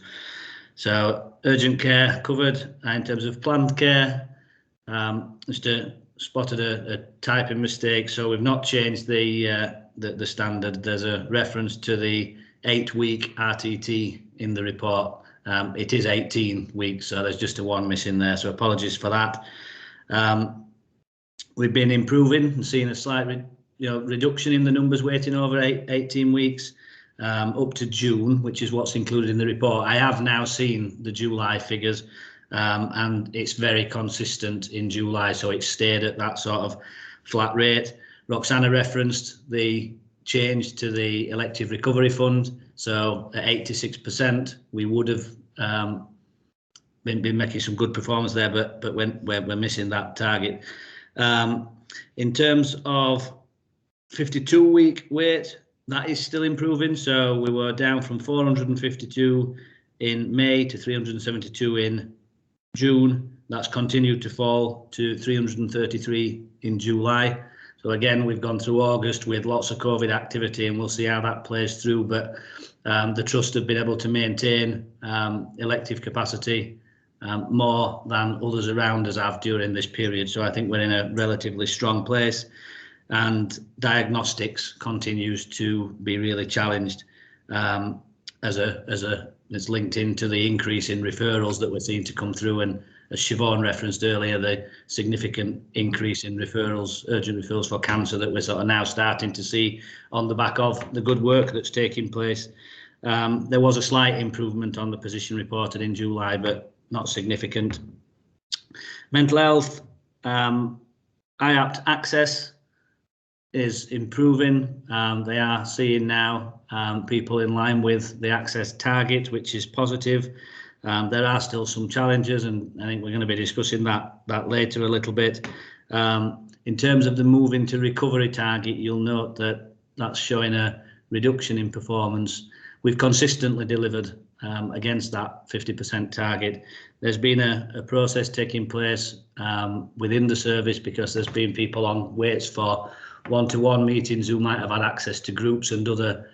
So urgent care covered. In terms of planned care, just spotted a typing mistake, so we've not changed the standard. There's a reference to the 8-week RTT in the report. It is 18 weeks, so there's just a 1 missing there, so apologies for that. We've been improving and seeing a slight reduction in the numbers waiting over 18 weeks up to June, which is what's included in the report. I have now seen the July figures, and it's very consistent in July, so it stayed at that sort of flat rate. Roxana referenced the change to the elective recovery fund, so at 86% we would have been making some good performance there, but we're missing that target. In terms of 52-week wait, that is still improving, so we were down from 452 in May to 372 in June. That's continued to fall to 333 in July. So again, we've gone through August with lots of COVID activity, and we'll see how that plays through, but the Trust have been able to maintain elective capacity more than others around us have during this period. So I think we're in a relatively strong place, and diagnostics continues to be really challenged it's linked into the increase in referrals that we're seeing to come through, and as Siobhan referenced earlier, the significant increase in referrals, urgent referrals for cancer, that we're sort of now starting to see on the back of the good work that's taking place. There was a slight improvement on the position reported in July, but not significant. Mental health, IAPT access is improving. They are seeing now people in line with the access target, which is positive. There are still some challenges, and I think we're going to be discussing that later a little bit. In terms of the move into recovery target, you'll note that that's showing a reduction in performance. We've consistently delivered against that 50% target. There's been a process taking place within the service, because there's been people on waits for one-to-one meetings who might have had access to groups and other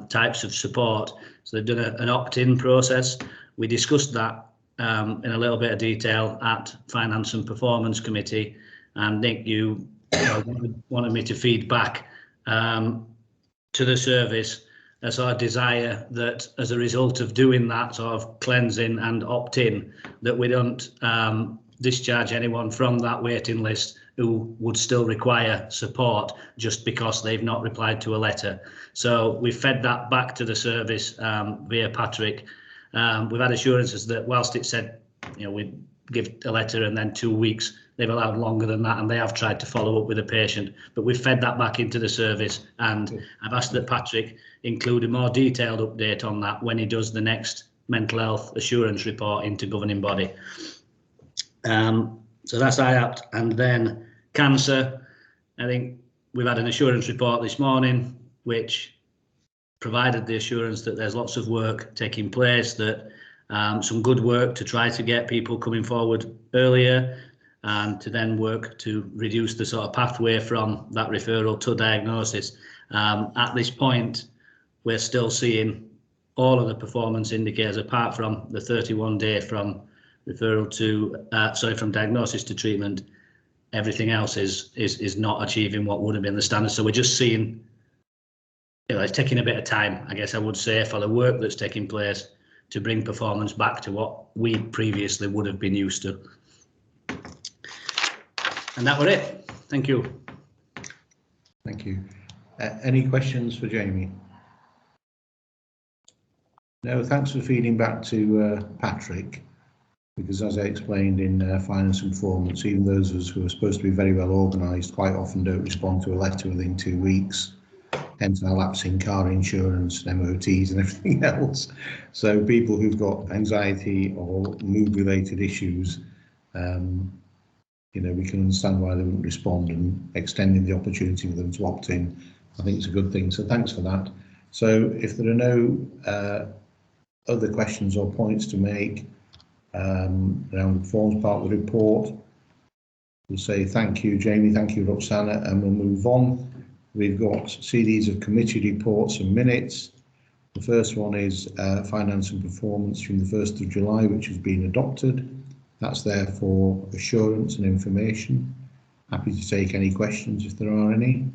types of support. So they've done an opt-in process. We discussed that in a little bit of detail at Finance and Performance Committee, and Nick, you wanted me to feed back to the service a sort of desire that as a result of doing that sort of cleansing and opt-in, that we don't discharge anyone from that waiting list who would still require support just because they've not replied to a letter. So we fed that back to the service via Patrick. We've had assurances that whilst it said, we'd give a letter and then 2 weeks, they've allowed longer than that, and they have tried to follow up with a patient. But we've fed that back into the service, and I've asked that Patrick include a more detailed update on that when he does the next mental health assurance report into governing body. So that's IAPT. And then cancer, I think we've had an assurance report this morning, which provided the assurance that there's lots of work taking place, that some good work to try to get people coming forward earlier, and to then work to reduce the sort of pathway from that referral to diagnosis. At this point, we're still seeing all of the performance indicators, apart from the 31-day from referral to, from diagnosis to treatment. Everything else is not achieving what would have been the standard. So we're just seeing, it's taking a bit of time, I guess I would say, for the work that's taking place to bring performance back to what we previously would have been used to. And that were it. Thank you. Thank you. Any questions for Jamie? No, thanks for feeding back to Patrick, because as I explained in finance and performance, even those of us who are supposed to be very well organised quite often don't respond to a letter within 2 weeks, hence our lapse in car insurance, MOTs and everything else. So people who've got anxiety or mood-related issues, we can understand why they wouldn't respond, and extending the opportunity for them to opt in, I think it's a good thing. So thanks for that. So if there are no other questions or points to make around the forms part of the report, we'll say thank you, Jamie, thank you, Roxana, and we'll move on. We've got CDs of committee reports and minutes. The first one is finance and performance from the 1st of July, which has been adopted. That's there for assurance and information. Happy to take any questions if there are any.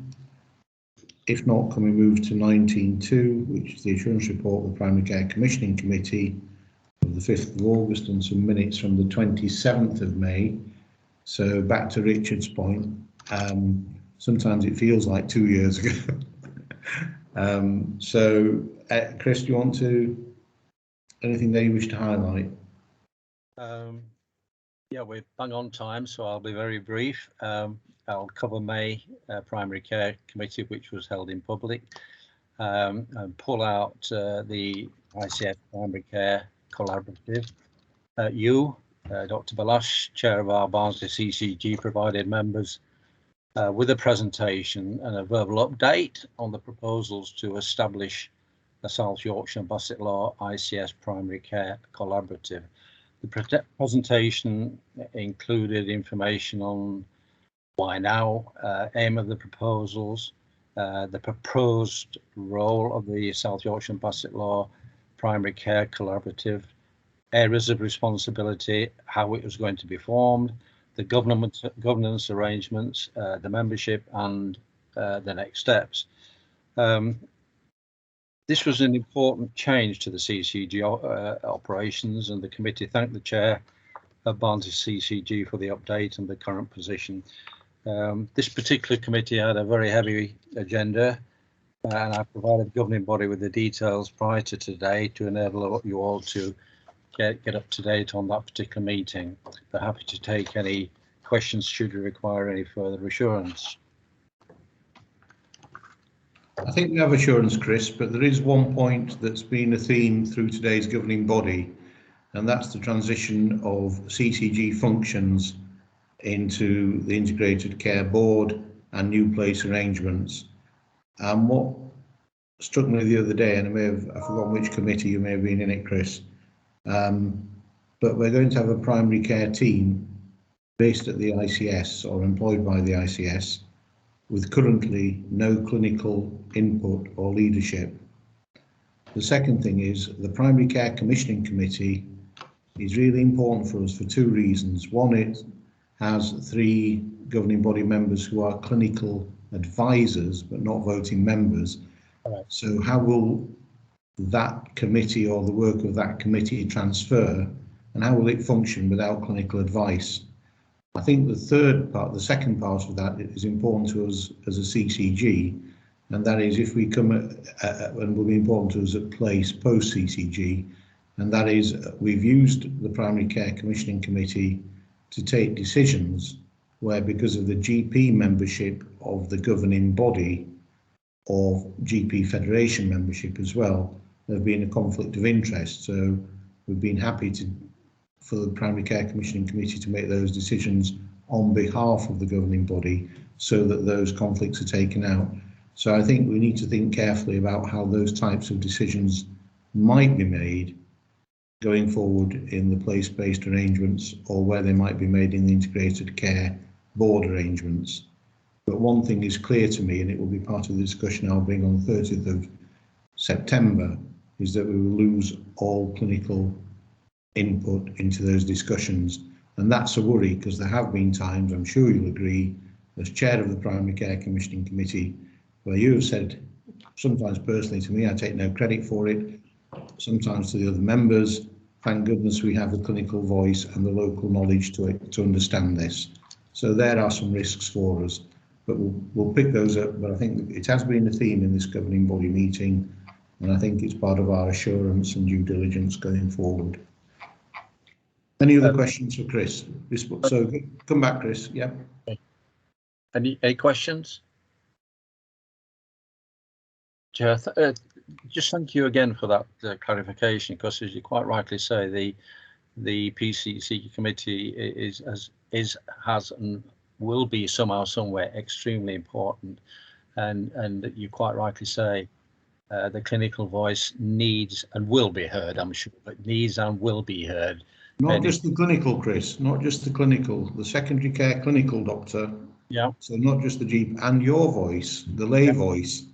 If not, can we move to 19.2, which is the assurance report of the Primary Care Commissioning Committee of the 5th of August and some minutes from the 27th of May. So back to Richard's point, sometimes it feels like 2 years ago. Chris, do you want to, anything that you wish to highlight? Yeah, we're bang on time, so I'll be very brief. I'll cover May Primary Care Committee, which was held in public, and pull out the ICS Primary Care Collaborative. Dr. Balash, Chair of our Barnsley CCG, provided members with a presentation and a verbal update on the proposals to establish a South Yorkshire and Basset Law ICS Primary Care Collaborative. The presentation included information on why now, aim of the proposals, the proposed role of the South Yorkshire and Basset Law Primary Care Collaborative, areas of responsibility, how it was going to be formed, the governance arrangements, the membership, and the next steps. This was an important change to the CCG operations, and the committee thanked the chair of Barnsley CCG for the update and the current position. This particular committee had a very heavy agenda, and I provided the governing body with the details prior to today to enable you all to get up to date on that particular meeting. They're happy to take any questions should you require any further assurance. I think we have assurance, Chris, but there is one point that's been a theme through today's governing body, and that's the transition of CCG functions into the Integrated Care Board and new place arrangements. And what struck me the other day, and I've forgotten which committee you may have been in it, Chris, but we're going to have a primary care team based at the ICS or employed by the ICS, with currently no clinical input or leadership. The second thing is the Primary Care Commissioning Committee is really important for us for two reasons. One, it has 3 governing body members who are clinical advisors but not voting members. Right. So how will that committee or the work of that committee transfer, and how will it function without clinical advice? I think the second part of that is important to us as a CCG, and that is if we come and will be important to us at place post CCG, and that is we've used the Primary Care Commissioning Committee to take decisions where, because of the GP membership of the governing body of GP Federation membership as well, there have been a conflict of interest. So we've been happy for the Primary Care Commissioning Committee to make those decisions on behalf of the governing body so that those conflicts are taken out. So I think we need to think carefully about how those types of decisions might be made going forward in the place-based arrangements, or where they might be made in the integrated care board arrangements. But one thing is clear to me, and it will be part of the discussion I'll bring on the 30th of September, is that we will lose all clinical input into those discussions. And that's a worry, because there have been times, I'm sure you'll agree, as chair of the Primary Care Commissioning Committee, where you have said, sometimes personally to me, I take no credit for it, sometimes to the other members, thank goodness we have the clinical voice and the local knowledge to understand this. So there are some risks for us, but we'll pick those up. But I think it has been a theme in this governing body meeting, and I think it's part of our assurance and due diligence going forward. Any other questions for Chris? So come back, Chris. Yeah. Any questions? Chair, just thank you again for that clarification, because as you quite rightly say, the PCC committee has and will be somehow somewhere extremely important, and you quite rightly say the clinical voice needs and will be heard, I'm sure, but needs and will be heard. Not just the clinical, Chris, not just the clinical, the secondary care clinical doctor. Yeah. So not just the GP, and your voice, the lay voice,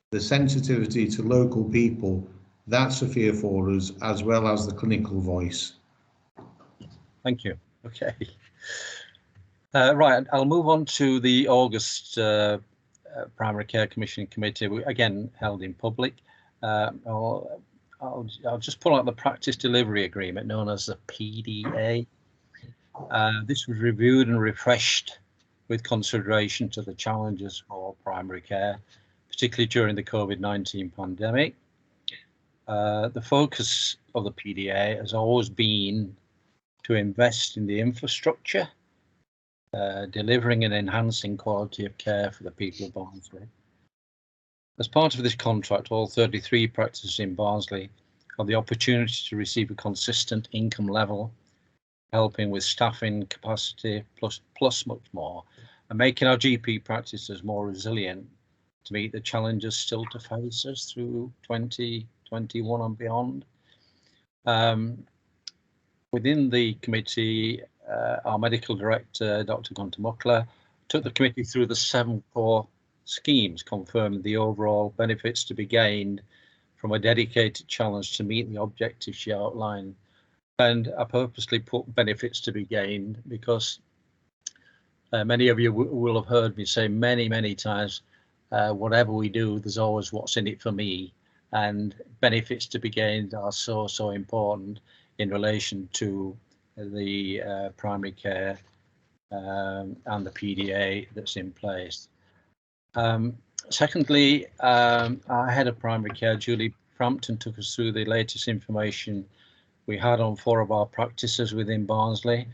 the sensitivity to local people, that's a fear for us, as well as the clinical voice. Thank you. Okay. Right, I'll move on to the August Primary Care Commissioning Committee, again held in public. I'll just pull out the Practice Delivery Agreement, known as the PDA. This was reviewed and refreshed with consideration to the challenges for primary care, particularly during the COVID-19 pandemic. The focus of the PDA has always been to invest in the infrastructure, delivering and enhancing quality of care for the people of Barnsley. As part of this contract, all 33 practices in Barnsley have the opportunity to receive a consistent income level, helping with staffing capacity, plus much more, and making our GP practices more resilient to meet the challenges still to face us through 2021 and beyond. Within the committee, our medical director, Dr. Gunter Muckler, took the committee through the 7 core schemes, confirming the overall benefits to be gained from a dedicated challenge to meet the objectives she outlined. And I purposely put benefits to be gained because many of you will have heard me say many times, whatever we do, there's always what's in it for me, and benefits to be gained are so important in relation to the primary care and the PDA that's in place. Secondly, our head of primary care, Julie Frampton, took us through the latest information we had on 4 of our practices within Barnsley.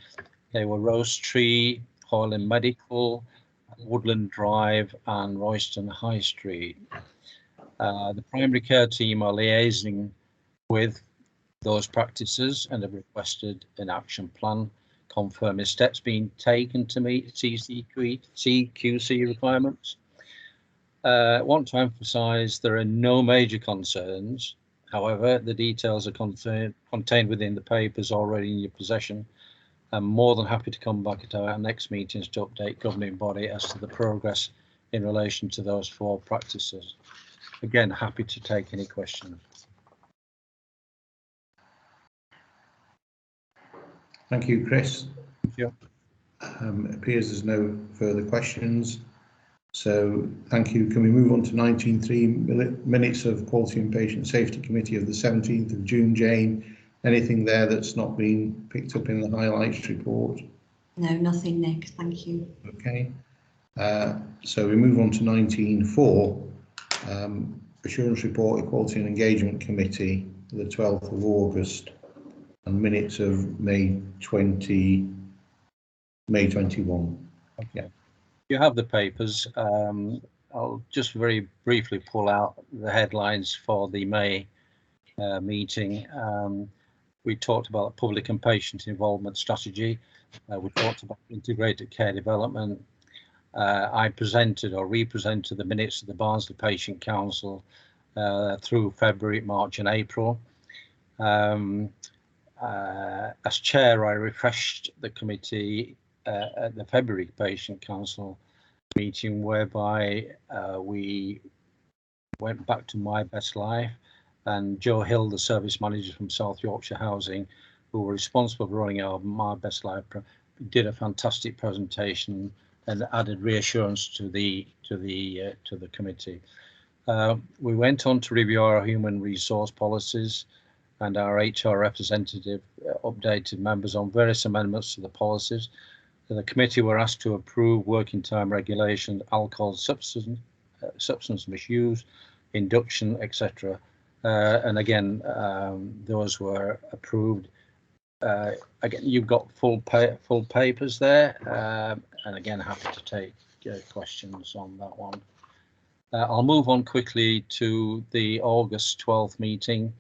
They were Rose Tree, Hoyland Medical, Woodland Drive and Royston High Street. The primary care team are liaising with those practices and have requested an action plan confirming steps being taken to meet CQC requirements. I want to emphasise there are no major concerns. However, the details are contained within the papers already in your possession. I'm more than happy to come back at our next meetings to update governing body as to the progress in relation to those 4 practices. Again, happy to take any questions. Thank you, Chris. Thank you. It appears there's no further questions. So thank you. Can we move on to 19.3 minutes of Quality and Patient Safety Committee of the 17th of June, Jane? Anything there that's not been picked up in the highlights report? No, nothing, Nick. Thank you. Okay. So we move on to 19.4, Assurance Report, Equality and Engagement Committee, the 12th of August, and minutes of May 21. Okay. You have the papers. I'll just very briefly pull out the headlines for the May meeting. We talked about public and patient involvement strategy. We talked about integrated care development. I presented or represented the minutes of the Barnsley Patient Council through February, March and April. As chair, I refreshed the committee at the February Patient Council meeting, whereby we went back to My Best Life, and Joe Hill, the service manager from South Yorkshire Housing, who were responsible for running our My Best Life, did a fantastic presentation and added reassurance to the committee. We went on to review our human resource policies, and our HR representative updated members on various amendments to the policies. The committee were asked to approve working time regulations, alcohol, substance misuse, induction, etc. And again, those were approved. Again, you've got full papers there, and again, happy to take questions on that one. I'll move on quickly to the August 12th meeting.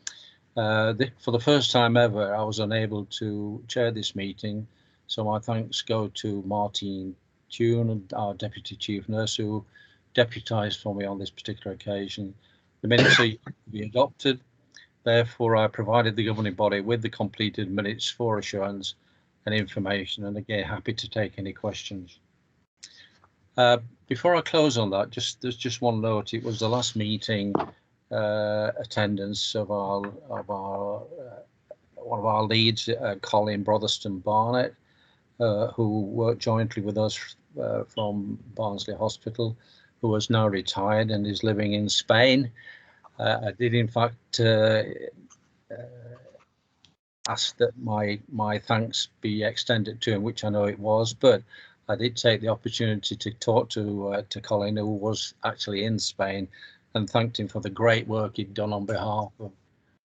For the first time ever, I was unable to chair this meeting, so my thanks go to Martine Tune, our Deputy Chief Nurse, who deputised for me on this particular occasion. The minutes are to be adopted. Therefore, I provided the governing body with the completed minutes for assurance and information, and again, happy to take any questions. Before I close on that, there's just one note. It was the last meeting attendance of one of our leads, Colin Brotherston Barnett, who worked jointly with us from Barnsley Hospital, who has now retired and is living in Spain. I did, in fact, ask that my thanks be extended to him, which I know it was, but I did take the opportunity to talk to Colin, who was actually in Spain, and thanked him for the great work he'd done on behalf of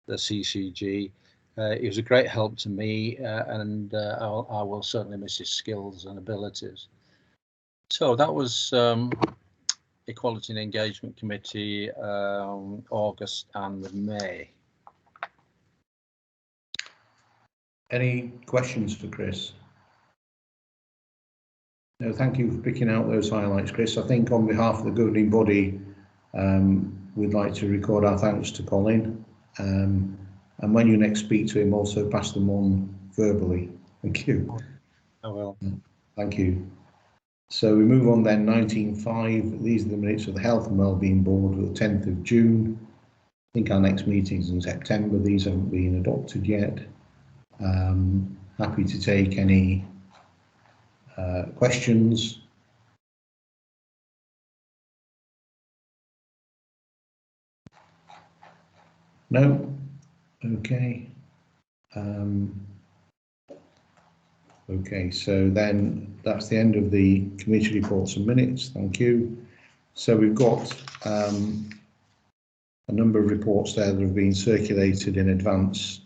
the CCG. He was a great help to me, and I will certainly miss his skills and abilities. So that was Equality and Engagement Committee, August and May. Any questions for Chris? No, thank you for picking out those highlights, Chris. I think on behalf of the governing body, we'd like to record our thanks to Colin. And when you next speak to him, also pass them on verbally. Thank you. I will. Thank you. So we move on then, 19.5. These are the minutes of the Health and Wellbeing Board of the 10th of June. I think our next meeting is in September. These haven't been adopted yet. Happy to take any questions. No? Okay. Okay, so then that's the end of the committee reports and minutes. Thank you. So we've got a number of reports there that have been circulated in advance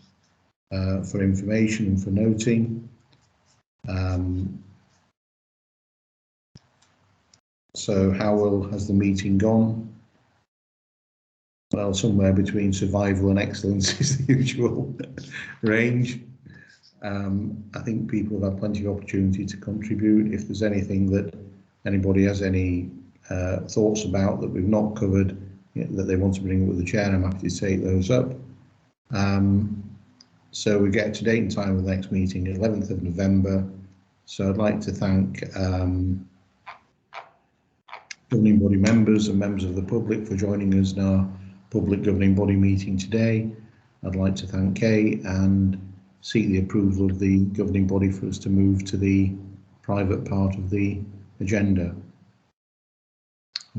for information and for noting. So how well has the meeting gone? Well, somewhere between survival and excellence is the usual range. I think people have had plenty of opportunity to contribute. If there's anything that anybody has any thoughts about that we've not covered, that they want to bring up with the chair, I'm happy to take those up. So we get to date and time of the next meeting, 11th of November. So I'd like to thank governing body members and members of the public for joining us in our public governing body meeting today. I'd like to thank Kay and seek the approval of the governing body for us to move to the private part of the agenda.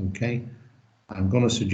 Okay, I'm going to suggest